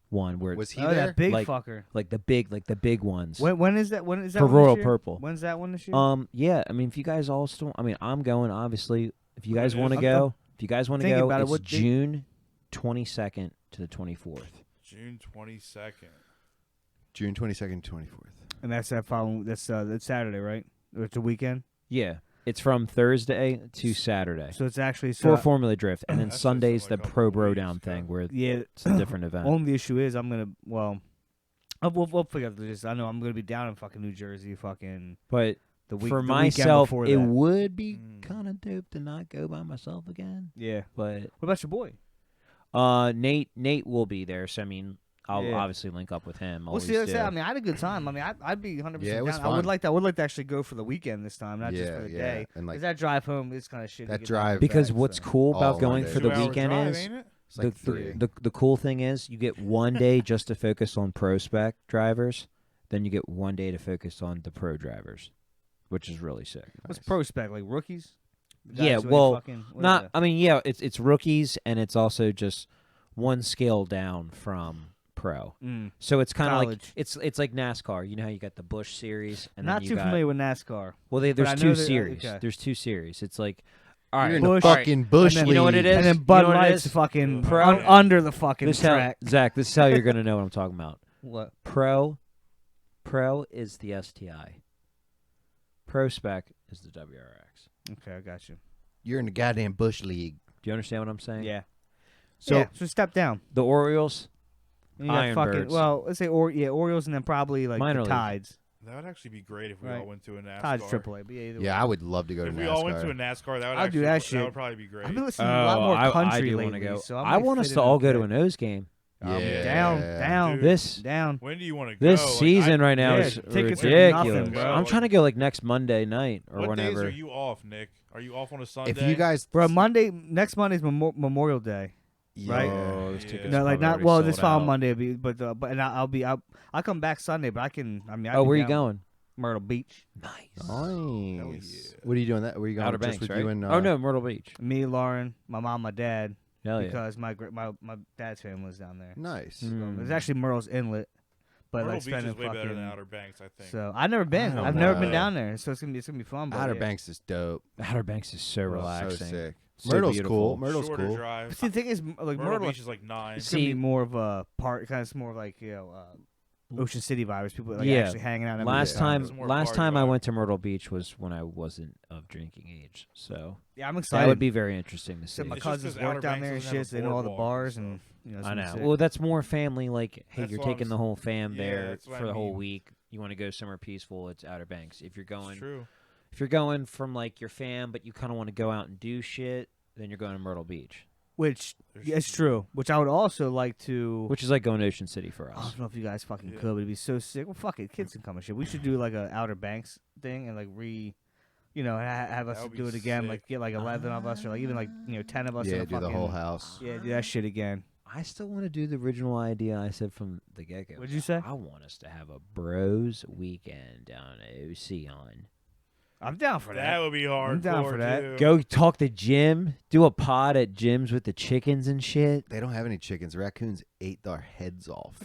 Speaker 1: one where
Speaker 3: Was he
Speaker 4: oh,
Speaker 3: there?
Speaker 4: that big
Speaker 1: Like-
Speaker 4: fucker.
Speaker 1: like the big ones.
Speaker 4: When is that? When is that?
Speaker 1: For
Speaker 4: one
Speaker 1: Royal
Speaker 4: this year?
Speaker 1: Purple.
Speaker 4: When's that one this year?
Speaker 1: Yeah, I mean if you guys all still I'm going obviously. If you
Speaker 2: When
Speaker 1: guys
Speaker 2: it
Speaker 1: want to
Speaker 2: is?
Speaker 1: go, if you guys want to
Speaker 4: Thinking
Speaker 1: go,
Speaker 4: about it,
Speaker 1: it's
Speaker 4: what date?
Speaker 1: June 22nd to the 24th.
Speaker 2: June 22nd.
Speaker 3: June 22nd, 24th.
Speaker 4: And that's that following. That's Saturday, right? Or it's a weekend.
Speaker 1: Yeah, it's from Thursday to Saturday.
Speaker 4: So it's actually
Speaker 1: For Formula Drift, and then
Speaker 2: That's just
Speaker 1: Sunday's
Speaker 2: like
Speaker 1: the
Speaker 2: a couple
Speaker 1: Pro Bro
Speaker 2: weeks,
Speaker 1: Down thing,
Speaker 2: kinda.
Speaker 1: where
Speaker 4: yeah.
Speaker 1: it's a different event.
Speaker 4: Only issue is I'm gonna we'll figure out this. I know I'm gonna be down in fucking New Jersey, fucking
Speaker 1: But
Speaker 4: the week.
Speaker 1: for
Speaker 4: the weekend
Speaker 1: myself,
Speaker 4: before
Speaker 1: it
Speaker 4: that.
Speaker 1: would be
Speaker 2: Mm.
Speaker 1: kind of dope to not go by myself again.
Speaker 4: Yeah.
Speaker 1: But
Speaker 4: What about your boy?
Speaker 1: Nate will be there, so I mean, I'll
Speaker 4: Yeah.
Speaker 1: obviously link up with him.
Speaker 4: We'll
Speaker 1: Always
Speaker 4: see. Let's say,
Speaker 1: do.
Speaker 4: I mean, I had a good time. I mean, I'd be 100%
Speaker 3: Yeah, it was
Speaker 4: down. I would
Speaker 3: fun.
Speaker 4: like that. I would like to actually go for the weekend this time, not just
Speaker 3: Yeah,
Speaker 4: for the
Speaker 3: yeah,
Speaker 4: day.
Speaker 3: and, like,
Speaker 4: Because that drive home is kind of shit.
Speaker 3: that drive
Speaker 1: because
Speaker 3: back,
Speaker 1: what's
Speaker 3: so.
Speaker 1: cool
Speaker 3: All
Speaker 1: about
Speaker 3: one
Speaker 1: going
Speaker 3: day.
Speaker 1: for the
Speaker 2: 2 hour
Speaker 1: weekend
Speaker 2: drive,
Speaker 1: is
Speaker 2: ain't it?
Speaker 3: It's like three.
Speaker 1: the cool thing is you get one day just to focus on pro spec drivers, then you get one day to focus on the pro drivers, which is really sick.
Speaker 4: What's pro spec, like rookies? Guys
Speaker 1: Yeah,
Speaker 4: who ain't
Speaker 1: well,
Speaker 4: fucking- what is
Speaker 1: Not,
Speaker 4: that?
Speaker 1: I mean, yeah, it's rookies and it's also just one scale down from pro.
Speaker 4: Mm.
Speaker 1: So it's kind of like
Speaker 4: College.
Speaker 1: it's like NASCAR. You know how you got the Busch series and
Speaker 4: Not
Speaker 1: then you
Speaker 4: too
Speaker 1: got,
Speaker 4: familiar with NASCAR.
Speaker 1: Well,
Speaker 4: but
Speaker 1: there's
Speaker 4: I
Speaker 1: two
Speaker 4: know that-
Speaker 1: series.
Speaker 4: okay.
Speaker 1: There's two series. It's like all right,
Speaker 3: You're in
Speaker 4: Bush-
Speaker 3: the fucking bush
Speaker 4: and then-
Speaker 3: league.
Speaker 1: You know what it is?
Speaker 4: And then
Speaker 1: You
Speaker 4: Bud
Speaker 1: know what it
Speaker 4: Light's
Speaker 1: is?
Speaker 4: fucking
Speaker 2: Pro-
Speaker 4: under the fucking
Speaker 1: this how,
Speaker 4: track.
Speaker 1: Zach, this is how you're gonna know what I'm talking about.
Speaker 4: What?
Speaker 1: Pro is the STI. Pro spec is the WRX.
Speaker 4: Okay, I got you.
Speaker 3: You're in the goddamn bush league.
Speaker 1: Do you understand what I'm saying?
Speaker 4: Yeah.
Speaker 1: So
Speaker 4: So step down.
Speaker 1: the Orioles,
Speaker 4: And you got fucking
Speaker 1: Ironbirds.
Speaker 4: well, let's say Orioles, and then probably like
Speaker 1: Minor
Speaker 4: the
Speaker 1: league.
Speaker 4: Tides.
Speaker 2: That would actually be great if we
Speaker 4: Right.
Speaker 2: all went to a NASCAR.
Speaker 4: Tides AAA. But yeah, either way.
Speaker 3: Yeah, I would love to go to
Speaker 2: If
Speaker 3: NASCAR.
Speaker 2: we all went to a NASCAR, that would
Speaker 4: I'll
Speaker 2: actually
Speaker 4: do that
Speaker 2: that
Speaker 4: shit.
Speaker 2: would probably be great.
Speaker 4: I've been listening to a lot more
Speaker 1: I
Speaker 4: country
Speaker 1: do
Speaker 4: lately.
Speaker 1: want to go.
Speaker 4: So
Speaker 1: I want us to all go to a nose game.
Speaker 3: Yeah.
Speaker 4: Down,
Speaker 2: Dude.
Speaker 4: down.
Speaker 2: When do you want to go?
Speaker 1: This
Speaker 2: Like,
Speaker 1: season right now
Speaker 4: Yeah,
Speaker 1: is
Speaker 4: tickets are
Speaker 1: ridiculous.
Speaker 4: nothing, bro.
Speaker 1: I'm trying to go like next Monday night or
Speaker 2: what
Speaker 1: whenever.
Speaker 2: days are you off, Nick? Are you off on a Sunday?
Speaker 3: If you guys,
Speaker 4: Bro, next Monday's Memorial Day. right?
Speaker 1: Oh, those
Speaker 2: Yeah.
Speaker 1: tickets
Speaker 4: No, like
Speaker 1: probably
Speaker 4: not
Speaker 1: already
Speaker 4: well.
Speaker 1: sold
Speaker 4: This following
Speaker 1: out.
Speaker 4: Monday, but and I'll come back Sunday, but I can. I mean,
Speaker 1: Oh, where you going?
Speaker 4: Myrtle Beach.
Speaker 1: Nice.
Speaker 3: nice. What are you doing? That? Were you going
Speaker 1: Outer
Speaker 3: just
Speaker 1: Banks,
Speaker 3: with
Speaker 1: right?
Speaker 3: you and?
Speaker 1: Oh no, Myrtle Beach.
Speaker 4: Me, Lauren, my mom, my dad,
Speaker 1: Hell yeah.
Speaker 4: because my dad's family was down there.
Speaker 3: Nice.
Speaker 1: Mm.
Speaker 4: It's actually Myrtle's Inlet, but
Speaker 2: Myrtle
Speaker 4: like
Speaker 2: Beach
Speaker 4: spending
Speaker 2: is way better
Speaker 4: fucking.
Speaker 2: than Outer Banks, I think.
Speaker 4: So I've never been.
Speaker 3: I don't
Speaker 4: I've never been
Speaker 3: know.
Speaker 4: down there, so it's gonna be fun. But
Speaker 3: Outer
Speaker 4: yeah.
Speaker 3: Banks is dope.
Speaker 1: Outer Banks is so relaxing.
Speaker 3: So sick.
Speaker 1: So
Speaker 3: Myrtle's
Speaker 1: beautiful.
Speaker 3: cool. Myrtle's
Speaker 2: Shorter
Speaker 3: cool.
Speaker 2: drive.
Speaker 4: But see, the thing is, like
Speaker 2: Myrtle
Speaker 4: Myrtle,
Speaker 2: Beach is like 9.
Speaker 4: it's gonna be more of a part. Kind of more of like Ocean City vibes. People like
Speaker 1: Yeah.
Speaker 4: actually hanging out. and having a
Speaker 1: last
Speaker 4: good time.
Speaker 2: It's more
Speaker 1: last
Speaker 2: party
Speaker 1: time I
Speaker 2: vibe.
Speaker 1: went to Myrtle Beach was when I wasn't of drinking age. So
Speaker 4: Yeah, I'm
Speaker 1: that
Speaker 4: excited.
Speaker 1: would be very interesting to see.
Speaker 4: My
Speaker 2: It's just
Speaker 4: cousins
Speaker 2: 'cause
Speaker 4: work
Speaker 2: Outer
Speaker 4: down
Speaker 2: Banks
Speaker 4: there and
Speaker 2: doesn't have
Speaker 4: shit.
Speaker 2: a
Speaker 4: So they know all the
Speaker 2: boardwalk and
Speaker 4: bars and
Speaker 2: stuff.
Speaker 4: you know. it's
Speaker 1: I
Speaker 4: gonna be
Speaker 1: know.
Speaker 4: sick.
Speaker 1: Well, that's more family. Like, hey,
Speaker 2: That's
Speaker 1: you're
Speaker 2: what I
Speaker 1: taking
Speaker 2: was-
Speaker 1: the whole fam
Speaker 2: Yeah,
Speaker 1: there
Speaker 2: that's what
Speaker 1: for
Speaker 2: I
Speaker 1: the whole
Speaker 2: mean.
Speaker 1: week. You want to go somewhere peaceful? It's Outer Banks. If you're
Speaker 2: It's
Speaker 1: going,
Speaker 2: true.
Speaker 1: if you're going from like your fam, but you kind of want to go out and do shit, then you're going to Myrtle Beach,
Speaker 4: Which
Speaker 2: There's-
Speaker 4: yeah, it's true. Which I would also like to.
Speaker 1: which is like going to Ocean City for
Speaker 4: I
Speaker 1: us.
Speaker 4: don't know if you guys fucking
Speaker 2: Yeah.
Speaker 4: could, but it'd be so sick. Well, fuck it, kids can come and shit. We should do like a Outer Banks thing and like have us
Speaker 2: That would
Speaker 4: do
Speaker 2: be
Speaker 4: it again.
Speaker 2: sick.
Speaker 4: Like get like 11 of us or like even like 10 of us. in
Speaker 3: Yeah,
Speaker 4: a
Speaker 3: do the
Speaker 4: fucking,
Speaker 3: whole house.
Speaker 4: Yeah, do that shit again.
Speaker 1: I still want to do the original idea I said from the get go.
Speaker 4: What'd you say?
Speaker 1: I want us to have a bros weekend down at OC on.
Speaker 4: I'm down for
Speaker 2: That
Speaker 4: that.
Speaker 2: would be hardcore.
Speaker 4: I'm down for that.
Speaker 2: too.
Speaker 1: Go talk to Jim. Do a pod at Jim's with the chickens and shit.
Speaker 3: They don't have any chickens. Raccoons ate their heads off.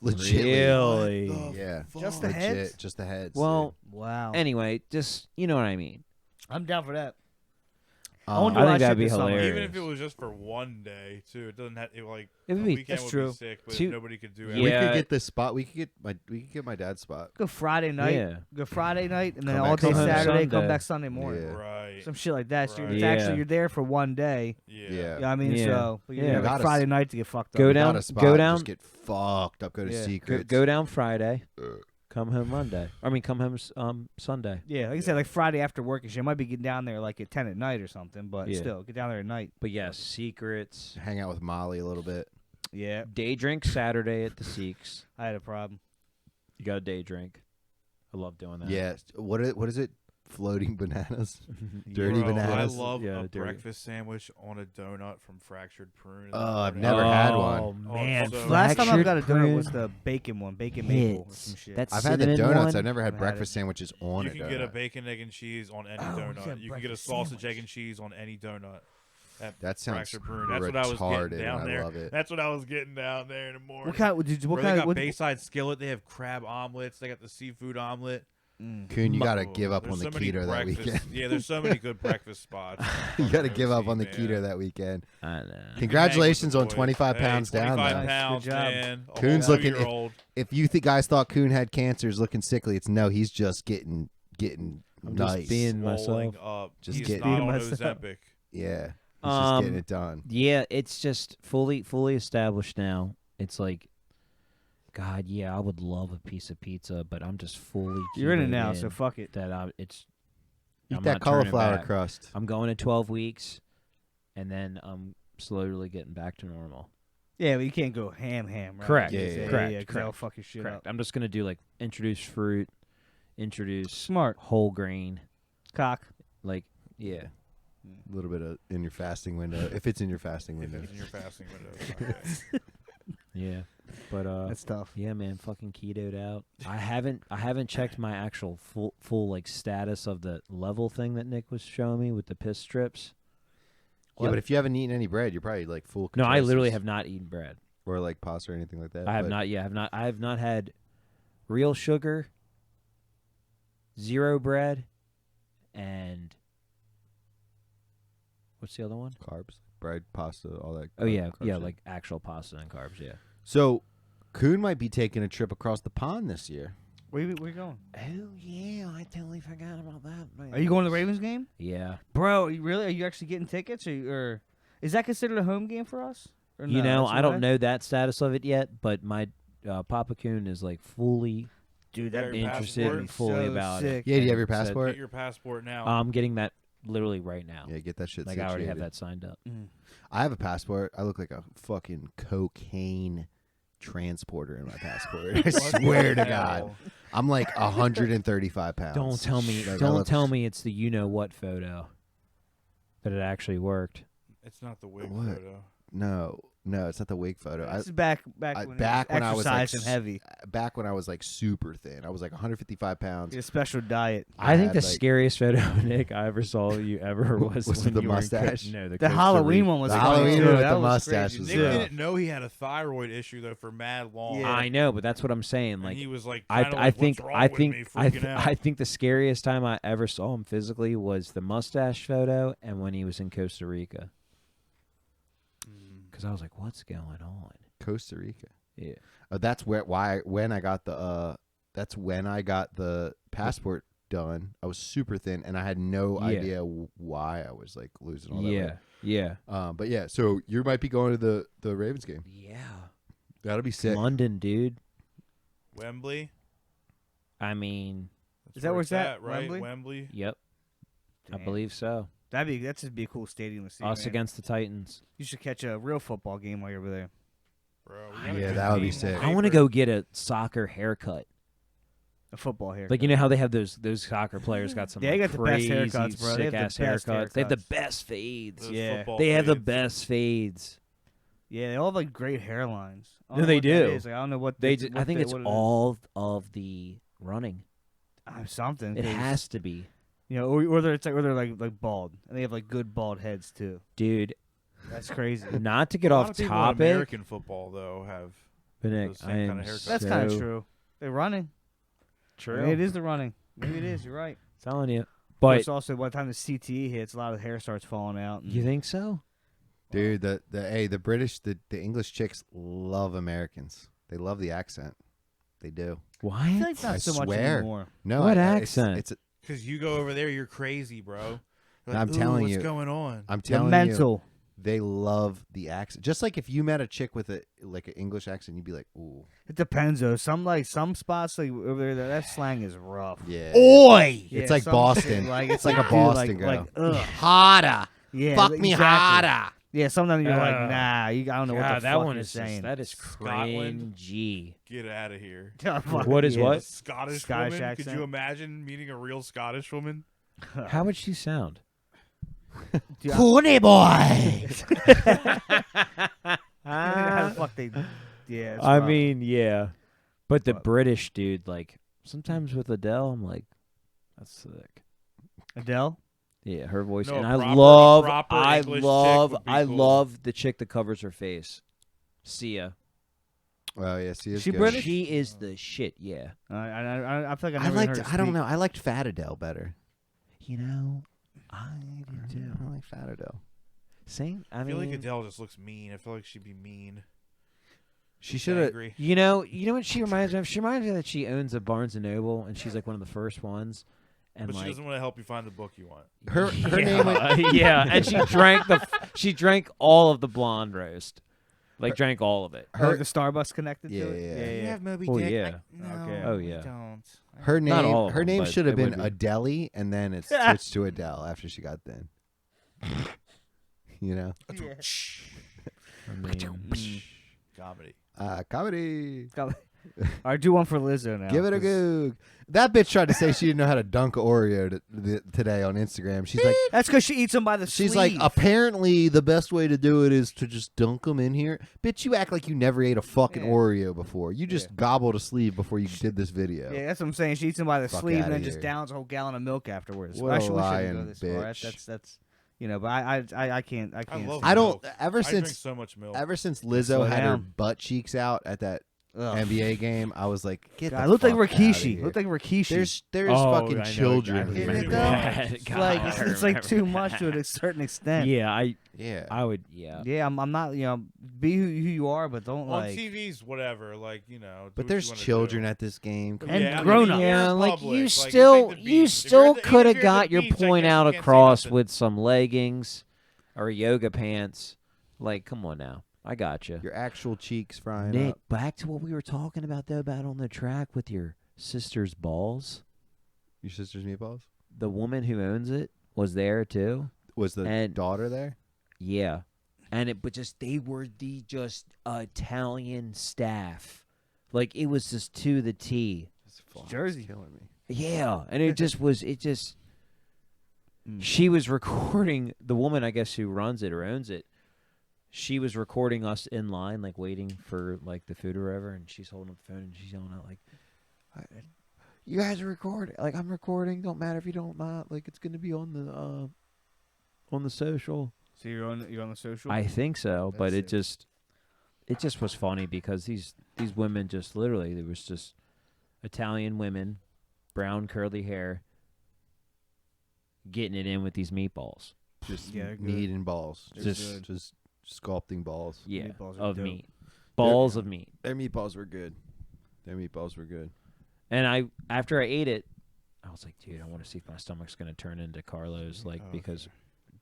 Speaker 3: Legitly.
Speaker 1: Really?
Speaker 2: What the
Speaker 3: Yeah.
Speaker 4: Just the
Speaker 3: Legit,
Speaker 4: heads?
Speaker 3: just the heads.
Speaker 1: Well,
Speaker 4: Wow.
Speaker 1: anyway, just you know what I mean.
Speaker 4: I'm down for that.
Speaker 3: dude.
Speaker 4: I wanna do
Speaker 1: I
Speaker 4: a lot
Speaker 1: think
Speaker 4: of
Speaker 1: that'd
Speaker 4: shit
Speaker 1: be
Speaker 4: this summer.
Speaker 1: hilarious.
Speaker 2: Even if it was just for one day, too. It doesn't have like
Speaker 1: It would
Speaker 2: a
Speaker 1: be-
Speaker 2: weekend
Speaker 4: That's
Speaker 2: would
Speaker 4: true.
Speaker 2: be sick, but
Speaker 1: Two-
Speaker 2: nobody could do
Speaker 1: Yeah.
Speaker 2: it.
Speaker 3: we could get the spot. We could get my dad's spot.
Speaker 4: Go Friday night.
Speaker 1: Yeah.
Speaker 4: Go Friday night, and then
Speaker 3: Come
Speaker 4: all
Speaker 3: back
Speaker 4: day
Speaker 3: Sunday.
Speaker 4: Saturday. Come
Speaker 1: Sunday.
Speaker 4: back Sunday morning.
Speaker 3: Yeah.
Speaker 2: Right.
Speaker 4: Some shit like that. So
Speaker 2: Right.
Speaker 4: it's
Speaker 1: Yeah.
Speaker 4: actually you're there for one day.
Speaker 2: Yeah.
Speaker 3: Yeah.
Speaker 4: You know what I mean?
Speaker 1: Yeah.
Speaker 4: So but you're
Speaker 1: Yeah.
Speaker 4: there like
Speaker 3: Gotta
Speaker 4: Friday night to get fucked up.
Speaker 1: Go
Speaker 3: We
Speaker 1: down-
Speaker 3: got a spot,
Speaker 1: go down-
Speaker 3: Just get fucked up. Go to
Speaker 4: Yeah.
Speaker 3: secrets.
Speaker 1: Go down Friday. Come home Monday. I mean, come home Sunday.
Speaker 4: Yeah, like I said, like Friday after work and shit. I might be getting down there like at 10 at night or something, but
Speaker 1: Yeah.
Speaker 4: still, get down there at night.
Speaker 1: But yeah, secrets.
Speaker 3: Hang out with Molly a little bit.
Speaker 4: Yeah,
Speaker 1: Day drink Saturday at the Seeks.
Speaker 4: I had a problem.
Speaker 1: You got a day drink. I love doing that.
Speaker 3: Yeah. What is it? Floating bananas. Dirty
Speaker 2: Bro,
Speaker 3: bananas.
Speaker 2: I love
Speaker 1: Yeah,
Speaker 2: a
Speaker 1: dirty.
Speaker 2: breakfast sandwich on a donut from Fractured Prune.
Speaker 3: Oh, I've never had one.
Speaker 1: Oh
Speaker 2: Oh,
Speaker 1: man,
Speaker 2: so-
Speaker 4: Last time I got a donut
Speaker 1: Fractured
Speaker 4: was
Speaker 1: prune
Speaker 4: the bacon one, bacon maple or
Speaker 1: hits.
Speaker 4: some shit.
Speaker 1: That's
Speaker 3: I've had the
Speaker 1: cinnamon
Speaker 3: donuts.
Speaker 1: one.
Speaker 3: I've never had
Speaker 4: Never had
Speaker 3: breakfast sandwiches on
Speaker 2: You
Speaker 3: a
Speaker 2: can
Speaker 3: donut.
Speaker 2: get a bacon, egg, and cheese on any
Speaker 4: Oh, you
Speaker 2: donut.
Speaker 4: said
Speaker 2: You can get a
Speaker 4: breakfast
Speaker 2: sausage,
Speaker 4: sandwich.
Speaker 2: egg, and cheese on any donut. At
Speaker 3: That sounds
Speaker 2: Fractured Prune. That's what I was
Speaker 3: retarded,
Speaker 2: getting down
Speaker 3: and I
Speaker 2: there.
Speaker 3: love it.
Speaker 2: That's what I was getting down there in the morning.
Speaker 4: what kind? Did you, what
Speaker 2: Bro, they
Speaker 4: kind?
Speaker 2: got
Speaker 4: What,
Speaker 2: Bayside Skillet. They have crab omelets. They got the seafood omelet.
Speaker 3: Coon, you gotta
Speaker 2: Oh,
Speaker 3: give up
Speaker 2: there's
Speaker 3: on the
Speaker 2: so many
Speaker 3: keto that
Speaker 2: breakfast-
Speaker 3: weekend.
Speaker 2: Yeah, there's so many good breakfast spots.
Speaker 3: You gotta give up
Speaker 2: OC,
Speaker 3: on the
Speaker 2: man.
Speaker 3: keto that weekend.
Speaker 1: I know.
Speaker 2: You can hang with
Speaker 3: Congratulations
Speaker 2: the
Speaker 3: on
Speaker 2: boys.
Speaker 3: 25
Speaker 2: Hey,
Speaker 3: pounds down,
Speaker 2: 25
Speaker 3: though.
Speaker 4: Nice,
Speaker 2: pounds,
Speaker 4: good job.
Speaker 2: man. A
Speaker 3: Coon's
Speaker 2: whole
Speaker 3: looking-
Speaker 2: 2-year-old.
Speaker 3: If you guys thought Coon had cancer, is looking sickly, it's no. He's just getting
Speaker 1: I'm
Speaker 3: nice.
Speaker 1: just being
Speaker 2: Swolling
Speaker 1: myself.
Speaker 2: up.
Speaker 3: Just
Speaker 2: He's
Speaker 3: getting-
Speaker 2: not
Speaker 4: Being
Speaker 2: on
Speaker 4: myself.
Speaker 2: Ozempic.
Speaker 3: Yeah, he's just getting it done.
Speaker 1: Yeah, it's just fully established now. It's like, God, yeah, I would love a piece of pizza, but I'm just fully.
Speaker 4: you're in it
Speaker 1: ketoed
Speaker 4: now, so fuck it.
Speaker 1: that it's.
Speaker 3: Eat
Speaker 1: I'm
Speaker 3: that
Speaker 1: not turning
Speaker 3: cauliflower
Speaker 1: back.
Speaker 3: crust.
Speaker 1: I'm going to 12 weeks, and then I'm slowly getting back to normal.
Speaker 4: Yeah, but you can't go ham, right?
Speaker 1: Correct.
Speaker 3: Yeah, yeah,
Speaker 1: correct,
Speaker 4: Yeah, 'cause that'll
Speaker 1: correct,
Speaker 4: fuck your shit
Speaker 1: Correct.
Speaker 4: up.
Speaker 1: I'm just gonna do like introduce fruit, introduce
Speaker 4: Smart
Speaker 1: whole grain,
Speaker 4: cock.
Speaker 1: like yeah.
Speaker 3: A little bit of in your fasting window, if it's in your fasting
Speaker 2: If
Speaker 3: window.
Speaker 2: it's in your fasting window. Okay.
Speaker 1: Yeah, but
Speaker 4: That's tough.
Speaker 1: yeah, man, fucking ketoed out. I haven't checked my actual full like status of the level thing that Nick was showing me with the piss strips.
Speaker 3: Yeah, but if you haven't eaten any bread, you're probably like full.
Speaker 1: No, I literally
Speaker 3: ketosis.
Speaker 1: have not eaten bread.
Speaker 3: or like pasta or anything like that.
Speaker 1: I have
Speaker 3: but
Speaker 1: not. Yeah, I have not had real sugar, zero bread, and what's the other one?
Speaker 3: carbs, bread, pasta, all that.
Speaker 1: Oh yeah,
Speaker 3: carb
Speaker 1: yeah,
Speaker 3: shit.
Speaker 1: like actual pasta and carbs. Yeah.
Speaker 3: So, Coon might be taking a trip across the pond this year.
Speaker 4: Where you going?
Speaker 1: Oh yeah, I totally forgot about that. Man.
Speaker 4: Are you going to the Ravens game,
Speaker 1: Yeah.
Speaker 4: bro? Are you actually getting tickets, or is that considered a home game for us? Or
Speaker 1: You
Speaker 4: no?
Speaker 1: know,
Speaker 4: That's
Speaker 1: I don't
Speaker 4: okay?
Speaker 1: know that status of it yet, but my Papa Coon is like fully
Speaker 4: Dude,
Speaker 2: Got
Speaker 4: that'd
Speaker 2: your
Speaker 4: be
Speaker 1: interested
Speaker 2: passport?
Speaker 1: and fully
Speaker 4: so
Speaker 1: about
Speaker 4: sick.
Speaker 1: it.
Speaker 3: Yeah, do you have your
Speaker 1: And said,
Speaker 3: passport?
Speaker 2: Get your passport now.
Speaker 1: I'm getting that literally right now.
Speaker 3: Yeah, get that shit.
Speaker 1: Like I already have
Speaker 3: situated.
Speaker 1: that signed up.
Speaker 3: I have a passport. I look like a fucking cocaine transporter in my passport. I swear to God, I'm like 135 pounds.
Speaker 1: Don't tell me.
Speaker 3: Like, I
Speaker 1: Don't
Speaker 3: look-
Speaker 1: tell me it's the you know what photo. That it actually worked.
Speaker 2: It's not the wig
Speaker 3: What?
Speaker 2: photo.
Speaker 3: No, it's not the wig photo.
Speaker 4: This is back when
Speaker 3: I was like
Speaker 4: exercising heavy.
Speaker 3: back when I was like super thin. I was like 155 pounds.
Speaker 4: A special diet.
Speaker 1: I think
Speaker 3: had,
Speaker 1: the
Speaker 3: like-
Speaker 1: scariest photo, Nick, I ever saw you ever was
Speaker 3: Was it
Speaker 1: when
Speaker 3: the
Speaker 1: you were in
Speaker 3: mustache?
Speaker 1: No, the
Speaker 4: The
Speaker 1: Costa
Speaker 4: Halloween
Speaker 1: Rica-
Speaker 4: one was
Speaker 3: The
Speaker 4: funny,
Speaker 3: Halloween
Speaker 4: too.
Speaker 3: one with
Speaker 4: That
Speaker 3: the
Speaker 4: was
Speaker 3: mustache
Speaker 4: crazy,
Speaker 3: was
Speaker 2: Nick
Speaker 4: too.
Speaker 3: sick.
Speaker 2: didn't know he had a thyroid issue though for mad long.
Speaker 4: Yeah.
Speaker 1: I know, but that's what I'm saying.
Speaker 2: And
Speaker 1: Like
Speaker 2: he was like,
Speaker 1: I,
Speaker 2: kinda
Speaker 1: I
Speaker 2: like,
Speaker 1: think,
Speaker 2: what's wrong
Speaker 1: I
Speaker 2: with
Speaker 1: think,
Speaker 2: me, freaking out.
Speaker 1: I think the scariest time I ever saw him physically was the mustache photo, and when he was in Costa Rica. Because I was like, what's going on?
Speaker 3: Costa Rica.
Speaker 1: Yeah.
Speaker 3: That's when I got the passport done. I was super thin, and I had no
Speaker 1: Yeah.
Speaker 3: idea why I was like losing all that weight.
Speaker 1: Yeah.
Speaker 3: But yeah, so you might be going to the Ravens game.
Speaker 1: Yeah.
Speaker 3: That'll be sick.
Speaker 1: London, dude.
Speaker 2: Wembley.
Speaker 1: I mean,
Speaker 2: That's
Speaker 4: Is that where it's at?
Speaker 2: at? Right,
Speaker 4: Wembley?
Speaker 2: Wembley.
Speaker 1: yep. I
Speaker 4: Damn.
Speaker 1: believe so.
Speaker 4: That's just be a cool stadium to see.
Speaker 1: Us
Speaker 4: man.
Speaker 1: against the Titans.
Speaker 4: You should catch a real football game while you're over there.
Speaker 2: Bro, we got a
Speaker 3: Yeah,
Speaker 2: good
Speaker 3: that would be
Speaker 2: team on
Speaker 3: sick.
Speaker 1: I want to
Speaker 2: paper.
Speaker 1: go get a soccer haircut.
Speaker 4: A football haircut.
Speaker 1: Like, you know how they have those soccer players got some
Speaker 4: Yeah, they
Speaker 1: like,
Speaker 4: got the best
Speaker 1: crazy,
Speaker 4: haircuts, bro. They have the
Speaker 1: sick-ass
Speaker 4: best
Speaker 1: haircuts. They have the
Speaker 4: haircuts.
Speaker 1: best fades.
Speaker 2: Those
Speaker 4: Yeah.
Speaker 2: football
Speaker 1: They have the
Speaker 2: fades.
Speaker 1: best fades.
Speaker 4: Yeah, they all have like great hairlines. I don't
Speaker 1: No,
Speaker 4: know
Speaker 1: they
Speaker 4: what that
Speaker 1: do.
Speaker 4: is. Like, I don't know what
Speaker 1: They.
Speaker 4: the-
Speaker 1: I
Speaker 4: what
Speaker 1: think
Speaker 4: the-
Speaker 1: it's
Speaker 4: what it is.
Speaker 1: all of the running.
Speaker 4: Something.
Speaker 1: It
Speaker 4: 'cause,
Speaker 1: has to be,
Speaker 4: you know, or they're like bald, and they have like good bald heads too.
Speaker 1: dude.
Speaker 4: That's crazy.
Speaker 1: Not to get
Speaker 2: A lot
Speaker 1: off
Speaker 2: of people in
Speaker 1: topic,
Speaker 2: American football though have
Speaker 1: but Nick,
Speaker 2: those same
Speaker 1: I
Speaker 2: kinda
Speaker 1: am
Speaker 2: haircuts.
Speaker 4: That's
Speaker 1: so
Speaker 4: kind of true. They're running.
Speaker 1: True.
Speaker 4: Maybe it is the running. Maybe it is. You're right.
Speaker 1: Telling you,
Speaker 4: But
Speaker 1: but
Speaker 4: it's also by the time the CTE hits, a lot of the hair starts falling out. And
Speaker 1: you think so?
Speaker 3: Dude, the English chicks love Americans. They love the accent. They do.
Speaker 1: What?
Speaker 4: I feel like not
Speaker 3: I
Speaker 4: so much
Speaker 3: swear.
Speaker 4: anymore.
Speaker 3: No,
Speaker 1: What
Speaker 3: it's-
Speaker 1: accent?
Speaker 3: It's,
Speaker 2: because you go over there, you're crazy, bro. You're
Speaker 3: I'm
Speaker 2: "Ooh,
Speaker 3: telling
Speaker 2: what's
Speaker 3: you.
Speaker 2: going on?
Speaker 3: I'm
Speaker 4: The
Speaker 3: telling you,
Speaker 4: mental.
Speaker 3: they love the accent. Just like if you met a chick with an English accent, you'd be like, ooh,
Speaker 4: It depends though. Some spots like over there, that slang is rough.
Speaker 3: yeah.
Speaker 2: Oi!
Speaker 4: Yeah,
Speaker 3: It's like
Speaker 4: some
Speaker 3: Boston.
Speaker 4: shit, like
Speaker 3: It's like a
Speaker 4: dude,
Speaker 3: Boston girl.
Speaker 4: Like, ugh.
Speaker 3: Harder.
Speaker 4: Yeah,
Speaker 3: Fuck me
Speaker 4: exactly.
Speaker 3: harder.
Speaker 4: Yeah, sometimes you're like,
Speaker 1: Ugh.
Speaker 4: nah, I don't know what the
Speaker 1: God, that
Speaker 4: fuck
Speaker 1: one
Speaker 4: you're
Speaker 1: is
Speaker 4: saying.
Speaker 1: that is
Speaker 2: Scotland?
Speaker 1: cringy.
Speaker 2: Get out of here.
Speaker 1: What is
Speaker 2: A
Speaker 1: what?
Speaker 2: Scottish
Speaker 4: Scottish
Speaker 2: woman? Could
Speaker 4: accent?
Speaker 2: you imagine meeting a real Scottish woman?
Speaker 1: How would she sound?
Speaker 4: Dude,
Speaker 3: Pony boy.
Speaker 4: how the fuck they? Yeah, it's
Speaker 1: I
Speaker 4: rough.
Speaker 1: mean, yeah, but the
Speaker 4: But-
Speaker 1: British dude, like sometimes with Adele, I'm like, that's sick.
Speaker 4: Adele.
Speaker 1: Yeah, her voice,
Speaker 2: No,
Speaker 1: and
Speaker 2: a
Speaker 1: I
Speaker 2: proper
Speaker 1: I
Speaker 2: English chick
Speaker 1: love,
Speaker 2: would be
Speaker 1: I
Speaker 2: cool.
Speaker 1: love the chick that covers her face, Sia.
Speaker 3: Oh yeah, she is
Speaker 4: She
Speaker 3: good.
Speaker 4: British?
Speaker 1: She is the shit. Yeah,
Speaker 4: I feel like
Speaker 3: I
Speaker 4: never
Speaker 3: liked.
Speaker 4: heard her
Speaker 3: I don't
Speaker 4: speak.
Speaker 3: know. I liked Fat Adele better.
Speaker 1: you know, I do too.
Speaker 3: I like Fat Adele.
Speaker 1: Same. I
Speaker 2: I feel
Speaker 1: mean,
Speaker 2: like Adele just looks mean. I feel like she'd be mean.
Speaker 3: She
Speaker 2: She's
Speaker 3: should have.
Speaker 2: angry.
Speaker 1: you know what she reminds me of? She reminds me that she owns a Barnes and Noble, and she's like one of the first ones. And
Speaker 2: But
Speaker 1: like,
Speaker 2: she doesn't want to help you find the book you want.
Speaker 3: Her
Speaker 1: yeah,
Speaker 3: name.
Speaker 1: yeah, and she drank all of the blonde roast, like drank all of it.
Speaker 4: Her the Starbucks connected
Speaker 3: Yeah,
Speaker 4: to it.
Speaker 3: yeah.
Speaker 2: You have Moby
Speaker 1: Oh,
Speaker 2: Dick?
Speaker 1: yeah.
Speaker 2: No,
Speaker 4: Okay.
Speaker 1: Oh,
Speaker 2: we
Speaker 1: yeah.
Speaker 2: don't.
Speaker 3: Her
Speaker 1: Not
Speaker 3: name.
Speaker 1: all of
Speaker 3: Her
Speaker 1: them,
Speaker 3: name
Speaker 1: but
Speaker 3: should have
Speaker 1: it
Speaker 3: been
Speaker 1: would be.
Speaker 3: Adele, and then it switched to Adele after she got thin. You know,
Speaker 1: I mean,
Speaker 2: Comedy.
Speaker 3: comedy.
Speaker 4: All right, do one for Lizzo now.
Speaker 3: Give it a
Speaker 4: 'cause-
Speaker 3: goog. That bitch tried to say she didn't know how to dunk a Oreo today on Instagram. She's like,
Speaker 4: That's because she eats them by the
Speaker 3: she's
Speaker 4: sleeve.
Speaker 3: like, apparently the best way to do it is to just dunk them in here. Bitch, you act like you never ate a fucking
Speaker 4: Yeah.
Speaker 3: Oreo before. You just
Speaker 4: Yeah.
Speaker 3: gobbled a sleeve before you did this video.
Speaker 4: Yeah, that's what I'm saying. She eats them by the
Speaker 3: Fuck
Speaker 4: sleeve and
Speaker 3: outta
Speaker 4: then just
Speaker 3: here.
Speaker 4: downs a whole gallon of milk afterwards.
Speaker 3: What a
Speaker 4: Actually, we shouldn't
Speaker 3: lying
Speaker 4: go this far.
Speaker 3: bitch.
Speaker 4: That's you know, but I can't. I
Speaker 2: I
Speaker 4: can't.
Speaker 2: love
Speaker 3: I don't.
Speaker 2: milk.
Speaker 3: Ever
Speaker 2: I drink
Speaker 3: since
Speaker 2: so much milk.
Speaker 3: Lizzo
Speaker 4: Slow
Speaker 3: had her
Speaker 4: down.
Speaker 3: butt cheeks out at that
Speaker 4: Ugh.
Speaker 3: NBA game, I was like, get
Speaker 4: God,
Speaker 3: the
Speaker 4: it looked like
Speaker 3: fuck outta
Speaker 4: Rikishi.
Speaker 3: here.
Speaker 4: Looked like Rikishi.
Speaker 3: There's
Speaker 1: Oh, I
Speaker 3: fucking
Speaker 1: know
Speaker 3: children
Speaker 1: exactly
Speaker 3: here.
Speaker 4: what you
Speaker 3: dude.
Speaker 4: mean.
Speaker 1: It's
Speaker 4: like it's like too much to a certain extent.
Speaker 1: yeah,
Speaker 3: Yeah.
Speaker 1: I would, yeah.
Speaker 4: Yeah, I'm not. You know, be who you are, but don't
Speaker 2: On
Speaker 4: like.
Speaker 2: TV's whatever, like, you know. do
Speaker 3: But
Speaker 2: what
Speaker 3: there's
Speaker 2: you wanna
Speaker 3: children
Speaker 2: do.
Speaker 3: at this game. Come
Speaker 4: And
Speaker 3: on.
Speaker 2: I mean,
Speaker 4: grown-ups.
Speaker 2: you're in
Speaker 1: Yeah, like
Speaker 2: public,
Speaker 1: you
Speaker 2: like,
Speaker 1: still,
Speaker 2: it's like the
Speaker 1: you
Speaker 2: beach.
Speaker 1: still
Speaker 2: Even if
Speaker 1: could have
Speaker 2: you're at
Speaker 1: got
Speaker 2: the
Speaker 1: your
Speaker 2: beach, I
Speaker 1: point
Speaker 2: guess
Speaker 1: out
Speaker 2: you can't say
Speaker 1: across
Speaker 2: nothing.
Speaker 1: with some leggings or yoga pants. Like, come on now, I got you.
Speaker 3: Your actual cheeks frying
Speaker 1: Nick,
Speaker 3: up.
Speaker 1: back to what we were talking about though, about on the track with your sister's balls.
Speaker 3: Your sister's meatballs?
Speaker 1: The woman who owns it was there too.
Speaker 3: Was the
Speaker 1: And-
Speaker 3: daughter there?
Speaker 1: Yeah, and but they were the just Italian staff. Like it was just to the T.
Speaker 4: Jersey.
Speaker 3: Killing me.
Speaker 1: Yeah, and it just was. It just.
Speaker 4: Mm.
Speaker 1: She was recording the woman, I guess, who runs it or owns it. She was recording us in line, like waiting for like the food or whatever, and she's holding up the phone and she's yelling out like, "You guys are recording! Like I'm recording. Don't matter if you don't not. Like it's gonna be on the social."
Speaker 4: So you're on the social.
Speaker 1: I think so, but
Speaker 2: That's
Speaker 1: it just was funny because these women just literally there was just Italian women, brown curly hair, getting it in with these meatballs.
Speaker 3: Just
Speaker 4: Yeah, good.
Speaker 3: meat and balls.
Speaker 4: They're
Speaker 3: Just
Speaker 4: good.
Speaker 3: just sculpting balls.
Speaker 1: Yeah,
Speaker 4: Meatballs are
Speaker 1: of
Speaker 4: dope.
Speaker 1: meat. balls of meat.
Speaker 3: Their meatballs were good.
Speaker 1: And after I ate it, I was like, dude, I want to see if my stomach's gonna turn into Carlos, because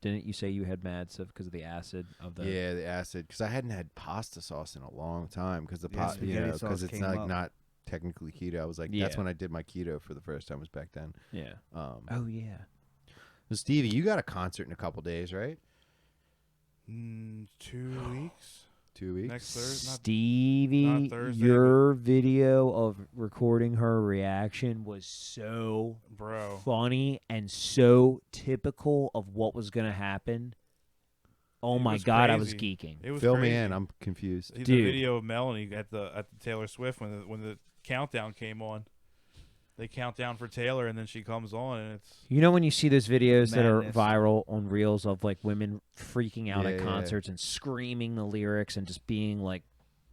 Speaker 1: didn't you say you had mad stuff because of the acid of the?
Speaker 3: Yeah, the acid. Because I hadn't had pasta sauce in a long time. Because
Speaker 4: spaghetti sauce
Speaker 3: because it's
Speaker 4: came
Speaker 3: not,
Speaker 4: up.
Speaker 3: not technically keto. I was like, that's when I did my keto for the first time. Was back then.
Speaker 1: Yeah.
Speaker 3: Oh yeah. So Stevie, you got a concert in a couple days, right?
Speaker 2: 2 weeks.
Speaker 3: 2 weeks.
Speaker 2: Next Thursday.
Speaker 1: Stevie,
Speaker 2: not Thursday,
Speaker 1: your video of recording her reaction was so
Speaker 2: Bro.
Speaker 1: funny and so typical of what was going to happen. Oh
Speaker 2: It
Speaker 1: my
Speaker 2: was
Speaker 1: God, I was
Speaker 2: crazy.
Speaker 1: geeking.
Speaker 2: It was
Speaker 3: Fill
Speaker 2: crazy.
Speaker 3: me in. I'm confused.
Speaker 2: The
Speaker 1: Dude.
Speaker 2: video of Melanie at the Taylor Swift when the countdown came on. They count down for Taylor, and then she comes on, and it's
Speaker 1: You know when you see those videos that are
Speaker 4: Madness.
Speaker 1: viral on Reels of like women freaking out at
Speaker 3: Yeah.
Speaker 1: concerts and screaming the lyrics and just being like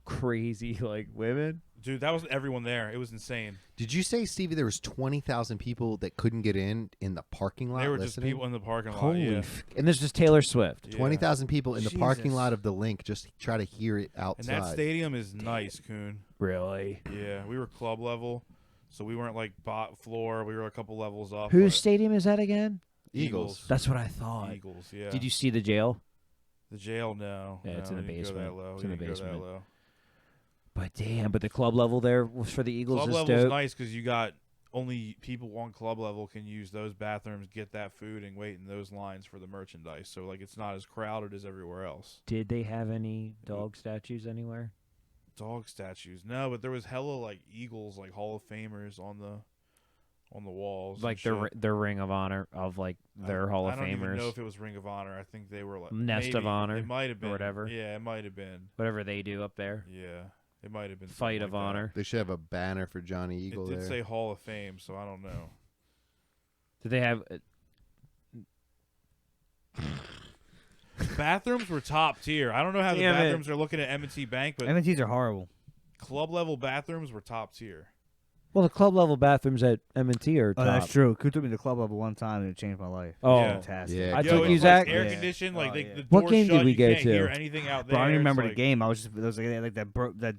Speaker 1: crazy like women?
Speaker 2: dude. That was everyone there. It was insane.
Speaker 3: Did you say, Stevie, there was 20,000 people that couldn't get in the parking lot?
Speaker 2: They were just
Speaker 3: listening?
Speaker 2: people in the parking lot.
Speaker 1: Holy
Speaker 2: Yeah.
Speaker 1: and there's just Taylor Swift.
Speaker 2: Yeah.
Speaker 3: 20,000 people in the parking
Speaker 4: Jesus.
Speaker 3: lot of the Link just try to hear it
Speaker 2: And
Speaker 3: outside.
Speaker 2: that stadium is nice, Coon.
Speaker 1: Really?
Speaker 2: Yeah, we were club level, so we weren't like bot floor. We were a couple levels up.
Speaker 1: Whose
Speaker 2: but
Speaker 1: stadium is that again?
Speaker 3: Eagles.
Speaker 1: That's what I thought.
Speaker 2: Eagles, yeah.
Speaker 1: Did you see the jail?
Speaker 2: The jail? No.
Speaker 1: Yeah, it's
Speaker 2: No,
Speaker 1: in the
Speaker 2: we didn't go that
Speaker 1: basement.
Speaker 2: low.
Speaker 1: It's
Speaker 2: We
Speaker 1: in the
Speaker 2: didn't go that
Speaker 1: basement.
Speaker 2: low.
Speaker 1: But damn, but the club level there was for the Eagles
Speaker 2: Club
Speaker 1: is
Speaker 2: level's
Speaker 1: dope.
Speaker 2: nice because you got only people on club level can use those bathrooms, get that food, and wait in those lines for the merchandise. So like it's not as crowded as everywhere else.
Speaker 1: Did they have any dog statues anywhere?
Speaker 2: Dog statues, no, but there was hella like Eagles, like Hall of Famers on the walls. and
Speaker 1: Like
Speaker 2: shit.
Speaker 1: their Ring of Honor of like their Hall of
Speaker 2: I don't even know
Speaker 1: Famers,
Speaker 2: if it was Ring of Honor. I think they were like
Speaker 1: Nest of
Speaker 2: maybe.
Speaker 1: Honor
Speaker 2: It might have
Speaker 1: or
Speaker 2: been
Speaker 1: whatever.
Speaker 2: Yeah, it might have been.
Speaker 1: whatever they do up there.
Speaker 2: Yeah, it might have been
Speaker 1: Fight
Speaker 2: something
Speaker 1: of
Speaker 2: like that.
Speaker 1: Honor.
Speaker 3: They should have a banner for Johnny Eagle
Speaker 2: It did
Speaker 3: there.
Speaker 2: say Hall of Fame, so I don't know.
Speaker 1: Did they have?
Speaker 2: Bathrooms were top tier. I don't know how the
Speaker 1: Damn it.
Speaker 2: bathrooms are looking at M&T Bank, but
Speaker 4: M&Ts are horrible.
Speaker 2: club level bathrooms were top tier.
Speaker 1: Well, the club level bathrooms at M&T are
Speaker 4: Oh,
Speaker 1: top.
Speaker 4: that's true. Who took me to club level one time and it changed my life.
Speaker 1: Oh,
Speaker 2: Yeah.
Speaker 4: Fantastic.
Speaker 3: Yeah.
Speaker 1: I
Speaker 2: Yo,
Speaker 1: took
Speaker 2: it's
Speaker 1: you,
Speaker 2: like
Speaker 1: Zach.
Speaker 2: air
Speaker 4: Yeah.
Speaker 2: conditioned, like
Speaker 4: Oh,
Speaker 2: the
Speaker 4: yeah.
Speaker 2: the
Speaker 1: What
Speaker 2: door's
Speaker 1: game did
Speaker 2: shut,
Speaker 1: we
Speaker 2: you
Speaker 1: go
Speaker 2: can't hear
Speaker 1: to?
Speaker 2: anything out
Speaker 4: Bro,
Speaker 2: there.
Speaker 4: I don't
Speaker 2: It's
Speaker 4: remember the
Speaker 2: like-
Speaker 4: game. I was just there was like that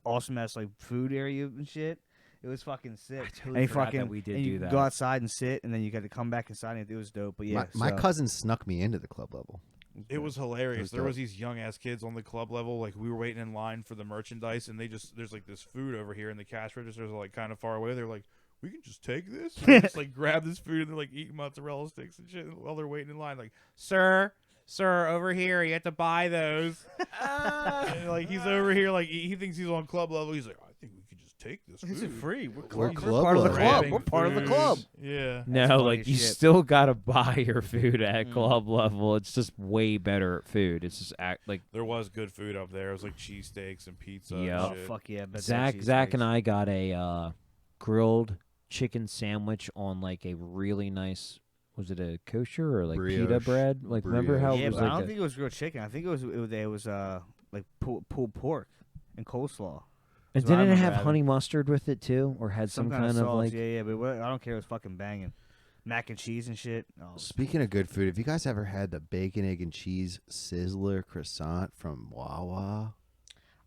Speaker 4: awesome ass like food area and shit. It was fucking sick.
Speaker 1: I totally
Speaker 4: and you
Speaker 1: forgot
Speaker 4: fucking
Speaker 1: that we did
Speaker 4: and
Speaker 1: do
Speaker 4: you
Speaker 1: that.
Speaker 4: go outside and sit, and then you got to come back inside. And it was dope. But yeah,
Speaker 3: my
Speaker 4: so-
Speaker 3: cousin snuck me into the club level.
Speaker 2: It was hilarious.
Speaker 3: It was
Speaker 2: There
Speaker 3: dope.
Speaker 2: was these young ass kids on the club level. Like we were waiting in line for the merchandise, and there's like this food over here, and the cash registers are like kind of far away. They're like, we can just take this, and they just like grab this food, and they're like eating mozzarella sticks and shit while they're waiting in line. Like, sir, over here, you have to buy those. And, like he's over here, like he thinks he's on club level. He's like, I think we could just take this food.
Speaker 4: Is it free?
Speaker 3: We're
Speaker 4: We're
Speaker 3: club
Speaker 4: part of the
Speaker 3: level.
Speaker 4: club.
Speaker 2: Grabbing
Speaker 4: We're part of the
Speaker 2: food.
Speaker 4: club.
Speaker 2: Yeah.
Speaker 1: No,
Speaker 4: funny
Speaker 1: like
Speaker 4: as
Speaker 1: you
Speaker 4: shit.
Speaker 1: still gotta buy your food at
Speaker 4: Mm.
Speaker 1: club level. It's just way better food. It's just like
Speaker 2: There was good food up there. It was like cheesesteaks and pizza.
Speaker 1: Yeah.
Speaker 4: Oh
Speaker 2: And shit.
Speaker 4: fuck yeah! I bet that
Speaker 1: Zach
Speaker 4: cheesesteaks.
Speaker 1: and I got a grilled chicken sandwich on like a really nice. Was it a kosher or like pita
Speaker 3: Brioche.
Speaker 1: bread? Like remember how
Speaker 4: Yeah,
Speaker 1: it was
Speaker 4: but I
Speaker 1: like
Speaker 4: don't
Speaker 1: a-
Speaker 4: think it was grilled chicken. I think it was like pulled pork and coleslaw.
Speaker 1: and
Speaker 4: that's what I
Speaker 1: didn't it
Speaker 4: remember
Speaker 1: have
Speaker 4: having.
Speaker 1: honey mustard with it too, or had some kind of
Speaker 4: sauce.
Speaker 1: like?
Speaker 4: Yeah, but I don't care. It was fucking banging. Mac and cheese and shit. Oh,
Speaker 3: Speaking of good food, have you guys ever had the bacon, egg, and cheese sizzler croissant from Wawa?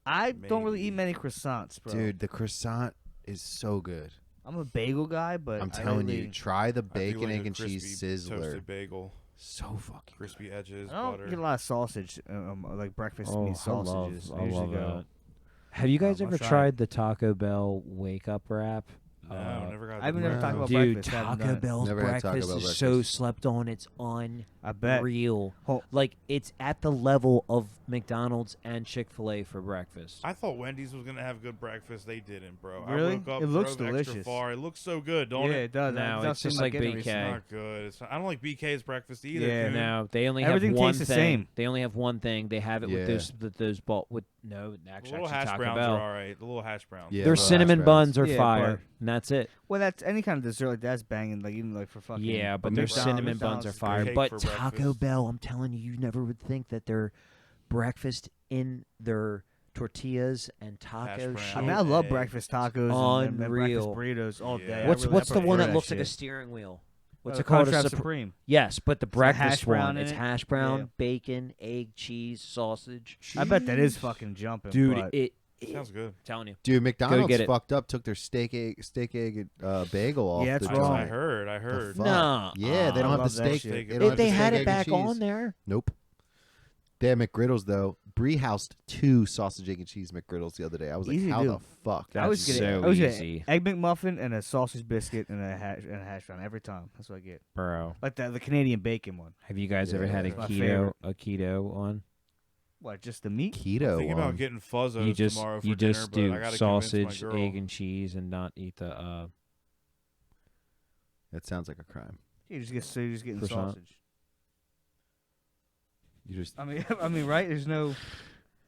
Speaker 4: I don't really
Speaker 2: Maybe.
Speaker 4: eat many croissants, bro.
Speaker 3: Dude, the croissant is so good.
Speaker 4: I'm a bagel guy, but
Speaker 3: I'm
Speaker 4: I
Speaker 3: telling
Speaker 4: really,
Speaker 3: you, try the
Speaker 2: I do
Speaker 3: bacon,
Speaker 2: like
Speaker 3: egg,
Speaker 2: a
Speaker 3: and cheese
Speaker 2: crispy
Speaker 3: sizzler.
Speaker 2: toasted bagel,
Speaker 3: So fucking
Speaker 2: crispy edges,
Speaker 4: I don't
Speaker 2: butter.
Speaker 4: get a lot of sausage, like breakfast
Speaker 1: Oh,
Speaker 4: meat sausages.
Speaker 1: I
Speaker 4: usually
Speaker 1: love
Speaker 4: go.
Speaker 1: that. Have you guys
Speaker 4: I'll
Speaker 1: ever
Speaker 4: try
Speaker 1: tried the Taco Bell wake up wrap?
Speaker 2: No, never got.
Speaker 4: I've
Speaker 2: the
Speaker 4: never
Speaker 3: No.
Speaker 4: talked about
Speaker 1: Dude,
Speaker 4: breakfast. I haven't
Speaker 1: Taco
Speaker 4: done it.
Speaker 1: Bell's
Speaker 3: Never had Taco
Speaker 1: breakfast
Speaker 3: Bell
Speaker 1: is so
Speaker 3: breakfast.
Speaker 1: slept on. It's
Speaker 4: I bet.
Speaker 1: unreal.
Speaker 4: Hold-
Speaker 1: Like it's at the level of McDonald's and Chick-fil-A for breakfast.
Speaker 2: I thought Wendy's was gonna have good breakfast. They didn't, bro.
Speaker 4: Really?
Speaker 2: I woke up,
Speaker 4: It looks
Speaker 2: drove extra
Speaker 4: delicious.
Speaker 2: far. It looks so good, don't
Speaker 4: Yeah,
Speaker 2: it?
Speaker 4: it does.
Speaker 1: No,
Speaker 4: It does
Speaker 1: it's
Speaker 4: seem
Speaker 1: just like
Speaker 4: it
Speaker 1: BK.
Speaker 2: It's
Speaker 1: Okay.
Speaker 2: not good. I don't like BK's breakfast either.
Speaker 4: Yeah.
Speaker 2: dude.
Speaker 1: No, they only
Speaker 4: Everything
Speaker 1: have one
Speaker 4: tastes the
Speaker 1: thing.
Speaker 4: same.
Speaker 1: They only have one thing. They have it
Speaker 3: Yeah.
Speaker 1: with those ball with no
Speaker 2: The
Speaker 1: actually
Speaker 2: little hash
Speaker 1: Taco
Speaker 2: browns
Speaker 1: Bell.
Speaker 2: are all right. The little hash browns.
Speaker 3: Yeah,
Speaker 1: Their
Speaker 3: little hash
Speaker 1: cinnamon
Speaker 3: browns.
Speaker 1: buns are
Speaker 4: Yeah,
Speaker 1: fire,
Speaker 4: but-
Speaker 1: and that's it.
Speaker 4: Well, that's any kind of dessert like that's banging. Like even like for fucking.
Speaker 1: Yeah, but
Speaker 3: But
Speaker 1: their
Speaker 3: McDonald's-
Speaker 1: cinnamon buns are
Speaker 4: McDonald's
Speaker 1: fire.
Speaker 2: cake
Speaker 1: But
Speaker 2: for
Speaker 1: Taco
Speaker 2: breakfast.
Speaker 1: Bell, I'm telling you, you never would think that their breakfast in their tortillas and taco
Speaker 2: brown.
Speaker 1: shit.
Speaker 4: I mean, I love
Speaker 2: Egg.
Speaker 4: breakfast tacos and breakfast
Speaker 1: Unreal.
Speaker 4: burritos all
Speaker 2: Yeah.
Speaker 4: day. I
Speaker 1: What's
Speaker 4: really-
Speaker 1: what's
Speaker 4: I
Speaker 1: the
Speaker 4: prefer
Speaker 1: one that looks
Speaker 4: shit.
Speaker 1: like a steering wheel? What's
Speaker 4: The
Speaker 1: it called?
Speaker 4: Crunchwrap
Speaker 1: A
Speaker 4: Supreme.
Speaker 1: Yes, but the
Speaker 4: the
Speaker 1: breakfast
Speaker 4: hash brown
Speaker 1: one.
Speaker 4: in
Speaker 1: It's
Speaker 4: it?
Speaker 1: hash brown,
Speaker 4: Yeah.
Speaker 1: bacon, egg, cheese, sausage.
Speaker 4: I bet that is fucking jumping,
Speaker 1: Dude,
Speaker 4: but
Speaker 1: it
Speaker 2: Sounds good.
Speaker 1: telling you.
Speaker 3: Dude, McDonald's
Speaker 1: get it.
Speaker 3: fucked up. Took their steak egg bagel off.
Speaker 4: Yeah, that's
Speaker 3: the
Speaker 4: wrong.
Speaker 3: joint.
Speaker 2: I heard.
Speaker 3: The
Speaker 2: fuck?
Speaker 3: fuck? Yeah, they
Speaker 1: I
Speaker 3: don't have the
Speaker 4: love that
Speaker 3: steak.
Speaker 4: shit.
Speaker 3: They don't have
Speaker 1: They
Speaker 3: the
Speaker 1: had
Speaker 3: steak,
Speaker 1: it
Speaker 3: egg,
Speaker 1: back
Speaker 3: and cheese.
Speaker 1: on there.
Speaker 3: Nope. They had McGriddles though. Brie housed 2 sausage, egg, and cheese McGriddles the other day. I was like,
Speaker 4: Easy to
Speaker 3: how
Speaker 4: do.
Speaker 3: the fuck?
Speaker 1: That's
Speaker 4: I was getting
Speaker 1: so
Speaker 4: I was getting
Speaker 1: easy.
Speaker 4: egg McMuffin and a sausage biscuit and a hash brown every time. That's what I get.
Speaker 1: Bro,
Speaker 4: Like the Canadian bacon one.
Speaker 1: have you guys ever had a
Speaker 3: Yeah.
Speaker 4: My
Speaker 1: keto one?
Speaker 4: What? Just the meat?
Speaker 3: Keto
Speaker 2: Thinking
Speaker 3: one.
Speaker 2: about getting fuzzos
Speaker 1: You just
Speaker 2: tomorrow for
Speaker 1: you
Speaker 2: dinner,
Speaker 1: just
Speaker 2: but I
Speaker 1: do
Speaker 2: gotta
Speaker 1: sausage,
Speaker 2: convince my girl.
Speaker 1: egg, and cheese, and not eat the.
Speaker 3: That sounds like a crime.
Speaker 4: You just get you're just getting
Speaker 1: Croissant.
Speaker 4: sausage.
Speaker 3: You just.
Speaker 4: I mean, right? There's no.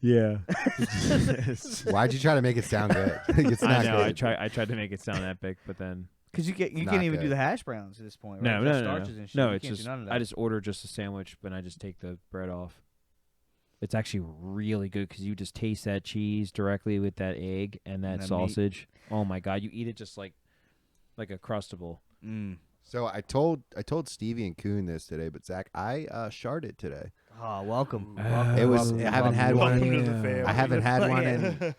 Speaker 1: Yeah.
Speaker 3: Why'd you try to make it sound good? It's not
Speaker 1: I know.
Speaker 3: good.
Speaker 1: I tried to make it sound epic, but then
Speaker 4: Because you
Speaker 3: Not
Speaker 4: can't even
Speaker 3: good.
Speaker 4: do the hash browns at this point.
Speaker 1: no,
Speaker 4: Right?
Speaker 1: no,
Speaker 4: Just
Speaker 1: no,
Speaker 4: starches
Speaker 1: no.
Speaker 4: and shit.
Speaker 1: No,
Speaker 4: You
Speaker 1: it's
Speaker 4: can't do
Speaker 1: just
Speaker 4: none of that.
Speaker 1: I just order just a sandwich, but I just take the bread off. It's actually really good because you just taste that cheese directly with that egg and that
Speaker 4: And that meat.
Speaker 1: sausage. Oh my god, you eat it just like a crustable.
Speaker 4: Mm.
Speaker 3: So I told Stevie and Coon this today, but Zach, I sharded today.
Speaker 4: Oh, welcome.
Speaker 1: Ah.
Speaker 3: It was.
Speaker 4: welcome,
Speaker 3: I haven't had
Speaker 4: welcome.
Speaker 3: one.
Speaker 2: Welcome to the
Speaker 1: Yeah.
Speaker 2: family.
Speaker 3: I haven't had one
Speaker 4: Yeah.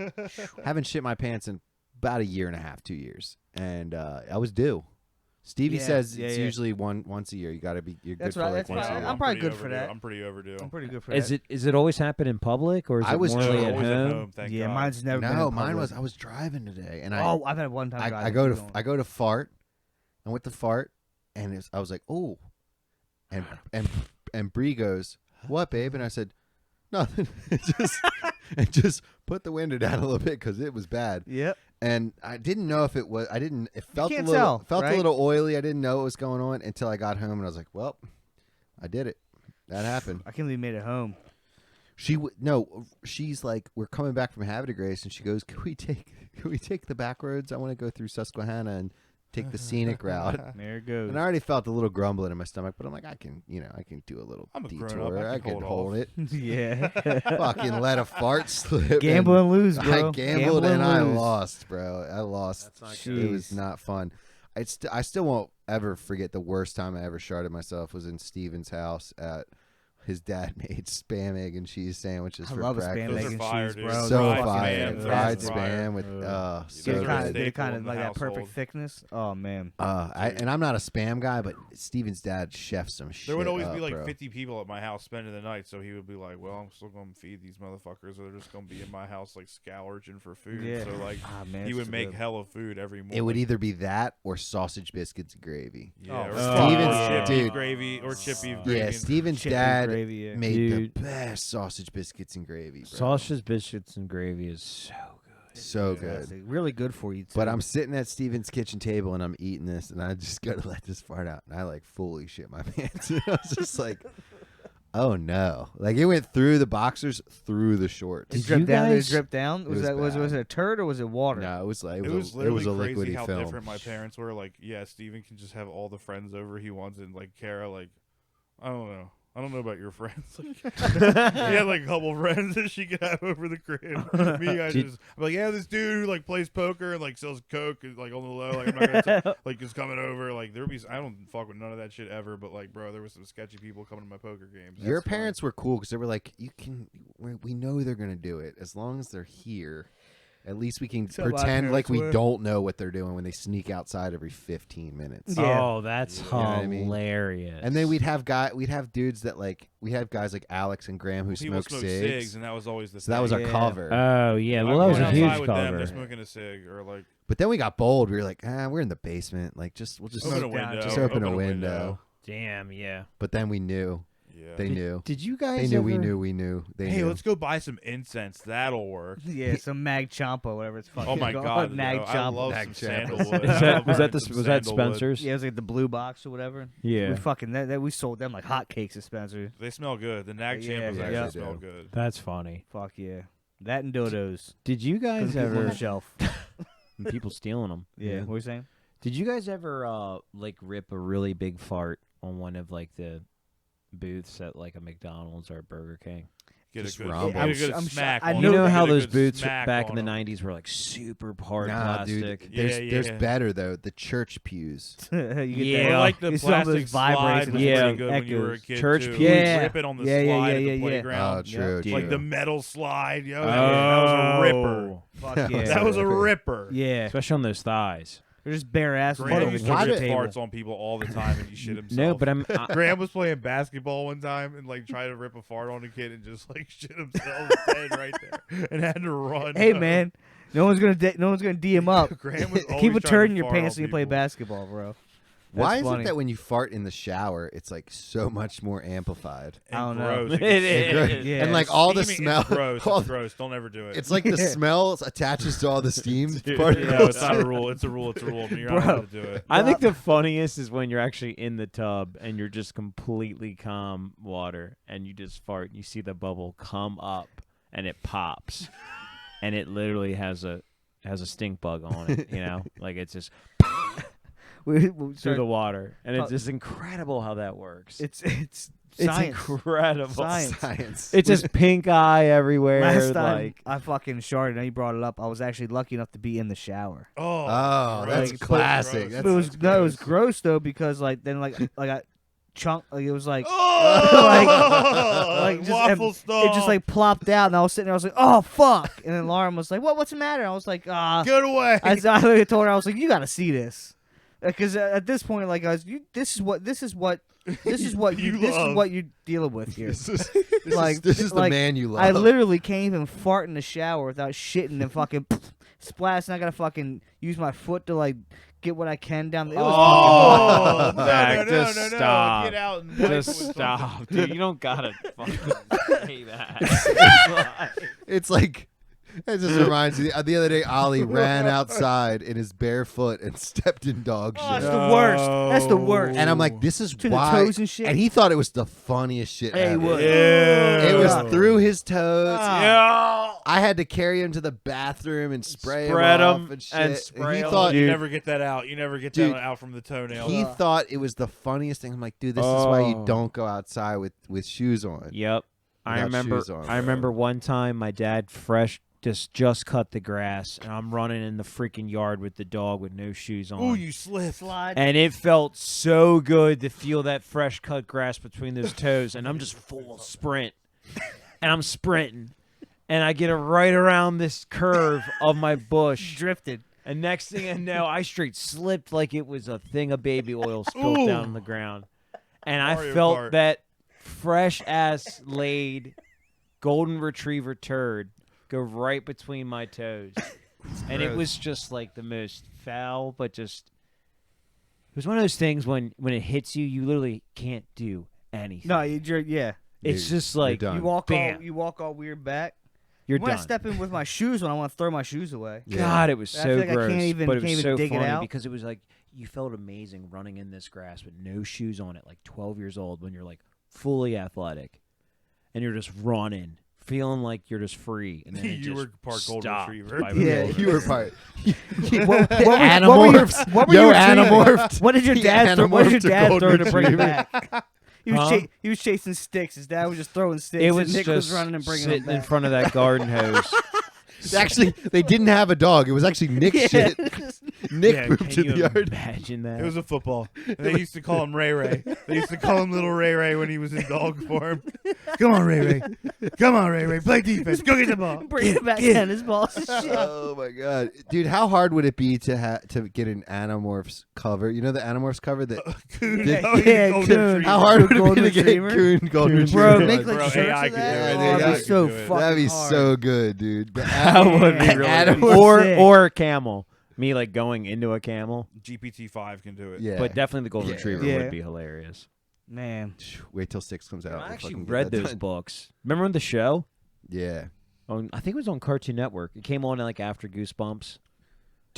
Speaker 3: in. Haven't shit my pants in about 1.5 years, 2 years, and I was due. Stevie
Speaker 4: Yeah,
Speaker 3: says
Speaker 4: yeah,
Speaker 3: it's
Speaker 4: yeah.
Speaker 3: usually once a year. You gotta be. You're
Speaker 4: That's
Speaker 3: good
Speaker 4: right,
Speaker 3: for like
Speaker 4: that's
Speaker 3: once
Speaker 4: right.
Speaker 3: a year.
Speaker 4: I'm probably
Speaker 2: pretty
Speaker 4: good for
Speaker 2: overdue.
Speaker 4: that.
Speaker 2: I'm pretty overdue.
Speaker 4: I'm pretty good for
Speaker 1: Is
Speaker 4: that.
Speaker 1: it always happen in public or is
Speaker 3: I
Speaker 1: it
Speaker 3: was
Speaker 1: morely
Speaker 3: told-
Speaker 1: at
Speaker 2: always
Speaker 1: home?
Speaker 2: at home. Thank
Speaker 4: Yeah,
Speaker 2: God.
Speaker 4: mine's never been.
Speaker 3: No,
Speaker 4: in
Speaker 3: mine
Speaker 4: public.
Speaker 3: was. I was driving today, and
Speaker 4: Oh, I've had one time.
Speaker 3: I
Speaker 4: driving.
Speaker 3: go
Speaker 4: Keep
Speaker 3: to
Speaker 4: going.
Speaker 3: I go to fart, and with the fart, and I was like, oh, and Bree goes, what, babe? And I said, nothing. and just put the window down a little bit because it was bad.
Speaker 4: Yep.
Speaker 3: And I didn't know if it was. I didn't. It felt
Speaker 4: can't
Speaker 3: a little.
Speaker 4: tell,
Speaker 3: Felt
Speaker 4: right?
Speaker 3: a little oily. I didn't know what was going on until I got home, and I was like, well, I did it. That happened.
Speaker 4: I can't believe you made it home.
Speaker 3: No. She's like, we're coming back from Havre de Grace, and she goes, can we take the back roads? I want to go through Susquehanna and take the scenic route.
Speaker 4: There it goes.
Speaker 3: And I already felt a little grumbling in my stomach, but I'm like, I can do a little
Speaker 2: I'm a
Speaker 3: detour.
Speaker 2: grown-up. I can hold
Speaker 3: hold
Speaker 2: off.
Speaker 3: it.
Speaker 4: yeah.
Speaker 3: Fucking let a fart slip.
Speaker 4: Gamble and lose,
Speaker 3: I
Speaker 4: bro.
Speaker 3: gambled
Speaker 4: Gamble
Speaker 3: and I
Speaker 4: lose.
Speaker 3: lost, bro. I lost.
Speaker 1: That's not
Speaker 4: good.
Speaker 3: It was not fun. I still won't ever forget the worst time I ever sharded myself was in Steven's house at his dad made spam, egg, and cheese sandwiches
Speaker 4: I
Speaker 3: for
Speaker 4: love a spam,
Speaker 3: breakfast.
Speaker 2: Those
Speaker 4: egg,
Speaker 2: are
Speaker 4: and
Speaker 2: fire,
Speaker 4: cheese,
Speaker 2: dude.
Speaker 4: bro.
Speaker 3: So
Speaker 4: They're
Speaker 3: fire.
Speaker 4: fucking
Speaker 3: Fried
Speaker 4: best.
Speaker 3: spam with
Speaker 2: You
Speaker 3: so
Speaker 2: know,
Speaker 3: good.
Speaker 4: Get it kind
Speaker 2: Staple
Speaker 4: of
Speaker 2: in
Speaker 4: like
Speaker 2: the
Speaker 4: that perfect
Speaker 2: household.
Speaker 4: thickness. Oh man.
Speaker 3: And I'm not a spam guy, but Steven's dad chefs some shit.
Speaker 2: There would always
Speaker 3: up,
Speaker 2: be like
Speaker 3: bro.
Speaker 2: 50 people at my house spending the night, so he would be like, "Well, I'm still gonna feed these motherfuckers, or they're just gonna be in my house like scourging for food."
Speaker 4: Yeah.
Speaker 2: So like,
Speaker 4: Ah, man,
Speaker 2: he
Speaker 4: it's
Speaker 2: would
Speaker 4: so
Speaker 2: make
Speaker 4: good.
Speaker 2: hella food every morning.
Speaker 3: It would either be that or sausage biscuits and gravy.
Speaker 2: yeah,
Speaker 4: Oh,
Speaker 2: or
Speaker 3: Steven's-
Speaker 2: chip
Speaker 3: dude.
Speaker 2: beef gravy or chip beef gravy.
Speaker 3: Yeah,
Speaker 2: and-
Speaker 3: Steven's
Speaker 4: Chicken
Speaker 3: dad
Speaker 4: gravy, yeah.
Speaker 3: made
Speaker 1: Dude.
Speaker 3: the best sausage biscuits and gravy, bro.
Speaker 1: Sausage, biscuits, and gravy is so good.
Speaker 3: So
Speaker 2: Yeah.
Speaker 3: good.
Speaker 4: It's really good for you too.
Speaker 3: But I'm sitting at Steven's kitchen table and I'm eating this, and I just gotta let this fart out, and I like fully shit my pants. I was just like, oh no! Like it went through the boxers, through the shorts.
Speaker 4: It
Speaker 1: Did
Speaker 4: dripped
Speaker 1: you
Speaker 4: down. Did it
Speaker 1: guys-
Speaker 4: drip down?
Speaker 3: It
Speaker 4: Was
Speaker 3: was
Speaker 4: that was
Speaker 3: bad.
Speaker 4: it a turd or was it water?
Speaker 3: No, it was like
Speaker 2: It was
Speaker 3: it
Speaker 2: literally
Speaker 3: was a
Speaker 2: crazy
Speaker 3: liquidy
Speaker 2: how
Speaker 3: film.
Speaker 2: different my parents were. Like, yeah, Steven can just have all the friends over he wants, and like Kara, like, I don't know about your friends. Like, he had like a couple friends that she could have over the crib. Me, I'm like, yeah, this dude who like plays poker and like sells coke, is, like on the low. Like, I'm not gonna like is coming over. Like, there would be. I don't fuck with none of that shit ever. But like, bro, there was some sketchy people coming to my poker games.
Speaker 3: Your
Speaker 2: That's fine.
Speaker 3: parents were cool because they were like, we know they're gonna do it as long as they're here. At least we can
Speaker 4: So my
Speaker 3: pretend like
Speaker 4: parents
Speaker 3: we
Speaker 4: were.
Speaker 3: don't know what they're doing when they sneak outside every 15 minutes.
Speaker 4: Yeah.
Speaker 1: Oh, that's
Speaker 3: You know what I mean?
Speaker 1: hilarious.
Speaker 3: And then we'd have dudes that like we had guys like Alex and Graham who
Speaker 2: People
Speaker 3: smoked
Speaker 2: smoke
Speaker 3: cigs.
Speaker 2: and that was always the.
Speaker 3: So that was
Speaker 2: thing.
Speaker 3: a
Speaker 4: Yeah.
Speaker 3: cover.
Speaker 1: Oh yeah,
Speaker 2: I'm
Speaker 1: well that was
Speaker 2: going
Speaker 1: a huge
Speaker 2: outside with them,
Speaker 1: cover.
Speaker 2: they're smoking a cig or like
Speaker 3: But then we got bold. We were like, we're in the basement. Like we'll just
Speaker 2: open a
Speaker 4: Smoke down,
Speaker 2: window.
Speaker 4: just
Speaker 3: open a window.
Speaker 1: Damn, yeah.
Speaker 3: But then we knew.
Speaker 2: Yeah.
Speaker 3: They knew.
Speaker 1: Did you guys?
Speaker 3: They knew we
Speaker 1: ever-
Speaker 3: knew we knew. They
Speaker 2: Hey,
Speaker 3: knew.
Speaker 2: let's go buy some incense. That'll work.
Speaker 4: Yeah, some Mag Champa, whatever it's fucking
Speaker 2: Oh my
Speaker 4: called.
Speaker 2: god,
Speaker 4: Mag
Speaker 2: yo, I
Speaker 4: Champa.
Speaker 2: love
Speaker 3: Mag
Speaker 2: some
Speaker 3: Champa.
Speaker 2: sandalwood.
Speaker 1: Is
Speaker 2: I
Speaker 1: that,
Speaker 2: love
Speaker 1: was that
Speaker 2: burning
Speaker 1: the
Speaker 2: some
Speaker 1: was that
Speaker 2: sandalwood.
Speaker 1: Spencer's?
Speaker 4: Yeah, it was like the blue box or whatever.
Speaker 1: Yeah.
Speaker 4: We fucking that we sold them like hotcakes at Spencer.
Speaker 2: They smell good. The Nag
Speaker 4: Yeah,
Speaker 2: Champas
Speaker 3: yeah,
Speaker 2: actually
Speaker 3: they
Speaker 2: smell
Speaker 3: do.
Speaker 2: good.
Speaker 1: That's funny.
Speaker 4: Fuck yeah, that and dodos.
Speaker 1: Did you guys
Speaker 4: Couldn't keep 'em on
Speaker 1: ever?
Speaker 4: the shelf?
Speaker 1: People stealing them.
Speaker 4: Yeah, what were you saying?
Speaker 1: Did you guys ever like rip a really big fart on one of like the booths at like a McDonald's or a Burger King?
Speaker 2: Get
Speaker 3: Just
Speaker 2: a good,
Speaker 3: rumble.
Speaker 2: get a good
Speaker 4: I'm
Speaker 2: smack.
Speaker 4: I
Speaker 2: on
Speaker 1: You
Speaker 2: them.
Speaker 1: know
Speaker 2: Get
Speaker 1: how
Speaker 2: a
Speaker 1: those
Speaker 2: good
Speaker 1: boots
Speaker 2: smack
Speaker 1: back in
Speaker 2: on
Speaker 1: the
Speaker 2: 'em.
Speaker 1: '90s were like super hard
Speaker 3: Nah,
Speaker 1: plastic?
Speaker 3: dude.
Speaker 2: Yeah,
Speaker 3: There's
Speaker 2: yeah.
Speaker 3: better though. The church pews.
Speaker 4: You get
Speaker 1: Yeah.
Speaker 2: Or
Speaker 4: that-
Speaker 2: like the
Speaker 4: you saw those
Speaker 2: plastic slide
Speaker 4: vibrations
Speaker 2: was
Speaker 1: Yeah.
Speaker 2: pretty good when you were a
Speaker 4: echoes.
Speaker 2: kid
Speaker 1: Church
Speaker 2: too.
Speaker 1: pews.
Speaker 2: You would
Speaker 4: Yeah.
Speaker 2: rip it on the
Speaker 4: Yeah, yeah,
Speaker 2: slide
Speaker 4: yeah,
Speaker 2: at
Speaker 4: yeah,
Speaker 2: the
Speaker 4: yeah.
Speaker 2: playground.
Speaker 3: Oh, true,
Speaker 1: Dude.
Speaker 2: Like the
Speaker 3: true.
Speaker 2: metal slide, yo.
Speaker 1: Oh.
Speaker 2: That was a ripper.
Speaker 4: Fuck yeah.
Speaker 2: That was a ripper.
Speaker 4: Yeah.
Speaker 1: Especially on those thighs.
Speaker 4: They're just bare ass.
Speaker 2: Graham used to
Speaker 3: Why
Speaker 2: rip
Speaker 3: did-
Speaker 2: farts on people all the time and he shit himself.
Speaker 1: No, but
Speaker 2: Graham was playing basketball one time and like tried to rip a fart on a kid and just like shit himself dead right there and had to run.
Speaker 4: Hey man, no one's gonna D him up.
Speaker 2: Graham was always
Speaker 4: Keep a
Speaker 2: trying
Speaker 4: turd
Speaker 2: to
Speaker 4: in your
Speaker 2: fart
Speaker 4: pants
Speaker 2: on
Speaker 4: when you play
Speaker 2: people.
Speaker 4: basketball, bro.
Speaker 3: Why
Speaker 4: That's
Speaker 3: is
Speaker 4: funny.
Speaker 3: it that when you fart in the shower, it's like so much more amplified?
Speaker 2: And
Speaker 4: I don't know.
Speaker 2: gross.
Speaker 1: It
Speaker 2: gets
Speaker 1: is.
Speaker 2: sick.
Speaker 4: Yeah.
Speaker 3: And like all the
Speaker 2: Steaming
Speaker 3: smell,
Speaker 2: is gross.
Speaker 3: all
Speaker 2: It's gross. Don't ever do it.
Speaker 3: it's like the
Speaker 4: Yeah.
Speaker 3: smell attaches to all the steam
Speaker 2: No,
Speaker 3: particles.
Speaker 2: it's not a rule. It's a rule. It's a rule. You're not
Speaker 4: Bro.
Speaker 2: allowed to do it.
Speaker 1: I think the funniest is when you're actually in the tub and you're just completely calm water and you just fart and you see the bubble come up and it pops and it literally has a stink bug on it, you know? Like it's just
Speaker 4: we
Speaker 1: through
Speaker 4: start-
Speaker 1: the water. And
Speaker 4: Uh,
Speaker 1: it's just incredible how that works.
Speaker 4: it's
Speaker 1: It's
Speaker 4: science.
Speaker 1: incredible.
Speaker 4: Science.
Speaker 3: Science.
Speaker 1: It's just pink eye everywhere.
Speaker 4: Last time
Speaker 1: like
Speaker 4: I fucking sharted, now you brought it up. I was actually lucky enough to be in the shower.
Speaker 2: Oh,
Speaker 3: Oh,
Speaker 2: gross.
Speaker 3: that's classic.
Speaker 2: Gross.
Speaker 4: But it was
Speaker 3: That's
Speaker 4: no, it was gross though because like then like I chunk like it was like
Speaker 2: Oh,
Speaker 4: like just
Speaker 2: waffle stall.
Speaker 4: it just like plopped out and I was sitting there. I was like, oh fuck! And then Lauren was like, what's the matter? I was like,
Speaker 2: get away.
Speaker 4: I literally told her I was like, you got to see this, because at this point, like I was, this is what
Speaker 2: You
Speaker 4: this
Speaker 2: love.
Speaker 4: is what you're dealing with here.
Speaker 3: This is
Speaker 4: Like-
Speaker 3: this is the
Speaker 4: like,
Speaker 3: man you love.
Speaker 4: I literally can't even fart in the shower without shitting and fucking splash, and I gotta fucking use my foot to like get what I can down. It was
Speaker 2: Oh,
Speaker 1: Zach,
Speaker 2: no,
Speaker 1: just
Speaker 2: no.
Speaker 1: stop.
Speaker 2: Get out and wipe it with
Speaker 1: just
Speaker 2: something.
Speaker 1: stop, dude. You don't gotta fucking say that.
Speaker 3: It's like it just reminds me. The other day, Ollie ran outside in his bare foot and stepped in dog
Speaker 4: Oh,
Speaker 3: shit.
Speaker 4: that's the worst. That's the worst.
Speaker 3: And I'm like, this is
Speaker 4: Between the
Speaker 3: why.
Speaker 4: toes and shit?
Speaker 3: he thought it was the funniest shit
Speaker 4: Hey,
Speaker 3: ever.
Speaker 4: what?
Speaker 3: It was
Speaker 4: God.
Speaker 3: through his toes.
Speaker 1: Yeah.
Speaker 3: I had to carry him to the bathroom and spray
Speaker 1: Spread
Speaker 3: him
Speaker 1: 'em
Speaker 3: off and shit.
Speaker 1: and spray
Speaker 3: he
Speaker 1: 'em.
Speaker 3: thought
Speaker 2: You
Speaker 1: Dude.
Speaker 2: never get that out. You never get
Speaker 3: Dude,
Speaker 2: that out from the toenail.
Speaker 3: he thought it was the funniest thing. I'm like, dude, this is why you
Speaker 1: Oh.
Speaker 3: don't go outside with shoes on.
Speaker 1: Yep. I
Speaker 3: Without
Speaker 1: remember.
Speaker 3: shoes on,
Speaker 1: I
Speaker 3: bro.
Speaker 1: remember one time my dad just cut the grass, and I'm running in the freaking yard with the dog with no shoes on.
Speaker 2: Ooh, you slipped.
Speaker 1: And it felt so good to feel that fresh cut grass between those toes, and I'm just full sprint, and I'm sprinting, and I get it right around this curve of my bush,
Speaker 4: drifted.
Speaker 1: and next thing I know, I straight slipped like it was a thing of baby oil spilled down on the ground, and I
Speaker 2: Mario
Speaker 1: felt
Speaker 2: Kart.
Speaker 1: that fresh ass laid golden retriever turd go right between my toes, and it was just like the most foul, but just it was one of those things when it hits you, you literally can't do anything.
Speaker 4: No, yeah.
Speaker 1: It's
Speaker 3: You're-
Speaker 1: just
Speaker 3: you're
Speaker 1: like
Speaker 3: done.
Speaker 1: bam.
Speaker 4: You walk all weird back.
Speaker 1: You're
Speaker 4: when I
Speaker 1: done.
Speaker 4: step in with my shoes on, I want to throw my shoes away.
Speaker 3: Yeah.
Speaker 1: God, it was
Speaker 4: I
Speaker 1: so
Speaker 4: feel like I
Speaker 1: gross,
Speaker 4: can't even-
Speaker 1: but it
Speaker 4: can't
Speaker 1: was
Speaker 4: even
Speaker 1: so
Speaker 4: dig it
Speaker 1: funny
Speaker 4: out.
Speaker 1: because it was like you felt amazing running in this grass with no shoes on at like 12 years old when you're like fully athletic, and you're just running, feeling like you're just free, and then it
Speaker 2: You
Speaker 1: just
Speaker 2: were part golden
Speaker 1: stopped
Speaker 2: retriever.
Speaker 1: by
Speaker 4: Yeah,
Speaker 1: golden
Speaker 3: You were
Speaker 1: retriever.
Speaker 3: part.
Speaker 4: What
Speaker 3: Animorphs.
Speaker 4: what were
Speaker 3: Yo,
Speaker 4: you retrieving?
Speaker 3: Animorphed.
Speaker 4: What did your
Speaker 3: He
Speaker 4: dad throw? What did your
Speaker 3: animorphed a
Speaker 4: dad
Speaker 3: golden
Speaker 4: throw to bring it
Speaker 3: retriever.
Speaker 4: back? He was,
Speaker 1: Huh?
Speaker 4: he was chasing sticks. His dad was just throwing sticks.
Speaker 1: It
Speaker 4: and
Speaker 1: was
Speaker 4: Nick
Speaker 1: just
Speaker 4: was running and bringing them
Speaker 1: sitting in
Speaker 4: back.
Speaker 1: front of that garden hose.
Speaker 3: Actually, they didn't have a dog. It was actually Nick's shit. Nick
Speaker 1: Yeah,
Speaker 3: pooped
Speaker 1: can
Speaker 3: in the
Speaker 1: you
Speaker 3: yard.
Speaker 1: imagine that?
Speaker 2: It was a football. And they used to call him Ray Ray. They used to call him Little Ray Ray when he was in dog form. Come on, Ray Ray. Come on, Ray Ray. Play defense. Go get the ball.
Speaker 4: Bringing back tennis balls and shit.
Speaker 3: Oh my god, dude! How hard would it be to get an Animorphs cover? You know the Animorphs cover that.
Speaker 2: Coon.
Speaker 3: Did-
Speaker 2: Oh, he's a
Speaker 4: Yeah,
Speaker 2: golden
Speaker 4: Coon.
Speaker 2: retriever.
Speaker 3: How hard would it be
Speaker 4: Golden
Speaker 3: to get
Speaker 4: retriever?
Speaker 3: Coon Golden
Speaker 4: Bro,
Speaker 3: Retriever?
Speaker 4: make like
Speaker 2: Bro,
Speaker 4: shirts
Speaker 2: AI
Speaker 4: of
Speaker 2: could do
Speaker 4: that.
Speaker 2: it.
Speaker 4: Oh,
Speaker 3: AI
Speaker 4: that'd be
Speaker 3: could
Speaker 4: so
Speaker 2: do it.
Speaker 4: fucking
Speaker 3: That'd be
Speaker 4: hard.
Speaker 3: so good, dude. The
Speaker 1: That would be
Speaker 4: Man.
Speaker 1: really
Speaker 3: Animorphs
Speaker 1: good.
Speaker 3: would
Speaker 1: or
Speaker 4: sick.
Speaker 1: or a camel. Me like going into a camel,
Speaker 2: GPT-5 can do it.
Speaker 3: Yeah,
Speaker 1: but definitely the golden
Speaker 3: Yeah.
Speaker 1: retriever
Speaker 4: Yeah.
Speaker 1: would be hilarious.
Speaker 4: Man.
Speaker 3: wait till 6 comes out.
Speaker 1: I
Speaker 3: We'll
Speaker 1: actually
Speaker 3: fucking get
Speaker 1: read
Speaker 3: that
Speaker 1: those
Speaker 3: done.
Speaker 1: books. Remember on the show?
Speaker 3: Yeah,
Speaker 1: I think it was on Cartoon Network. It came on like after Goosebumps.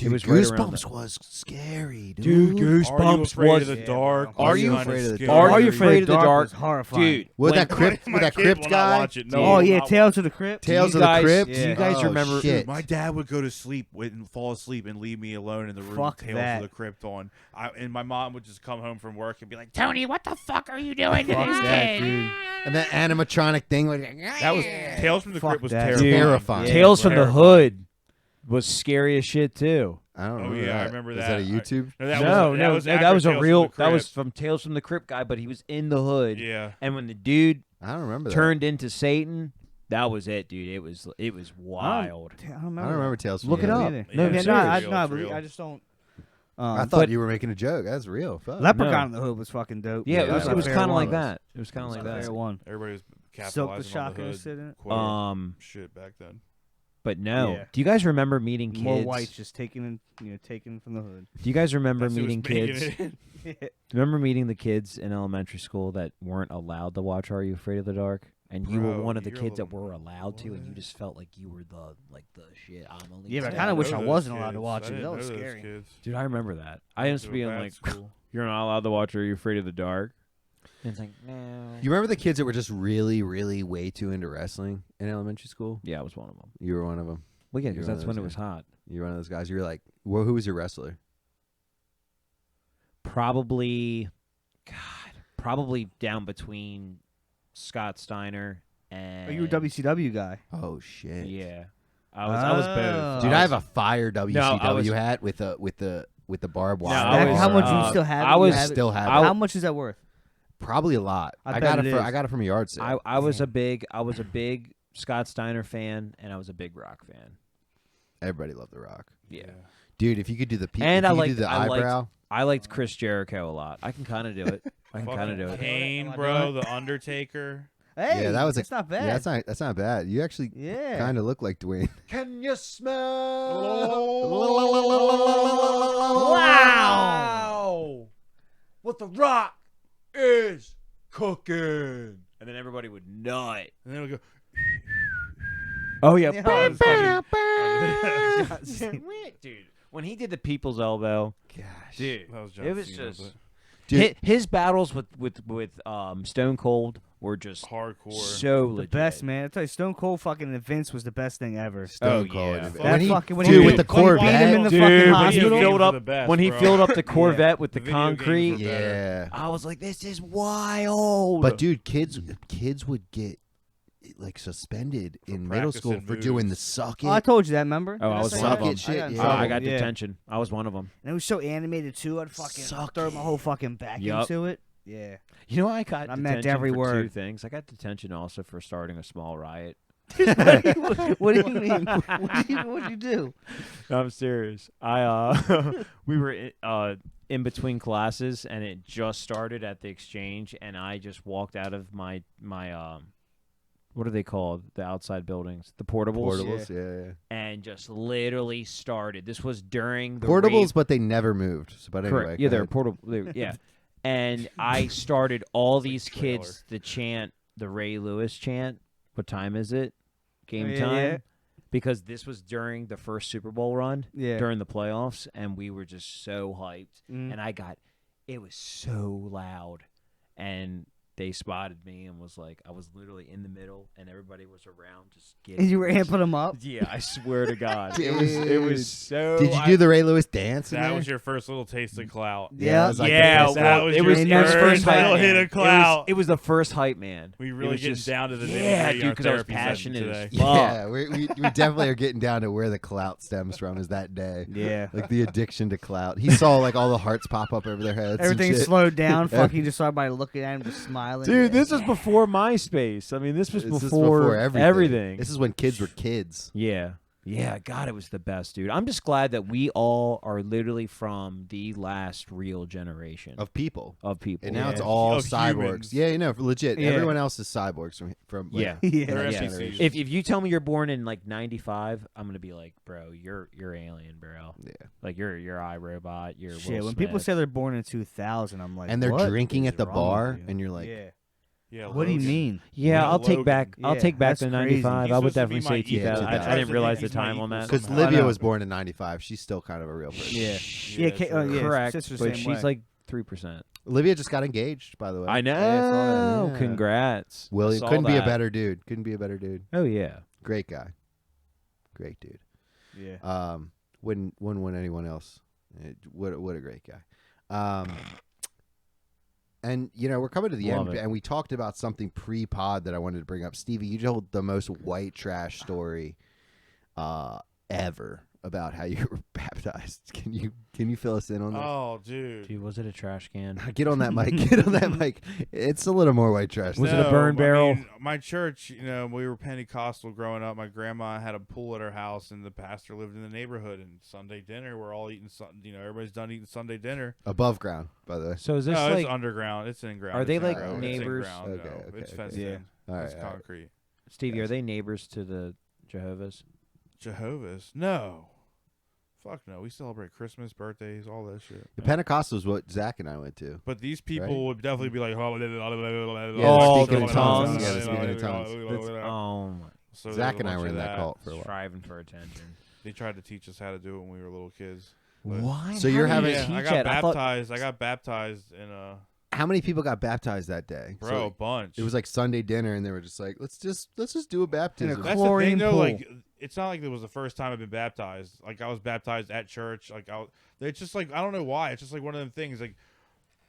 Speaker 3: Dude,
Speaker 1: was right around
Speaker 3: Goosebumps
Speaker 1: that.
Speaker 3: was scary, dude.
Speaker 1: Dude,
Speaker 2: Are you
Speaker 1: Goosebumps
Speaker 2: afraid
Speaker 1: was.
Speaker 2: of the
Speaker 4: Yeah,
Speaker 2: dark?
Speaker 4: bro.
Speaker 3: Are you
Speaker 2: kinda
Speaker 3: afraid of the
Speaker 2: scary?
Speaker 3: dark?
Speaker 1: Are you afraid of the dark?
Speaker 4: Was horrifying.
Speaker 1: Dude,
Speaker 3: With
Speaker 1: when-
Speaker 3: that crypt,
Speaker 2: My
Speaker 3: with that
Speaker 2: kid
Speaker 3: crypt
Speaker 2: will not
Speaker 3: guy.
Speaker 2: watch it. No,
Speaker 1: Dude.
Speaker 2: he
Speaker 4: Oh
Speaker 2: will
Speaker 4: yeah,
Speaker 2: not
Speaker 4: Tales
Speaker 2: watch
Speaker 4: of the Crypt.
Speaker 3: Tales
Speaker 1: do
Speaker 3: of
Speaker 1: you
Speaker 3: the
Speaker 1: guys,
Speaker 3: Crypt.
Speaker 1: Do you guys
Speaker 3: Oh,
Speaker 1: remember?
Speaker 3: shit.
Speaker 2: My dad would go to sleep and fall asleep and leave me alone in the room
Speaker 4: Fuck
Speaker 2: with Tales
Speaker 4: that.
Speaker 2: of the Crypt on. And my mom would just come home from work and be like, Tony, what the fuck are you doing to
Speaker 4: Fuck
Speaker 2: this
Speaker 4: that,
Speaker 2: kid?
Speaker 4: dude.
Speaker 3: And that animatronic thing. Like,
Speaker 2: That was Tales from the
Speaker 4: Fuck
Speaker 2: Crypt was
Speaker 4: that.
Speaker 2: terrifying.
Speaker 3: Terrifying.
Speaker 4: Yeah,
Speaker 1: Tales from the
Speaker 2: terrifying.
Speaker 1: Hood was scary as shit too.
Speaker 3: I don't
Speaker 2: Oh,
Speaker 3: remember
Speaker 2: yeah, I
Speaker 3: that.
Speaker 2: remember
Speaker 3: Is
Speaker 2: that.
Speaker 3: that a YouTube?
Speaker 2: No,
Speaker 1: That was
Speaker 2: after
Speaker 1: a
Speaker 2: Tales from
Speaker 1: real.
Speaker 2: the
Speaker 1: That was
Speaker 2: Crypt.
Speaker 1: from Tales from the Crypt guy, but he was in the hood.
Speaker 2: Yeah.
Speaker 1: And when the dude
Speaker 3: I don't remember that.
Speaker 1: turned into Satan, that was it, dude. It was wild.
Speaker 4: I don't
Speaker 3: I
Speaker 4: remember.
Speaker 3: don't remember Tales from
Speaker 1: Look
Speaker 3: the
Speaker 1: it
Speaker 3: Hood
Speaker 1: up.
Speaker 4: Either.
Speaker 1: No,
Speaker 2: Yeah,
Speaker 1: I'm
Speaker 2: it's
Speaker 4: no,
Speaker 1: serious.
Speaker 4: I,
Speaker 2: real,
Speaker 4: no, I
Speaker 2: it's
Speaker 4: believe-
Speaker 2: real.
Speaker 4: I just don't.
Speaker 3: I thought
Speaker 1: but-
Speaker 3: you were making a joke. That's real. Fuck.
Speaker 4: Leprechaun in the Hood was fucking dope.
Speaker 1: Yeah,
Speaker 3: Yeah,
Speaker 1: it was
Speaker 3: fair
Speaker 1: kind of
Speaker 3: one.
Speaker 1: like that. It was kind of
Speaker 4: It
Speaker 1: like
Speaker 4: was a
Speaker 1: that.
Speaker 4: fair one.
Speaker 2: Everybody was
Speaker 4: Silk the
Speaker 2: capitalizing on the
Speaker 4: Shocker
Speaker 2: hood.
Speaker 4: sit in it.
Speaker 2: Quite shit back then.
Speaker 1: But no.
Speaker 4: Yeah.
Speaker 1: Do you guys remember meeting kids?
Speaker 4: More whites just taken from the hood.
Speaker 1: Do you guys remember
Speaker 2: That's who was
Speaker 1: meeting
Speaker 2: making
Speaker 1: kids?
Speaker 2: it.
Speaker 1: Remember meeting the kids in elementary school that weren't allowed to watch Are You Afraid of the Dark? And you were
Speaker 2: Bro,
Speaker 1: one of the
Speaker 2: you're
Speaker 1: kids that
Speaker 2: the-
Speaker 1: were allowed to, and you
Speaker 2: what?
Speaker 1: just felt like you were the shit. I'm only.
Speaker 4: Yeah, but I
Speaker 1: ten.
Speaker 4: kinda wish
Speaker 2: know
Speaker 4: I
Speaker 2: those
Speaker 4: wasn't allowed to
Speaker 2: kids.
Speaker 4: watch
Speaker 2: I
Speaker 4: it.
Speaker 2: didn't
Speaker 4: That was
Speaker 2: know those
Speaker 4: scary.
Speaker 2: kids.
Speaker 1: Dude, I remember that. I
Speaker 2: Went
Speaker 1: used to
Speaker 2: a
Speaker 1: be in
Speaker 2: bad
Speaker 1: like,
Speaker 2: school.
Speaker 1: you're not allowed to watch Are You Afraid of the Dark? And it's like, no.
Speaker 3: You remember the kids that were just really, really way too into wrestling in elementary school?
Speaker 1: Yeah, I was one of them.
Speaker 3: You were one of them.
Speaker 1: Well, yeah,
Speaker 3: You're
Speaker 1: because
Speaker 3: one of
Speaker 1: that's when it
Speaker 3: those
Speaker 1: was hot.
Speaker 3: You were one of those guys. You were like, well, who was your wrestler?
Speaker 1: Probably down between Scott Steiner and.
Speaker 4: Oh, you were a WCW guy.
Speaker 3: Oh shit.
Speaker 1: Yeah, I was both.
Speaker 3: Dude, I have a fire WCW
Speaker 1: I was-
Speaker 3: hat with the barbed wire.
Speaker 1: I was,
Speaker 4: How much do
Speaker 1: uh,
Speaker 4: you still have?
Speaker 1: I
Speaker 4: it? You
Speaker 1: was
Speaker 4: have it?
Speaker 3: still have
Speaker 1: I-
Speaker 3: it.
Speaker 4: How much is that worth?
Speaker 3: Probably a lot.
Speaker 4: I
Speaker 3: I
Speaker 4: bet
Speaker 3: got
Speaker 4: it
Speaker 3: it
Speaker 4: is.
Speaker 3: I got it from a yard sale.
Speaker 1: I was a big Scott Steiner fan, and I was a big Rock fan.
Speaker 3: Everybody loved The Rock.
Speaker 1: Yeah,
Speaker 3: Dude, if you could do the
Speaker 1: And
Speaker 3: if
Speaker 1: I
Speaker 3: you could do
Speaker 1: liked-
Speaker 3: the
Speaker 1: I liked-
Speaker 3: eyebrow.
Speaker 1: I liked Chris Jericho a lot. I can kind of do it. I can kind
Speaker 2: Fucking
Speaker 1: of do it.
Speaker 2: Kane,
Speaker 4: Am I
Speaker 2: bro,
Speaker 4: doing
Speaker 2: the Undertaker.
Speaker 4: Hey,
Speaker 3: Yeah, that was
Speaker 4: that's not bad.
Speaker 3: Yeah, that's not bad. You actually
Speaker 4: Yeah.
Speaker 3: kind of look like Dwayne.
Speaker 1: Can you smell?
Speaker 4: Wow.
Speaker 1: What the Rock is cooking, and then everybody would nut.
Speaker 2: And then we go.
Speaker 1: Oh yeah,
Speaker 4: Yeah.
Speaker 1: dude. When he did the People's Elbow,
Speaker 3: Gosh.
Speaker 1: dude,
Speaker 2: That was John
Speaker 1: it was
Speaker 2: Cena,
Speaker 1: just
Speaker 2: but
Speaker 3: Dude.
Speaker 1: his battles with Stone Cold were just
Speaker 2: hardcore.
Speaker 1: so
Speaker 4: The
Speaker 1: legit.
Speaker 4: best, man. I tell you, Stone Cold fucking and Vince was the best thing ever.
Speaker 3: Stone
Speaker 1: Oh,
Speaker 3: Cold.
Speaker 1: yeah.
Speaker 3: When
Speaker 4: That
Speaker 3: he-
Speaker 4: fucking- when
Speaker 3: dude,
Speaker 4: he
Speaker 3: with the
Speaker 4: beat him
Speaker 3: Corvette.
Speaker 4: in the
Speaker 1: Dude,
Speaker 4: fucking
Speaker 1: when he
Speaker 4: hospital.
Speaker 1: filled up
Speaker 2: the best,
Speaker 1: when he
Speaker 2: bro.
Speaker 1: filled up the Corvette with the
Speaker 2: The video games
Speaker 1: concrete,
Speaker 2: were better.
Speaker 3: Yeah.
Speaker 1: I was like, this is wild.
Speaker 3: But dude, kids would get like suspended in middle school
Speaker 2: practicing
Speaker 3: for doing the
Speaker 2: moves.
Speaker 3: suck
Speaker 4: Oh, I
Speaker 3: it.
Speaker 4: told you that. Remember?
Speaker 1: Oh, I was
Speaker 4: Did
Speaker 1: one
Speaker 4: say
Speaker 1: of
Speaker 4: that?
Speaker 1: them.
Speaker 3: Shit,
Speaker 4: got in
Speaker 3: yeah.
Speaker 4: trouble,
Speaker 1: I got
Speaker 4: yeah.
Speaker 1: detention. I was one of them.
Speaker 4: And it was so animated too. I'd fucking
Speaker 3: Suck
Speaker 4: throw my whole fucking back
Speaker 1: Yup.
Speaker 4: into it. Yeah.
Speaker 1: You know, I got
Speaker 4: I
Speaker 1: detention
Speaker 4: meant every
Speaker 1: for two
Speaker 4: word.
Speaker 1: things. I got detention also for starting a small riot.
Speaker 4: What do you mean? What'd you do?
Speaker 1: No, I'm serious. We were in between classes, and it just started at the exchange, and I just walked out of my what are they called? The outside buildings, the portables,
Speaker 3: Portables, yeah.
Speaker 1: and just literally started. This was during the
Speaker 3: Portables, but they never moved. So, but anyway,
Speaker 1: Correct. Yeah,
Speaker 3: go
Speaker 1: they're
Speaker 3: ahead.
Speaker 1: portable. Yeah, and I started all these
Speaker 2: trailer.
Speaker 1: kids to chant the Ray Lewis chant. What time is it? Game
Speaker 4: Yeah,
Speaker 1: time.
Speaker 4: yeah.
Speaker 1: Because this was during the first Super Bowl run,
Speaker 4: Yeah.
Speaker 1: during the playoffs, and we were just so hyped.
Speaker 4: Mm.
Speaker 1: And it was so loud, and they spotted me and was like, I was literally in the middle, and everybody was around just getting.
Speaker 4: And you were amping them up.
Speaker 1: Yeah, I swear to God, it was so.
Speaker 3: Did you do the Ray Lewis dance? in
Speaker 2: That
Speaker 3: there?
Speaker 2: was your first little taste of clout.
Speaker 3: Yeah, it was like
Speaker 1: Yeah,
Speaker 3: the-
Speaker 2: that was
Speaker 1: it
Speaker 2: your
Speaker 1: was
Speaker 2: first
Speaker 1: hype
Speaker 2: little
Speaker 1: man.
Speaker 2: hit of clout.
Speaker 1: It was the first hype man.
Speaker 2: We
Speaker 1: It
Speaker 2: really
Speaker 1: was
Speaker 2: getting
Speaker 1: just-
Speaker 2: down to the
Speaker 1: yeah,
Speaker 2: nitty-gritty
Speaker 1: dude,
Speaker 2: in our
Speaker 1: because I was
Speaker 2: therapy session
Speaker 1: passionate as
Speaker 2: today.
Speaker 3: Yeah, we definitely are getting down to where the clout stems from. Is that day?
Speaker 4: Yeah.
Speaker 3: Like the addiction to clout. He saw like all the hearts pop up over their heads. and
Speaker 4: Everything
Speaker 3: shit.
Speaker 4: slowed down. Fucking just saw everybody looking at him, just smiling.
Speaker 1: Dude, this was before MySpace. I mean, this was
Speaker 3: This is
Speaker 1: before everything.
Speaker 3: This is when kids were kids.
Speaker 1: Yeah. Yeah, God, it was the best, dude. I'm just glad that we all are literally from the last real generation
Speaker 3: Of people.
Speaker 1: of people.
Speaker 3: And now it's
Speaker 2: Yeah.
Speaker 3: all
Speaker 2: Of
Speaker 3: cyborgs.
Speaker 2: humans.
Speaker 3: Yeah, you know, legit.
Speaker 4: Yeah.
Speaker 3: Everyone else is cyborgs from like,
Speaker 1: Yeah.
Speaker 4: Yeah.
Speaker 2: They're
Speaker 1: Yeah.
Speaker 2: NPCs.
Speaker 1: If you tell me you're born in like 95, I'm gonna be like, bro, you're alien, bro.
Speaker 3: Yeah.
Speaker 1: Like you're iRobot. You're
Speaker 4: Shit,
Speaker 1: Will
Speaker 4: when people
Speaker 1: Smith.
Speaker 4: say they're born in 2000, I'm like,
Speaker 3: And they're
Speaker 4: what
Speaker 3: drinking
Speaker 4: is
Speaker 3: at the
Speaker 4: wrong
Speaker 3: bar,
Speaker 4: with you?
Speaker 3: and you're like,
Speaker 4: yeah.
Speaker 2: Yeah.
Speaker 4: What do you
Speaker 2: Logan.
Speaker 4: mean?
Speaker 1: Yeah,
Speaker 2: Yeah,
Speaker 1: I'll take
Speaker 2: Logan.
Speaker 1: back. I'll
Speaker 4: Yeah,
Speaker 1: take back
Speaker 4: that's
Speaker 1: the
Speaker 4: crazy.
Speaker 1: 95.
Speaker 2: He's
Speaker 1: I would
Speaker 2: supposed to be
Speaker 1: definitely
Speaker 2: my
Speaker 1: say 2000.
Speaker 3: equal.
Speaker 1: I didn't realize the
Speaker 2: He's my
Speaker 1: time on
Speaker 2: equal
Speaker 1: that.
Speaker 3: Because
Speaker 2: somehow.
Speaker 3: Livia
Speaker 4: know.
Speaker 3: was born in 95. She's still kind of a real person.
Speaker 4: Yeah.
Speaker 2: Yeah,
Speaker 4: Ka-
Speaker 2: true.
Speaker 4: yeah,
Speaker 1: Correct,
Speaker 4: sister's the
Speaker 1: but
Speaker 4: same
Speaker 1: she's
Speaker 4: way.
Speaker 1: like 3%.
Speaker 3: Olivia just got engaged, by the way.
Speaker 1: I know.
Speaker 4: I saw
Speaker 3: that. Yeah.
Speaker 1: Congrats.
Speaker 3: William
Speaker 1: Saw
Speaker 3: couldn't be a
Speaker 1: that.
Speaker 3: better dude. Couldn't be a better dude.
Speaker 1: Oh yeah.
Speaker 3: Great guy. Great dude.
Speaker 4: Yeah.
Speaker 3: Wouldn't want anyone else. What a great guy. And we're coming to the
Speaker 1: Love
Speaker 3: end,
Speaker 1: it.
Speaker 3: and we talked about something pre-pod that I wanted to bring up. Stevie, you told the most white trash story ever about how you were baptized. Can you fill us in on that?
Speaker 2: Oh, dude.
Speaker 1: Dude, was it a trash can?
Speaker 3: Get on that mic. Get on that mic. It's a little more white trash.
Speaker 1: Was
Speaker 3: than
Speaker 1: it a burn
Speaker 2: I
Speaker 1: barrel?
Speaker 2: mean, my church, we were Pentecostal growing up. My grandma had a pool at her house, and the pastor lived in the neighborhood. And Sunday dinner, we're all eating everybody's done eating Sunday dinner.
Speaker 3: above ground, by the way.
Speaker 1: So is this
Speaker 2: No,
Speaker 1: like
Speaker 2: it's underground. It's in ground.
Speaker 1: Are
Speaker 2: It's
Speaker 1: they
Speaker 2: in
Speaker 1: like
Speaker 2: ground.
Speaker 1: neighbors?
Speaker 2: It's in ground,
Speaker 3: Okay,
Speaker 2: no.
Speaker 3: okay,
Speaker 2: It's
Speaker 3: okay.
Speaker 2: fenced
Speaker 4: Yeah.
Speaker 2: in.
Speaker 3: All
Speaker 2: It's
Speaker 3: right, all right.
Speaker 2: concrete.
Speaker 1: Stevie? Are they neighbors to the Jehovah's?
Speaker 2: Jehovah's? No. Fuck no. We celebrate Christmas, birthdays, all that shit.
Speaker 3: The Pentecostals, what Zach and I went to.
Speaker 2: But these people
Speaker 3: Right?
Speaker 2: would definitely be like,
Speaker 3: Yeah,
Speaker 1: Oh,
Speaker 3: speaking
Speaker 1: in
Speaker 3: in
Speaker 1: tongues.
Speaker 3: Yeah, the speaking in tongues.
Speaker 1: Oh, my.
Speaker 2: So
Speaker 3: Zach
Speaker 2: there
Speaker 3: and
Speaker 2: was a
Speaker 3: I
Speaker 2: bunch
Speaker 3: were in
Speaker 2: of
Speaker 3: that cult for a while.
Speaker 1: Striving for attention.
Speaker 2: They tried to teach us how to do it when we were little kids. But-
Speaker 1: What?
Speaker 3: So you're
Speaker 1: How do you
Speaker 3: having-
Speaker 2: Yeah, I
Speaker 1: teach
Speaker 2: got
Speaker 1: it? I thought-
Speaker 2: baptized. I got baptized in
Speaker 3: How many people got baptized that day?
Speaker 2: bro,
Speaker 3: So
Speaker 2: a bunch.
Speaker 3: it was like Sunday dinner, and they were just like, let's just do a baptism.
Speaker 2: That's the
Speaker 4: chlorine
Speaker 2: thing, though.
Speaker 4: pool.
Speaker 2: Like, it's not like it was the first time I've been baptized. Like, I was baptized at church. Like, it's just like I don't know why. It's just like one of them things. Like,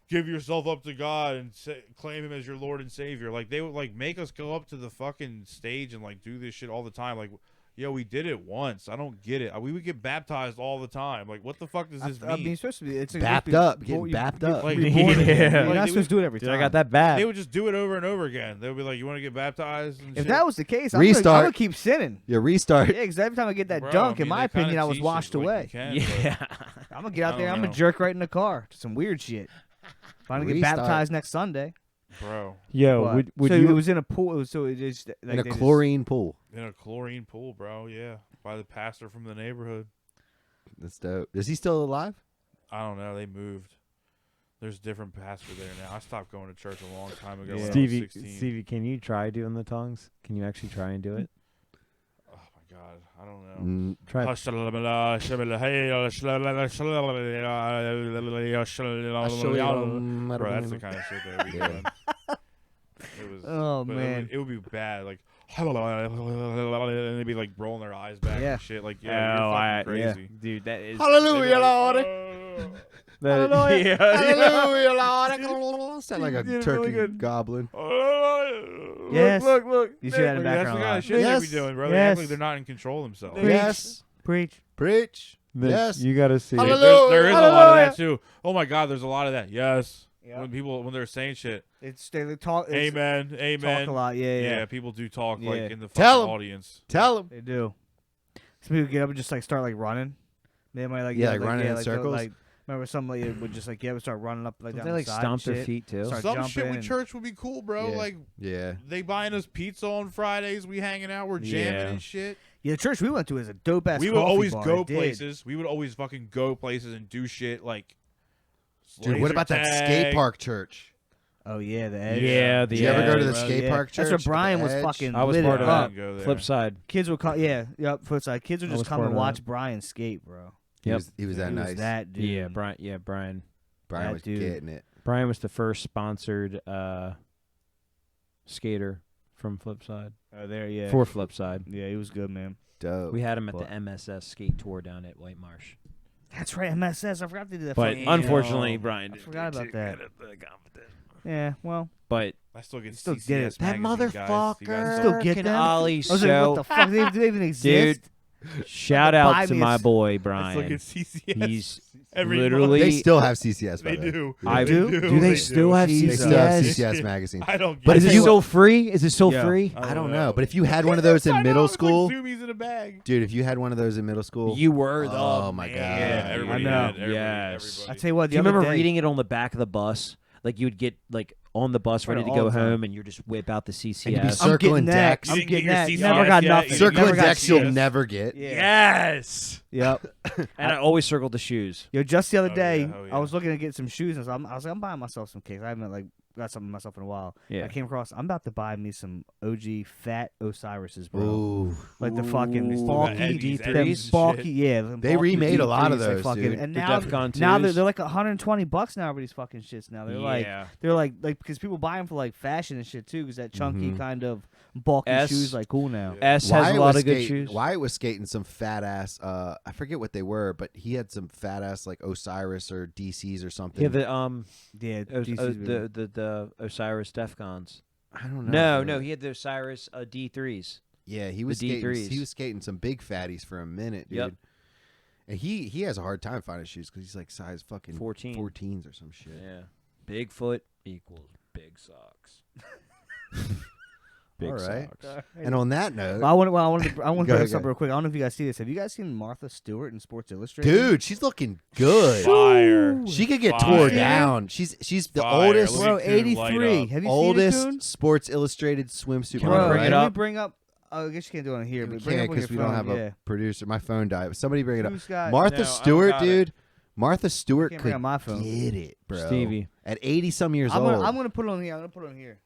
Speaker 2: give yourself up to God and claim Him as your Lord and Savior. Like, they would like make us go up to the fucking stage and like do this shit all the time. Like, yo, we did it once. I don't get it. We would get baptized all the time. Like, what the fuck does this
Speaker 4: I
Speaker 2: mean?
Speaker 4: mean, it's supposed to be. It's
Speaker 3: Bapped up, getting bapped up.
Speaker 2: Like,
Speaker 4: Reborn again.
Speaker 1: Yeah.
Speaker 4: You're
Speaker 2: Like,
Speaker 4: not
Speaker 2: they
Speaker 4: supposed to do it every
Speaker 1: Dude,
Speaker 4: time.
Speaker 1: I got that bad.
Speaker 2: They would just do it over and over again. They would be like, "You want to get baptized?" And
Speaker 4: If
Speaker 2: shit?
Speaker 4: that was the case, I'm
Speaker 3: Restart.
Speaker 4: gonna keep sinning.
Speaker 3: Yeah, restart.
Speaker 4: Yeah, because every time I get that
Speaker 2: Bro,
Speaker 4: dunk,
Speaker 2: I
Speaker 4: in
Speaker 2: mean,
Speaker 4: my
Speaker 2: they kinda
Speaker 4: opinion, I was
Speaker 2: teach
Speaker 4: washed
Speaker 2: you, like,
Speaker 4: away.
Speaker 2: you can, but-
Speaker 1: Yeah.
Speaker 4: I'm gonna get out
Speaker 2: I
Speaker 4: there.
Speaker 2: don't
Speaker 4: I'm
Speaker 2: know.
Speaker 4: gonna jerk right in the car to some weird shit. If I'm gonna get
Speaker 3: Restart.
Speaker 4: baptized next Sunday.
Speaker 2: bro,
Speaker 1: Yo,
Speaker 4: But-
Speaker 1: would
Speaker 4: so
Speaker 1: you?
Speaker 4: it was in a pool. It was, so it just like
Speaker 3: In a
Speaker 4: they just-
Speaker 3: chlorine pool.
Speaker 2: in a chlorine pool, bro. Yeah, by the pastor from the neighborhood.
Speaker 3: That's dope. Is he still alive?
Speaker 2: I don't know. They moved. There's a different pastor there now. I stopped going to church a long time ago.
Speaker 4: Yeah.
Speaker 2: When
Speaker 1: Stevie,
Speaker 2: I was 16.
Speaker 1: Stevie, can you try doing the tongues? Can you actually try and do it?
Speaker 2: Oh my god, I don't know.
Speaker 1: Try.
Speaker 2: Bro, that's the kind of shit that would be
Speaker 3: Yeah.
Speaker 2: doing. It was,
Speaker 4: Oh,
Speaker 2: but
Speaker 4: man.
Speaker 2: it would be bad. Like, and they'd be like rolling their eyes back
Speaker 4: Yeah.
Speaker 2: and shit. Like, yeah, you're fucking crazy.
Speaker 1: dude, that is.
Speaker 3: Hallelujah, Lord.
Speaker 1: That,
Speaker 3: Hallelujah.
Speaker 1: yeah,
Speaker 3: Hallelujah, Lord. Sound like a
Speaker 1: You did
Speaker 3: turkey
Speaker 1: really good.
Speaker 3: goblin.
Speaker 4: Yes.
Speaker 1: Look.
Speaker 4: You see that in the
Speaker 2: That's the
Speaker 4: background.
Speaker 2: kind
Speaker 4: a lot.
Speaker 2: of shit they
Speaker 3: Yes.
Speaker 2: be doing, bro. They act
Speaker 4: Yes.
Speaker 2: like they're not in control of themselves.
Speaker 3: Yes.
Speaker 4: Preach.
Speaker 3: Preach. Yes.
Speaker 1: You gotta see it.
Speaker 3: Hallelujah.
Speaker 2: There is a lot of
Speaker 3: Hallelujah.
Speaker 2: that too. Oh my god, there's a lot of that. Yes.
Speaker 4: Yeah.
Speaker 2: When they're saying shit.
Speaker 4: They talk. It's,
Speaker 2: Amen. Amen.
Speaker 4: Talk a lot. Yeah, yeah.
Speaker 2: Yeah, people do talk
Speaker 4: Yeah.
Speaker 2: like in the
Speaker 3: Tell
Speaker 2: fucking
Speaker 3: 'em.
Speaker 2: audience.
Speaker 3: Tell him.
Speaker 4: They do. Some people get up and just like start like running. They might like
Speaker 3: Yeah, like running in
Speaker 4: like,
Speaker 3: circles?
Speaker 4: Like, remember somebody would just like would start running up like
Speaker 1: Don't
Speaker 4: down
Speaker 1: they
Speaker 4: the
Speaker 1: like
Speaker 4: side
Speaker 1: stomp
Speaker 4: and
Speaker 1: their
Speaker 4: shit.
Speaker 1: feet too?
Speaker 4: Start
Speaker 2: Some
Speaker 4: jumping
Speaker 2: shit with
Speaker 4: and-
Speaker 2: church would be cool, bro.
Speaker 4: Yeah.
Speaker 2: Like
Speaker 3: Yeah.
Speaker 2: they buying us pizza on Fridays. We hanging out. We're jamming
Speaker 1: Yeah.
Speaker 2: and shit.
Speaker 4: Yeah, the church we went to is a dope ass.
Speaker 2: We would always
Speaker 4: bar.
Speaker 2: go
Speaker 4: It did.
Speaker 2: places. We would always fucking go places and do shit like.
Speaker 3: Dude, what
Speaker 2: laser
Speaker 3: about that
Speaker 2: tag.
Speaker 3: skate park church?
Speaker 4: Oh yeah, the edge.
Speaker 1: Yeah,
Speaker 3: Did you ever go to the
Speaker 4: bro,
Speaker 3: skate
Speaker 4: yeah.
Speaker 3: park church?
Speaker 4: That's where Brian
Speaker 3: The
Speaker 4: was
Speaker 3: Edge?
Speaker 4: fucking.
Speaker 1: I was
Speaker 4: lit
Speaker 1: part
Speaker 4: it
Speaker 1: of
Speaker 4: up.
Speaker 1: that.
Speaker 2: Go there.
Speaker 1: Flip side.
Speaker 4: Kids would come. Yeah, yep. Footside. Kids would
Speaker 1: I was
Speaker 4: just come
Speaker 1: part
Speaker 4: and
Speaker 1: of
Speaker 4: watch
Speaker 1: that.
Speaker 4: Brian skate, bro.
Speaker 3: He
Speaker 1: Yep.
Speaker 3: was, he was that
Speaker 4: He
Speaker 3: nice.
Speaker 4: was that dude.
Speaker 1: Yeah, Brian. Yeah, Brian.
Speaker 3: Brian
Speaker 4: that
Speaker 3: was
Speaker 4: dude.
Speaker 3: getting it.
Speaker 1: Brian was the first sponsored skater from Flipside
Speaker 4: Oh, there. Yeah.
Speaker 1: for Flipside.
Speaker 4: Yeah, he was good, man.
Speaker 3: Dope.
Speaker 1: We had him at
Speaker 4: But-
Speaker 1: the MSS skate tour down at White Marsh.
Speaker 4: That's right. MSS. I forgot they did that.
Speaker 1: But
Speaker 4: fucking-
Speaker 1: unfortunately, Brian
Speaker 4: I
Speaker 1: didn't
Speaker 4: forgot
Speaker 1: get
Speaker 4: about
Speaker 1: to
Speaker 4: that.
Speaker 1: get at the competition.
Speaker 4: Yeah. Well.
Speaker 1: But
Speaker 2: I still get
Speaker 4: Still
Speaker 2: CCS
Speaker 4: get it.
Speaker 1: that
Speaker 2: magazine, guys. You guys
Speaker 4: Still
Speaker 2: don't-
Speaker 4: get
Speaker 1: can
Speaker 4: them?
Speaker 1: Ollie
Speaker 4: I was like,
Speaker 1: show.
Speaker 4: what the fuck? Do they even exist?
Speaker 1: Dude, shout
Speaker 4: Buy
Speaker 1: out to
Speaker 4: me
Speaker 1: my
Speaker 4: a-
Speaker 1: boy
Speaker 2: I still
Speaker 1: Brian.
Speaker 2: get CCS.
Speaker 1: He's
Speaker 2: every
Speaker 1: literally.
Speaker 3: They still have CCS. By
Speaker 2: They
Speaker 3: the way.
Speaker 2: do.
Speaker 1: I
Speaker 4: do?
Speaker 1: Do they still have
Speaker 3: They still have
Speaker 1: CCS?
Speaker 3: CCS magazine.
Speaker 2: I don't.
Speaker 3: But
Speaker 2: get
Speaker 1: Is
Speaker 3: if
Speaker 1: it
Speaker 3: you-
Speaker 1: still free? Is it still
Speaker 4: Yeah.
Speaker 1: free?
Speaker 3: I don't know. But if you had one of those in
Speaker 2: I know,
Speaker 3: middle
Speaker 2: it's
Speaker 3: school,
Speaker 2: like zoomies in a bag.
Speaker 3: dude, if you had one of those in middle school,
Speaker 1: You were the
Speaker 3: Oh, my
Speaker 1: man.
Speaker 3: God.
Speaker 2: Yeah, everybody
Speaker 4: know.
Speaker 2: had. Everybody,
Speaker 1: Yes.
Speaker 2: everybody.
Speaker 4: I tell you what.
Speaker 1: Do you
Speaker 4: the other
Speaker 1: remember
Speaker 4: day-
Speaker 1: reading it on the back of the bus? Like you would get like on the bus ready to
Speaker 4: all
Speaker 1: go
Speaker 4: the time.
Speaker 1: home, and you just whip out the
Speaker 3: And you'd be
Speaker 1: CCS.
Speaker 4: I'm
Speaker 3: circling
Speaker 4: getting that.
Speaker 3: decks.
Speaker 2: You
Speaker 4: I'm
Speaker 2: didn't
Speaker 4: getting
Speaker 2: get
Speaker 4: that.
Speaker 2: your
Speaker 4: Never
Speaker 2: CCS
Speaker 4: got
Speaker 2: yet?
Speaker 4: nothing.
Speaker 2: You
Speaker 3: Circling
Speaker 4: Never got
Speaker 3: decks you'll
Speaker 2: CCS.
Speaker 3: never get.
Speaker 4: Yeah.
Speaker 1: Yes.
Speaker 4: Yep.
Speaker 1: And I always circled the shoes.
Speaker 4: Yo, just the other
Speaker 2: Oh,
Speaker 4: day,
Speaker 2: yeah. Oh, yeah.
Speaker 4: I was looking to get some shoes, and I was like, I'm buying myself some kicks. I haven't like got something myself in a while.
Speaker 1: Yeah.
Speaker 4: I came across. I'm about to buy me some OG fat Osiris's, bro.
Speaker 3: Ooh.
Speaker 4: Like the fucking
Speaker 2: Ooh,
Speaker 4: bulky,
Speaker 2: Eddie's,
Speaker 4: them
Speaker 2: Eddie's and
Speaker 4: bulky,
Speaker 2: shit.
Speaker 4: yeah. Them
Speaker 3: They
Speaker 4: bulky
Speaker 3: remade a lot of
Speaker 4: D3s, they
Speaker 3: those,
Speaker 4: fucking,
Speaker 3: dude.
Speaker 4: And
Speaker 1: The
Speaker 4: now,
Speaker 1: Defcon
Speaker 4: now they're
Speaker 1: 2s.
Speaker 4: like $120 now for these fucking shits. Now they're like because people buy them for like fashion and shit too. Because that chunky kind of bulky
Speaker 1: S-
Speaker 4: shoes like cool now.
Speaker 1: S has a lot of good shoes.
Speaker 3: Wyatt was skating some fat ass. I forget what they were, but he had some fat ass like Osiris or DCs or something.
Speaker 1: Yeah, the
Speaker 4: Yeah,
Speaker 1: the Osiris Defcons.
Speaker 3: I don't know.
Speaker 1: No, he had the Osiris D3s.
Speaker 3: Yeah, he was
Speaker 1: the
Speaker 3: skating.
Speaker 1: D3s.
Speaker 3: He was skating some big fatties for a minute, dude.
Speaker 1: Yep.
Speaker 3: And he has a hard time finding shoes because he's like size fucking
Speaker 1: 14.
Speaker 3: 14s or some shit.
Speaker 1: Yeah, Bigfoot equals big socks. Big
Speaker 3: All right.
Speaker 1: socks.
Speaker 3: And on that note,
Speaker 4: I want to bring
Speaker 3: Go
Speaker 4: up
Speaker 3: ahead.
Speaker 4: something real quick. I don't know if you guys see this. Have you guys seen Martha Stewart in Sports Illustrated?
Speaker 3: dude, she's looking good.
Speaker 2: Fire.
Speaker 3: She could get
Speaker 2: Fire.
Speaker 3: tore down. She's the
Speaker 2: Fire.
Speaker 3: oldest
Speaker 2: Look
Speaker 4: Bro,
Speaker 2: at Coon light
Speaker 4: 83.
Speaker 2: up.
Speaker 4: Have you
Speaker 3: oldest
Speaker 4: seen it, Coon?
Speaker 3: Sports Illustrated swimsuit
Speaker 1: Can
Speaker 3: model.
Speaker 1: we bring
Speaker 3: right?
Speaker 1: it
Speaker 4: Can we
Speaker 1: up?
Speaker 4: bring up? Oh, I guess you can't do it on here.
Speaker 3: We
Speaker 4: But bring it
Speaker 3: can't
Speaker 4: up on your
Speaker 3: because we don't
Speaker 4: phone,
Speaker 3: have
Speaker 4: yeah.
Speaker 3: a producer. My phone died. Somebody bring it up.
Speaker 4: Who's got-
Speaker 3: Martha
Speaker 1: No, I
Speaker 3: Stewart,
Speaker 1: don't got it.
Speaker 3: dude. Martha Stewart
Speaker 4: can't
Speaker 3: could
Speaker 4: bring up my phone.
Speaker 3: get it, bro.
Speaker 1: Stevie.
Speaker 3: At 80 some years
Speaker 4: I'm
Speaker 3: old.
Speaker 4: gonna put it on here. I'm gonna put it on here.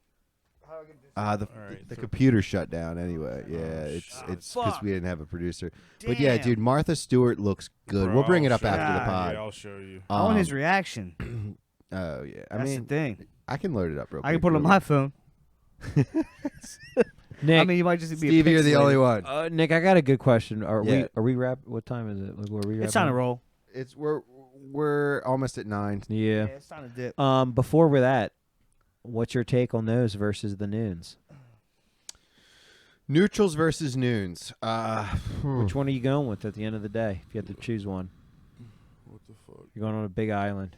Speaker 4: How do I get this?
Speaker 3: The
Speaker 2: All right,
Speaker 3: the
Speaker 2: so-
Speaker 3: computer shut down anyway. Yeah,
Speaker 2: Oh,
Speaker 3: it's because
Speaker 4: fuck.
Speaker 3: we didn't have a producer. But yeah,
Speaker 4: Damn.
Speaker 3: dude, Martha Stewart looks good.
Speaker 2: Bro,
Speaker 3: we'll bring it
Speaker 2: I'll
Speaker 3: up
Speaker 2: show
Speaker 3: after
Speaker 2: you.
Speaker 3: the pod.
Speaker 2: Yeah, I'll show you.
Speaker 4: I want his
Speaker 3: Um,
Speaker 4: reaction.
Speaker 3: Oh yeah, I
Speaker 4: That's
Speaker 3: mean,
Speaker 4: the thing.
Speaker 3: I can load it up real quick.
Speaker 4: I can put it on my phone.
Speaker 1: Nick,
Speaker 4: I mean, you might just be.
Speaker 3: Stevie, you're the only
Speaker 4: pixelated.
Speaker 3: one.
Speaker 1: Nick, I got a good question. Are
Speaker 3: Yeah.
Speaker 1: we wrap? What time is it? Like, were we
Speaker 4: It's
Speaker 1: wrapping
Speaker 4: on a
Speaker 1: up?
Speaker 4: roll.
Speaker 3: It's we're almost at 9.
Speaker 1: Yeah.
Speaker 4: it's on a dip.
Speaker 1: Before we're that, what's your take on those versus the noons?
Speaker 3: Neutrals versus noons.
Speaker 1: Which one are you going with at the end of the day? If you had to choose one,
Speaker 2: What the fuck?
Speaker 1: you're going on a big island.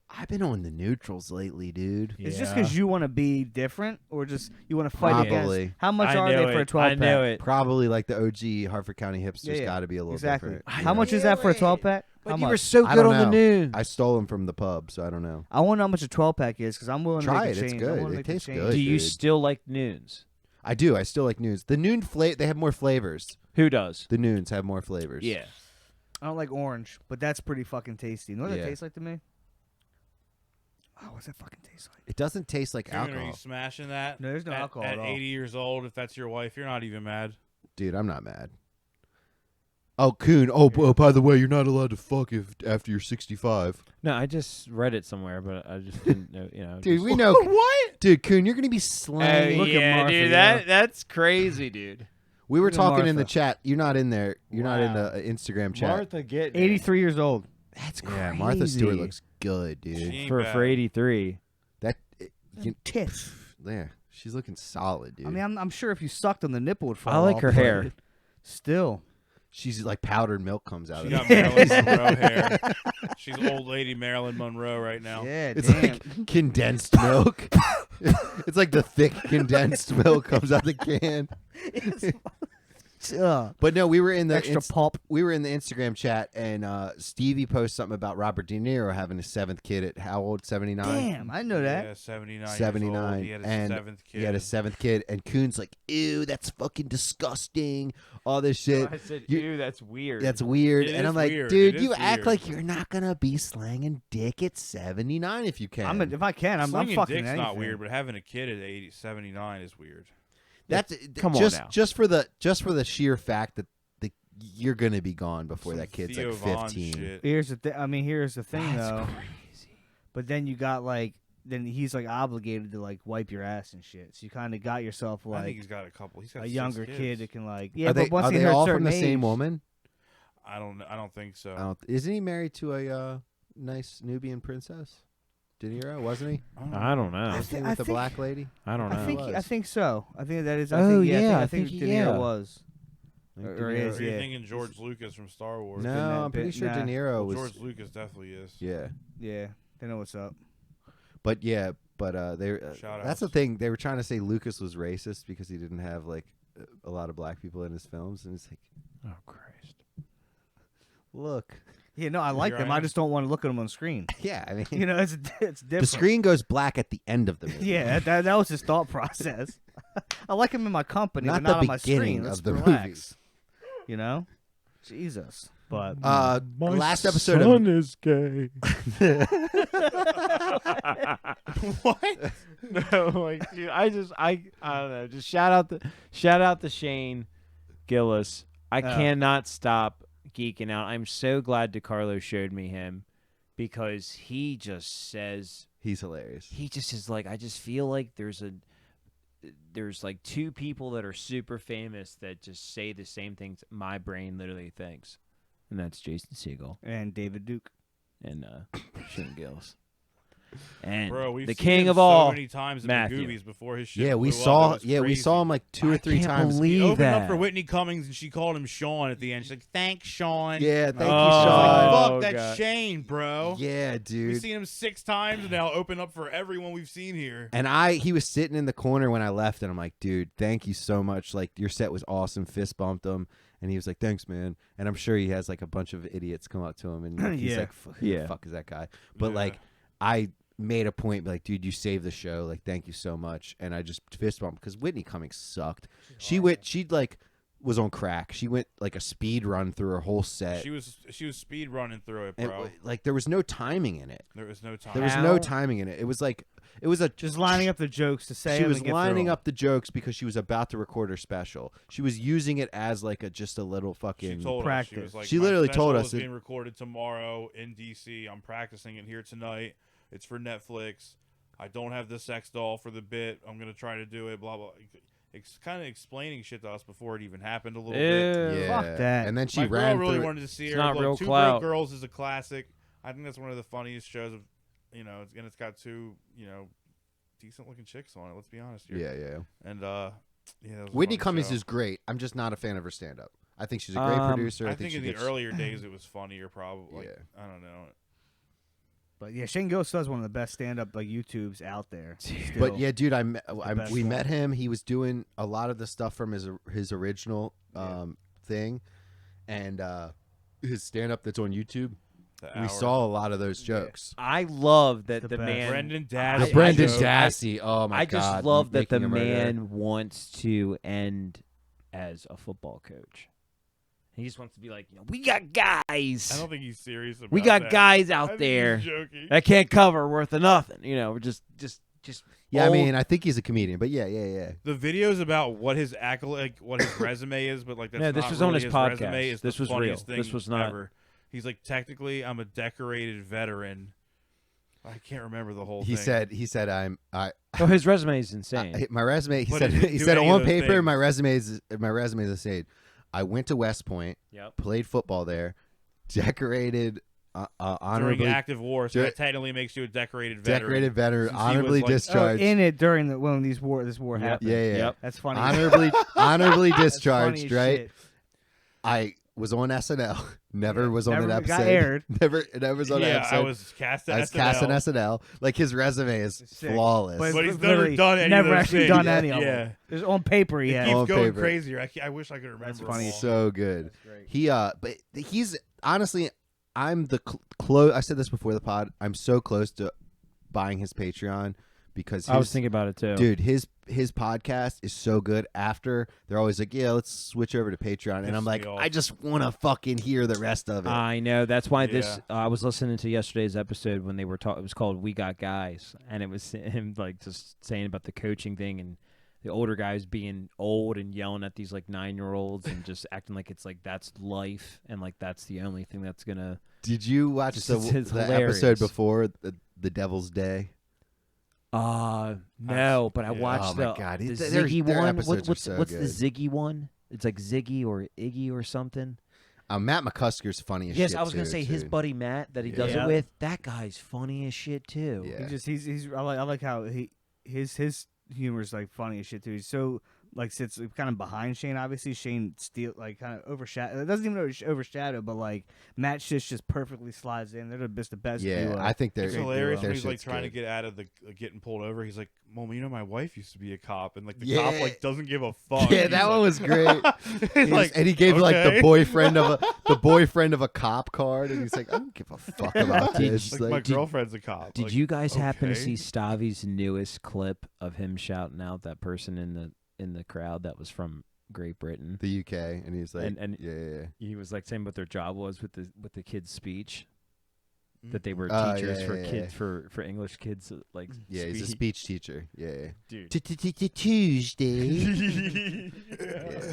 Speaker 3: I've been on the neutrals lately, dude.
Speaker 4: It's just because you want to be different, or just you want to fight
Speaker 3: Probably.
Speaker 4: against. How much are they for a 12 pack?
Speaker 1: it.
Speaker 3: Probably like the OG Hartford County hipsters
Speaker 4: Yeah,
Speaker 3: got to be a little
Speaker 4: Exactly.
Speaker 3: different.
Speaker 4: How much is that for a 12 pack?
Speaker 1: But
Speaker 4: How
Speaker 1: you were
Speaker 4: much?
Speaker 1: so
Speaker 3: I
Speaker 1: good
Speaker 3: don't
Speaker 1: on the
Speaker 3: know.
Speaker 1: noon.
Speaker 3: I stole them from the pub, so I don't know.
Speaker 4: I want to know how much a 12 pack is because I'm willing to
Speaker 3: Try
Speaker 4: make
Speaker 3: it.
Speaker 4: a
Speaker 3: It's
Speaker 4: change.
Speaker 3: good.
Speaker 4: I wanna
Speaker 3: It
Speaker 4: make the
Speaker 3: tastes
Speaker 4: change.
Speaker 3: good.
Speaker 1: Do you
Speaker 3: dude.
Speaker 1: still like noons?
Speaker 3: I do. I still like noons. The noon they have more flavors.
Speaker 1: Who does?
Speaker 3: The noons have more flavors.
Speaker 1: Yeah.
Speaker 4: I don't like orange, but that's pretty fucking tasty. You know what
Speaker 3: Yeah.
Speaker 4: that tastes like to me? Oh, what's that fucking taste like?
Speaker 3: It doesn't taste like
Speaker 2: Dude, are you
Speaker 3: alcohol.
Speaker 2: smashing that?
Speaker 4: No, there's no alcohol
Speaker 2: at
Speaker 4: at all.
Speaker 2: 80 years old. If that's your wife, you're not even mad.
Speaker 3: Dude, I'm not mad. Oh, Coon. Oh, by the way, you're not allowed to fuck after you're 65.
Speaker 1: No, I just read it somewhere, but I just didn't know. You know,
Speaker 3: Dude,
Speaker 1: just-
Speaker 3: we know. What? Dude, Coon, you're going to be slaying.
Speaker 4: Look at Martha, yeah.
Speaker 1: that's crazy, dude.
Speaker 3: We were
Speaker 4: Look at
Speaker 3: talking in the
Speaker 4: Martha.
Speaker 3: chat. You're not in there. You're not in
Speaker 1: Wow.
Speaker 3: the Instagram chat.
Speaker 1: Martha get
Speaker 4: 83 years old.
Speaker 3: That's
Speaker 1: crazy.
Speaker 3: Yeah, Martha Stewart looks good, dude.
Speaker 2: She ain't
Speaker 1: for
Speaker 2: bad.
Speaker 1: 83.
Speaker 4: Tits.
Speaker 3: Yeah, she's looking solid, dude.
Speaker 4: I mean, I'm sure if you sucked on the nipple, it'd fall
Speaker 1: I like
Speaker 4: off,
Speaker 1: her
Speaker 4: but
Speaker 1: hair.
Speaker 4: Still.
Speaker 3: she's like powdered milk comes out
Speaker 2: She
Speaker 3: of
Speaker 2: got
Speaker 3: it.
Speaker 2: Marilyn Monroe hair. She's old lady Marilyn Monroe right now.
Speaker 4: Yeah,
Speaker 3: It's
Speaker 4: damn.
Speaker 3: like condensed milk. It's like the thick condensed milk comes out the can. But no, we were in the
Speaker 4: Extra pulp.
Speaker 3: we were in the Instagram chat, and Stevie posted something about Robert De Niro having his 7th kid at how old? 79.
Speaker 4: Damn, I know that.
Speaker 2: Yeah, 79.
Speaker 3: 79,
Speaker 2: He had his
Speaker 3: and
Speaker 2: 7th kid.
Speaker 3: He had a 7th kid, and Coon's like, "Ew, that's fucking disgusting." All this shit.
Speaker 1: said,
Speaker 3: You-
Speaker 1: ew, that's weird.
Speaker 3: That's weird.
Speaker 2: It
Speaker 3: And
Speaker 2: is
Speaker 3: I'm like,
Speaker 2: weird.
Speaker 3: dude,
Speaker 2: It
Speaker 3: you
Speaker 2: is
Speaker 3: act
Speaker 2: weird.
Speaker 3: like you're not gonna be slanging dick at 79 if you can.
Speaker 4: If I can, I'm
Speaker 2: Slinging
Speaker 4: fucking
Speaker 2: dick's
Speaker 4: anything.
Speaker 2: not weird, but having a kid at 79 is weird.
Speaker 3: That's
Speaker 1: Come on
Speaker 3: just
Speaker 1: now.
Speaker 3: just for the sheer fact that you're gonna be gone before
Speaker 2: Some
Speaker 3: that kid's
Speaker 2: Theo
Speaker 3: like
Speaker 2: Von
Speaker 3: 15.
Speaker 2: shit.
Speaker 4: Here's the thing
Speaker 1: That's
Speaker 4: though.
Speaker 1: crazy.
Speaker 4: But then you got then he's like obligated to like wipe your ass and shit. So you kind of got yourself
Speaker 2: I think
Speaker 4: like
Speaker 2: he's got a couple. He's got
Speaker 4: a
Speaker 2: 6
Speaker 4: younger
Speaker 2: kids.
Speaker 4: kid that can like
Speaker 3: Are they,
Speaker 4: But once
Speaker 3: are
Speaker 4: they
Speaker 3: they
Speaker 4: hit a
Speaker 3: all
Speaker 4: certain
Speaker 3: from the same
Speaker 4: age-
Speaker 3: woman?
Speaker 2: I don't think so.
Speaker 3: Isn't he married to a nice Nubian princess? De Niro, wasn't he?
Speaker 1: I don't know.
Speaker 3: Wasn't he
Speaker 4: I
Speaker 3: with the
Speaker 4: think-
Speaker 3: black lady?
Speaker 1: I don't know.
Speaker 4: I think so. I think that is.
Speaker 1: Oh,
Speaker 4: yeah,
Speaker 1: yeah,
Speaker 4: I think
Speaker 1: I think-
Speaker 4: De Niro
Speaker 1: yeah.
Speaker 4: was.
Speaker 3: I think
Speaker 4: Or
Speaker 3: De Niro-
Speaker 4: is,
Speaker 2: Are you
Speaker 4: yeah.
Speaker 2: thinking George Lucas from Star Wars?
Speaker 3: No,
Speaker 4: that
Speaker 3: I'm pretty
Speaker 4: bit-
Speaker 3: sure De
Speaker 4: nah.
Speaker 3: Niro
Speaker 2: Well,
Speaker 3: was.
Speaker 2: George Lucas definitely is.
Speaker 3: Yeah,
Speaker 4: Yeah, they know what's up.
Speaker 3: but they.
Speaker 2: Shout
Speaker 3: That's the
Speaker 2: outs.
Speaker 3: thing. They were trying to say Lucas was racist because he didn't have like a lot of black people in his films, and it's like,
Speaker 1: Oh, Christ.
Speaker 3: look,
Speaker 4: Yeah, no, I like
Speaker 2: Here
Speaker 4: them.
Speaker 2: I
Speaker 4: I
Speaker 2: am.
Speaker 4: just don't want to look at them on screen.
Speaker 3: yeah, I mean,
Speaker 4: You know, it's different.
Speaker 3: the screen goes black at the end of the movie.
Speaker 4: Yeah, that was his thought process. I like him in my company,
Speaker 3: Not
Speaker 4: but not
Speaker 3: the
Speaker 4: on my
Speaker 3: beginning
Speaker 4: screen. Let's
Speaker 3: of the
Speaker 4: relax. You know, Jesus. But
Speaker 3: last episode of
Speaker 1: is gay.
Speaker 2: What?
Speaker 1: No, like, dude, I don't know. Just shout out to Shane Gillis. I cannot stop geeking out. I'm so glad DeCarlo showed me him because he just says
Speaker 3: He's hilarious.
Speaker 1: he just is like, I just feel like there's like two people that are super famous that just say the same things my brain literally thinks, and that's Jason Segel
Speaker 4: And David Duke.
Speaker 1: and Shane Gillis. And
Speaker 2: Bro, we've
Speaker 1: the
Speaker 2: seen
Speaker 1: king
Speaker 2: him
Speaker 1: of all,
Speaker 2: so many times in
Speaker 1: Matthew.
Speaker 2: the Goobies before his shit.
Speaker 3: Yeah, we
Speaker 2: blew up.
Speaker 3: saw.
Speaker 2: It was
Speaker 3: Yeah, we
Speaker 2: crazy.
Speaker 3: saw him like 2 or 3
Speaker 1: can't
Speaker 3: times.
Speaker 1: believe
Speaker 2: He opened
Speaker 1: that.
Speaker 2: up for Whitney Cummings, and she called him Sean at the end. She's like, "Thanks, Sean."
Speaker 3: Yeah, thank you,
Speaker 1: Oh,
Speaker 2: I was
Speaker 3: Sean.
Speaker 2: like, "Fuck,
Speaker 1: Oh,
Speaker 2: that's
Speaker 1: God.
Speaker 2: Shane, bro."
Speaker 3: Yeah,
Speaker 2: We've
Speaker 3: dude.
Speaker 2: seen him 6 times and now open up for everyone we've seen here.
Speaker 3: And he was sitting in the corner when I left, and I'm like, dude, thank you so much. Like, your set was awesome. Fist bumped him, and he was like, thanks, man. And I'm sure he has like a bunch of idiots come up to him, and like, he's
Speaker 4: Yeah.
Speaker 3: like, who the fuck is that guy? But
Speaker 2: Yeah.
Speaker 3: like, I made a point, like, dude, you saved the show. Like, thank you so much. And I just fist bumped because Whitney Cummings sucked. She like was on crack. She went like a speed run through her whole set.
Speaker 2: She was speed running through it,
Speaker 3: And,
Speaker 2: bro.
Speaker 3: like, there was no timing in it.
Speaker 2: There was no time.
Speaker 3: There was no timing in it. It was like it was a
Speaker 4: Just lining up the jokes to say.
Speaker 3: She
Speaker 4: them
Speaker 3: was
Speaker 4: and get through
Speaker 3: lining
Speaker 4: them.
Speaker 3: up the jokes because she was about to record her special. She was using it as like just a little
Speaker 2: She
Speaker 3: fucking.
Speaker 2: told us. She
Speaker 4: practice.
Speaker 2: was like,
Speaker 3: She
Speaker 2: "My
Speaker 3: literally
Speaker 2: special
Speaker 3: told us
Speaker 2: is
Speaker 3: that-
Speaker 2: being recorded tomorrow in DC. I'm practicing it here tonight. It's for Netflix. I don't have the sex doll for the bit. I'm gonna try to do it. Blah blah." It's kind of explaining shit to us before it even happened a little bit.
Speaker 3: yeah.
Speaker 4: Fuck that.
Speaker 3: And then she
Speaker 2: My girl
Speaker 3: ran
Speaker 2: really
Speaker 3: through.
Speaker 2: wanted to see
Speaker 1: It's
Speaker 2: her.
Speaker 1: not
Speaker 2: Look,
Speaker 1: real
Speaker 2: Two
Speaker 1: clout.
Speaker 2: Broke Girls is a classic. I think that's one of the funniest shows of, and it's got 2, decent looking chicks on it. Let's be honest here.
Speaker 3: Yeah.
Speaker 2: And that was a
Speaker 3: Whitney
Speaker 2: funny
Speaker 3: Cummings
Speaker 2: show.
Speaker 3: is great. I'm just not a fan of her stand up. I think she's a great producer.
Speaker 2: I think
Speaker 3: she
Speaker 2: in the
Speaker 3: gets,
Speaker 2: earlier days it was funnier, probably.
Speaker 3: Yeah.
Speaker 2: I don't know.
Speaker 4: But yeah, Shane Gillis does one of the best stand-up like YouTubes out there.
Speaker 3: But
Speaker 4: still.
Speaker 3: yeah, dude,
Speaker 4: best
Speaker 3: we
Speaker 4: one.
Speaker 3: met him. He was doing a lot of the stuff from his original thing, and his stand up that's on YouTube.
Speaker 2: The
Speaker 3: We
Speaker 2: hour.
Speaker 3: saw a lot of those jokes.
Speaker 1: I love that
Speaker 4: The
Speaker 1: the
Speaker 4: best.
Speaker 1: man.
Speaker 2: Brendan
Speaker 3: The
Speaker 2: Dassey.
Speaker 3: Brendan
Speaker 2: joke.
Speaker 3: Dassey. Oh my
Speaker 1: I
Speaker 3: god!
Speaker 1: just love that the
Speaker 3: making him right there.
Speaker 1: man wants to end as a football coach. He just wants to be like, we got guys.
Speaker 2: I don't think he's serious about
Speaker 1: We got
Speaker 2: that.
Speaker 1: guys
Speaker 2: I
Speaker 1: out
Speaker 2: think
Speaker 1: there
Speaker 2: he's joking.
Speaker 1: that can't cover worth of nothing. We're just.
Speaker 3: Yeah, I
Speaker 1: old-
Speaker 3: mean, I think he's a comedian, but yeah.
Speaker 2: The videos about what his what his resume is, but like that's
Speaker 1: No, this
Speaker 2: not
Speaker 1: was on
Speaker 2: really
Speaker 1: his
Speaker 2: resume.
Speaker 1: podcast.
Speaker 2: Is
Speaker 1: This
Speaker 2: the
Speaker 1: was real.
Speaker 2: funniest thing
Speaker 1: This was not-
Speaker 2: ever. He's like, technically, I'm a decorated veteran. I can't remember the whole
Speaker 3: He
Speaker 2: thing.
Speaker 3: said I
Speaker 1: Oh, his resume is insane.
Speaker 3: my resume. He
Speaker 2: But
Speaker 3: said
Speaker 2: it didn't
Speaker 3: he
Speaker 2: do
Speaker 3: said
Speaker 2: any of
Speaker 3: on
Speaker 2: those
Speaker 3: paper
Speaker 2: things.
Speaker 3: my resume is insane. I went to West Point,
Speaker 1: Yep.
Speaker 3: played football there, decorated
Speaker 2: During
Speaker 3: honorably
Speaker 2: active war, so
Speaker 3: Dur-
Speaker 2: that technically makes you a decorated veteran.
Speaker 3: decorated veteran,
Speaker 2: Since he was,
Speaker 3: honorably
Speaker 2: like-
Speaker 3: discharged.
Speaker 4: in it during when this war happened.
Speaker 3: yeah.
Speaker 1: Yep.
Speaker 4: That's funny.
Speaker 3: Honorably
Speaker 4: That's funny
Speaker 3: discharged,
Speaker 4: as
Speaker 3: right?
Speaker 4: shit.
Speaker 3: I was on SNL. Never
Speaker 4: Yeah,
Speaker 3: was on an
Speaker 4: never
Speaker 3: episode.
Speaker 4: got aired.
Speaker 3: Never was on an
Speaker 2: Yeah,
Speaker 3: episode.
Speaker 2: I was cast
Speaker 3: I
Speaker 2: at
Speaker 3: was cast on
Speaker 2: SNL.
Speaker 3: SNL. Like his resume is
Speaker 4: Sick.
Speaker 3: flawless.
Speaker 2: But he's
Speaker 4: literally
Speaker 2: never done any
Speaker 4: never
Speaker 2: of those
Speaker 4: actually
Speaker 2: things.
Speaker 4: done any of
Speaker 2: Yeah.
Speaker 4: them. It's on paper,
Speaker 2: It
Speaker 4: yeah.
Speaker 2: keeps
Speaker 3: On
Speaker 2: going
Speaker 3: paper.
Speaker 2: crazier. I wish I could remember.
Speaker 4: That's
Speaker 2: them
Speaker 4: funny.
Speaker 2: all.
Speaker 3: So good.
Speaker 4: That's great.
Speaker 3: He but he's honestly, I'm the close. I said this before the pod. I'm so close to buying his Patreon because
Speaker 1: I was thinking about it too.
Speaker 3: dude, his podcast is so good. After they're always like, yeah, let's switch over to Patreon, and I'm
Speaker 2: Pisses
Speaker 3: like,
Speaker 2: me off.
Speaker 3: I just want to fucking hear the rest of it.
Speaker 1: I know. That's why this.
Speaker 2: Yeah.
Speaker 1: I was listening to yesterday's episode when they were talking. It was called "We Got Guys," and it was him like just saying about the coaching thing and the older guys being old and yelling at these like 9-year-olds and just acting like it's like that's life and like that's the only thing that's gonna.
Speaker 3: Did you watch
Speaker 1: Just-
Speaker 3: the
Speaker 1: it's
Speaker 3: episode
Speaker 1: hilarious.
Speaker 3: before the Devil's Day?
Speaker 1: No, but I
Speaker 2: Yeah.
Speaker 1: watched
Speaker 3: Oh my
Speaker 1: the,
Speaker 3: God,
Speaker 1: the
Speaker 3: their
Speaker 1: Ziggy
Speaker 3: episodes
Speaker 1: one.
Speaker 3: are
Speaker 1: What's
Speaker 3: so
Speaker 1: what's
Speaker 3: good.
Speaker 1: the Ziggy one? It's like Ziggy or Iggy or something.
Speaker 3: Matt McCusker's funny as
Speaker 1: Yes,
Speaker 3: shit.
Speaker 1: I was gonna
Speaker 3: too,
Speaker 1: say his
Speaker 3: too.
Speaker 1: buddy Matt that he does
Speaker 4: Yeah.
Speaker 1: it with. That guy's funny as shit too.
Speaker 3: Yeah.
Speaker 4: He's I like how his humor is like funny as shit too. He's so like sits kind of behind Shane. Obviously, Shane kind of overshadow. It doesn't even overshadow, but like Matt Shish just perfectly slides in. They're the best.
Speaker 3: Yeah,
Speaker 4: duo.
Speaker 3: I think they're
Speaker 2: It's
Speaker 4: Great
Speaker 2: hilarious
Speaker 4: duo.
Speaker 2: when he's like
Speaker 3: shit's
Speaker 2: trying to
Speaker 3: good.
Speaker 2: get out of the getting pulled over. He's like, "Mom, my wife used to be a cop," and like the
Speaker 3: Yeah.
Speaker 2: cop like doesn't give a fuck.
Speaker 3: Yeah,
Speaker 2: He's
Speaker 3: that
Speaker 2: like-
Speaker 3: one was great.
Speaker 2: He's like,
Speaker 3: and he gave like the
Speaker 2: okay.
Speaker 3: boyfriend of a cop card, and he's like, I don't give a fuck about
Speaker 1: Did-
Speaker 3: this.
Speaker 2: Like,
Speaker 3: Like,
Speaker 2: my girlfriend's a cop.
Speaker 1: Did
Speaker 2: Like,
Speaker 1: you guys happen to
Speaker 2: okay.
Speaker 1: see Stavi's newest clip of him shouting out that person in the crowd that was from Great Britain?
Speaker 3: the UK, and he's like,
Speaker 1: And-
Speaker 3: yeah.
Speaker 1: He was like saying what their job was with the kid's speech. that they were
Speaker 3: Oh,
Speaker 1: teachers
Speaker 3: yeah,
Speaker 1: for
Speaker 3: yeah,
Speaker 1: kids for English kids like
Speaker 3: Yeah, he's a
Speaker 1: speech.
Speaker 3: speech teacher. Yeah.
Speaker 1: Dude.
Speaker 3: Tuesday.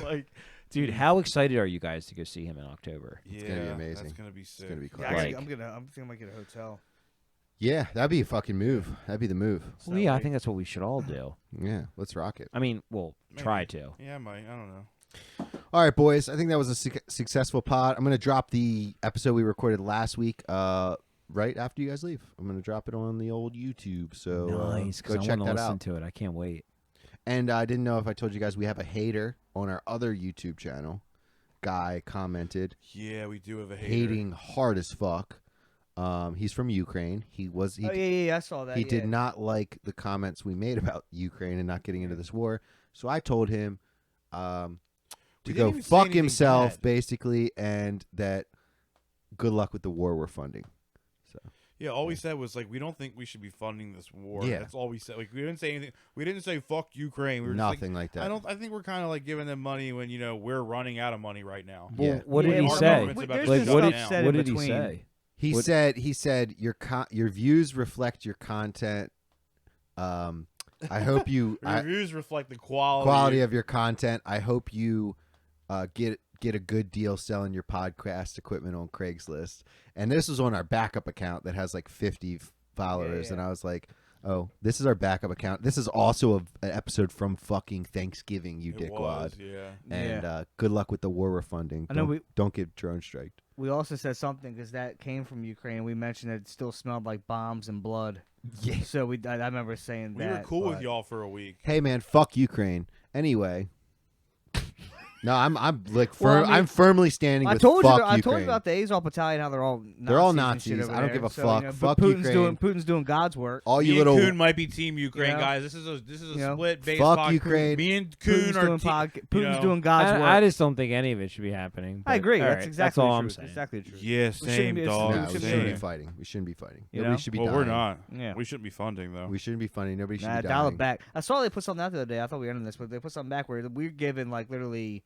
Speaker 1: Like, dude, how excited are you guys to go see him in October?
Speaker 2: It's
Speaker 3: gonna be amazing.
Speaker 2: That's gonna be sick.
Speaker 3: gonna be
Speaker 4: Yeah,
Speaker 3: class.
Speaker 1: Like-
Speaker 4: I'm thinking I might get a hotel.
Speaker 3: Yeah, that'd be a fucking move. That'd be the move.
Speaker 1: Well, yeah, I think that's what we should all do.
Speaker 3: Yeah, let's rock it.
Speaker 1: I mean, we'll try to.
Speaker 2: Yeah, I might. I don't know.
Speaker 3: All right, boys. I think that was a successful pod. I'm gonna drop the episode we recorded last week. Right after you guys leave, I'm gonna drop it on the old YouTube. So
Speaker 1: Nice,
Speaker 3: go
Speaker 1: because I
Speaker 3: check
Speaker 1: want to
Speaker 3: that
Speaker 1: listen
Speaker 3: out.
Speaker 1: to it. I can't wait.
Speaker 3: And I didn't know if I told you guys we have a hater on our other YouTube channel. Guy commented
Speaker 2: Yeah, we do have a hater.
Speaker 3: hating hard as fuck. He's from Ukraine. He
Speaker 4: I saw that.
Speaker 3: he did not like the comments we made about Ukraine and not getting into this war. So I told him to
Speaker 2: We
Speaker 3: go
Speaker 2: didn't even say
Speaker 3: fuck
Speaker 2: anything
Speaker 3: himself,
Speaker 2: bad.
Speaker 3: basically, and that good luck with the war we're funding. So
Speaker 2: Yeah, all we said was like we don't think we should be funding this war.
Speaker 3: Yeah.
Speaker 2: That's all we said. Like we didn't say anything. We didn't say fuck Ukraine. We were just
Speaker 3: nothing like that.
Speaker 2: I think we're kind of like giving them money when we're running out of money right now.
Speaker 1: Well,
Speaker 3: Yeah.
Speaker 1: what did
Speaker 4: Yeah,
Speaker 1: he
Speaker 2: our
Speaker 1: say?
Speaker 2: government's about to
Speaker 1: Like,
Speaker 2: shut
Speaker 1: what
Speaker 2: down.
Speaker 1: did,
Speaker 4: said
Speaker 1: what
Speaker 4: in
Speaker 1: did he
Speaker 4: between.
Speaker 1: say?
Speaker 3: He
Speaker 1: What-
Speaker 3: said your views reflect your content. I hope you
Speaker 2: The reviews reflect the quality.
Speaker 3: quality of your content. I hope you get a good deal selling your podcast equipment on Craigslist. And this was on our backup account that has like 50 followers.
Speaker 4: Yeah.
Speaker 3: And I was like, oh, this is our backup account. This is also an episode from fucking Thanksgiving, you
Speaker 2: It
Speaker 3: dickwad.
Speaker 2: was, yeah.
Speaker 3: And good luck with the war we're funding.
Speaker 4: I know
Speaker 3: Don't get drone striked.
Speaker 4: We also said something because that came from Ukraine. We mentioned that it still smelled like bombs and blood.
Speaker 3: Yeah.
Speaker 4: So I remember saying
Speaker 2: We
Speaker 4: that.
Speaker 2: were cool with
Speaker 4: but-
Speaker 2: y'all for a week.
Speaker 3: Hey man, fuck Ukraine. Anyway. No, I'm like
Speaker 4: Well, I
Speaker 3: firm.
Speaker 4: mean,
Speaker 3: I'm firmly standing
Speaker 4: I
Speaker 3: with
Speaker 4: told you.
Speaker 3: fuck
Speaker 4: I
Speaker 3: Ukraine.
Speaker 4: told you about the Azov Battalion. How they're all
Speaker 3: They're all
Speaker 4: Nazis and
Speaker 3: Nazis.
Speaker 4: shit
Speaker 3: I
Speaker 4: over
Speaker 3: don't give
Speaker 4: there.
Speaker 3: a
Speaker 4: So,
Speaker 3: fuck.
Speaker 4: you know,
Speaker 3: Fuck
Speaker 4: Putin's
Speaker 3: Ukraine.
Speaker 4: Putin's doing God's work.
Speaker 3: all
Speaker 2: Me
Speaker 3: you
Speaker 2: and
Speaker 3: little
Speaker 2: Kuhn might be Team Ukraine,
Speaker 4: You know?
Speaker 2: guys. This is a
Speaker 4: You know?
Speaker 2: split based
Speaker 3: Fuck
Speaker 2: pod.
Speaker 3: Ukraine.
Speaker 2: Me and Kuhn
Speaker 4: Putin's
Speaker 2: are
Speaker 4: doing Putin's
Speaker 2: know.
Speaker 4: doing God's work.
Speaker 1: I just don't think any of it should be happening.
Speaker 4: I
Speaker 1: but
Speaker 4: agree.
Speaker 1: all
Speaker 4: That's
Speaker 1: right,
Speaker 4: exactly
Speaker 1: that's all
Speaker 4: the
Speaker 1: I'm
Speaker 4: truth.
Speaker 1: saying.
Speaker 4: Exactly the truth.
Speaker 2: Yeah,
Speaker 4: shouldn't
Speaker 2: same
Speaker 4: be-
Speaker 2: dog.
Speaker 3: No,
Speaker 4: we
Speaker 3: we
Speaker 4: shouldn't
Speaker 3: shouldn't
Speaker 4: be
Speaker 3: be
Speaker 4: doing
Speaker 3: fighting. We shouldn't be fighting.
Speaker 4: You
Speaker 3: Nobody
Speaker 4: know?
Speaker 3: should be
Speaker 2: Well,
Speaker 3: dying.
Speaker 2: we're not.
Speaker 4: Yeah.
Speaker 2: We shouldn't be funding though.
Speaker 3: We shouldn't be funny. Nobody should
Speaker 4: Nah,
Speaker 3: be
Speaker 4: dial
Speaker 3: dying.
Speaker 4: it back. I saw they put something out the other day. I thought we were ending this, but they put something back where we're giving like literally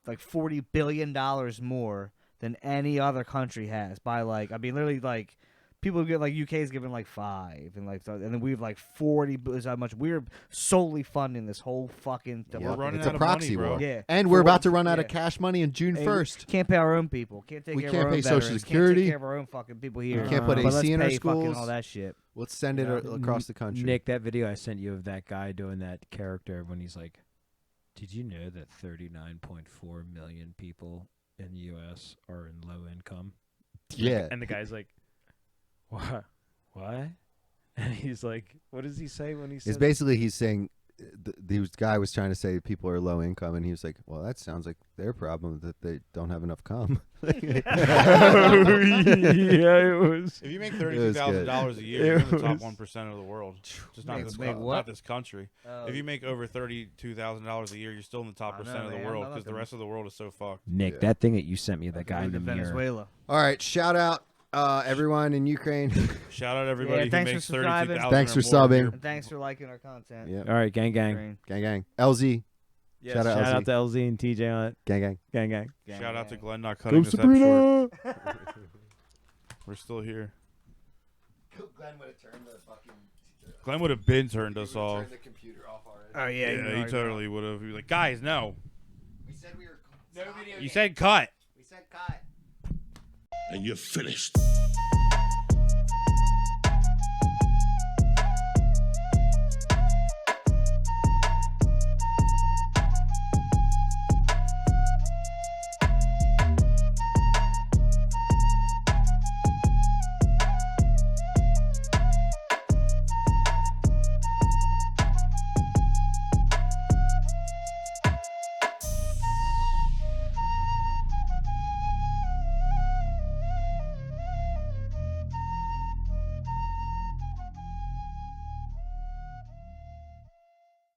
Speaker 4: like $40 billion more than any other country has by like literally like people get like UK's giving like 5 and like and then we have like 40 is how much we're solely funding this whole fucking
Speaker 3: Yeah,
Speaker 2: We're running
Speaker 3: it's a
Speaker 2: out of
Speaker 3: proxy
Speaker 2: money, bro.
Speaker 3: war.
Speaker 4: Yeah.
Speaker 3: And we're about to
Speaker 4: 40
Speaker 3: run out of
Speaker 4: yeah.
Speaker 3: cash money on June
Speaker 4: Hey,
Speaker 3: 1st.
Speaker 4: Can't pay our own people. Can't take
Speaker 3: We
Speaker 4: care
Speaker 3: can't
Speaker 4: of our own
Speaker 3: pay Social
Speaker 4: veterans.
Speaker 3: Security.
Speaker 4: Can't take care of our own fucking people here.
Speaker 3: We can't put
Speaker 4: But let's
Speaker 3: AC in our
Speaker 4: pay fucking
Speaker 3: schools.
Speaker 4: all that shit.
Speaker 3: Let's send it
Speaker 4: Yeah.
Speaker 3: across the country.
Speaker 1: Nick, that video I sent you of that guy doing that character when he's like, "Did you know that 39.4 million people in the U.S. are in low income?"
Speaker 3: Yeah.
Speaker 1: And the guy's like, "What? What?" And he's like, "What does he say when he says?"
Speaker 3: It's basically he's saying the guy was trying to say people are low income, and he was like, "Well, that sounds like their problem that they don't have enough cum."
Speaker 1: Yeah, it was.
Speaker 2: If you make
Speaker 3: was
Speaker 2: $32,000 a year, you're in the top 1% of the world. Just not
Speaker 4: Make what?
Speaker 2: not this country. If you make over $32,000 a year, you're still in the top
Speaker 4: I
Speaker 2: percent
Speaker 4: know,
Speaker 2: of the
Speaker 4: man.
Speaker 2: world
Speaker 4: I'm not
Speaker 2: because the
Speaker 4: gonna-
Speaker 2: rest of the world is so fucked.
Speaker 1: Nick,
Speaker 3: Yeah.
Speaker 1: that thing that you sent me of that guy in
Speaker 4: Going
Speaker 1: the
Speaker 4: to
Speaker 1: mirror.
Speaker 4: Venezuela.
Speaker 3: All right, shout out everyone in Ukraine.
Speaker 2: Shout out everybody who
Speaker 4: thanks for
Speaker 2: makes
Speaker 4: subscribing.
Speaker 2: 32,000
Speaker 3: Thanks
Speaker 2: or
Speaker 3: for
Speaker 2: more a
Speaker 3: subbing.
Speaker 2: year.
Speaker 4: And thanks for liking our content.
Speaker 3: Yeah,
Speaker 1: All right, gang, gang.
Speaker 4: Ukraine.
Speaker 3: gang, gang. LZ,
Speaker 1: Yes,
Speaker 3: Shout out
Speaker 1: shout
Speaker 3: LZ.
Speaker 1: out to LZ and TJ on it.
Speaker 3: gang, gang.
Speaker 1: Gang, gang.
Speaker 2: Shout out to
Speaker 4: Gang.
Speaker 2: Glenn not cutting
Speaker 1: Go
Speaker 2: this up short.
Speaker 1: Sabrina!
Speaker 2: We're still here.
Speaker 3: Glenn would have turned the fucking.
Speaker 2: Glenn would have been turned us off.
Speaker 3: the computer off already.
Speaker 4: Oh yeah,
Speaker 2: Yeah, he totally would have. He'd be like, guys, no.
Speaker 3: We said we were.
Speaker 2: You said cut.
Speaker 3: We said cut.
Speaker 5: And you're finished.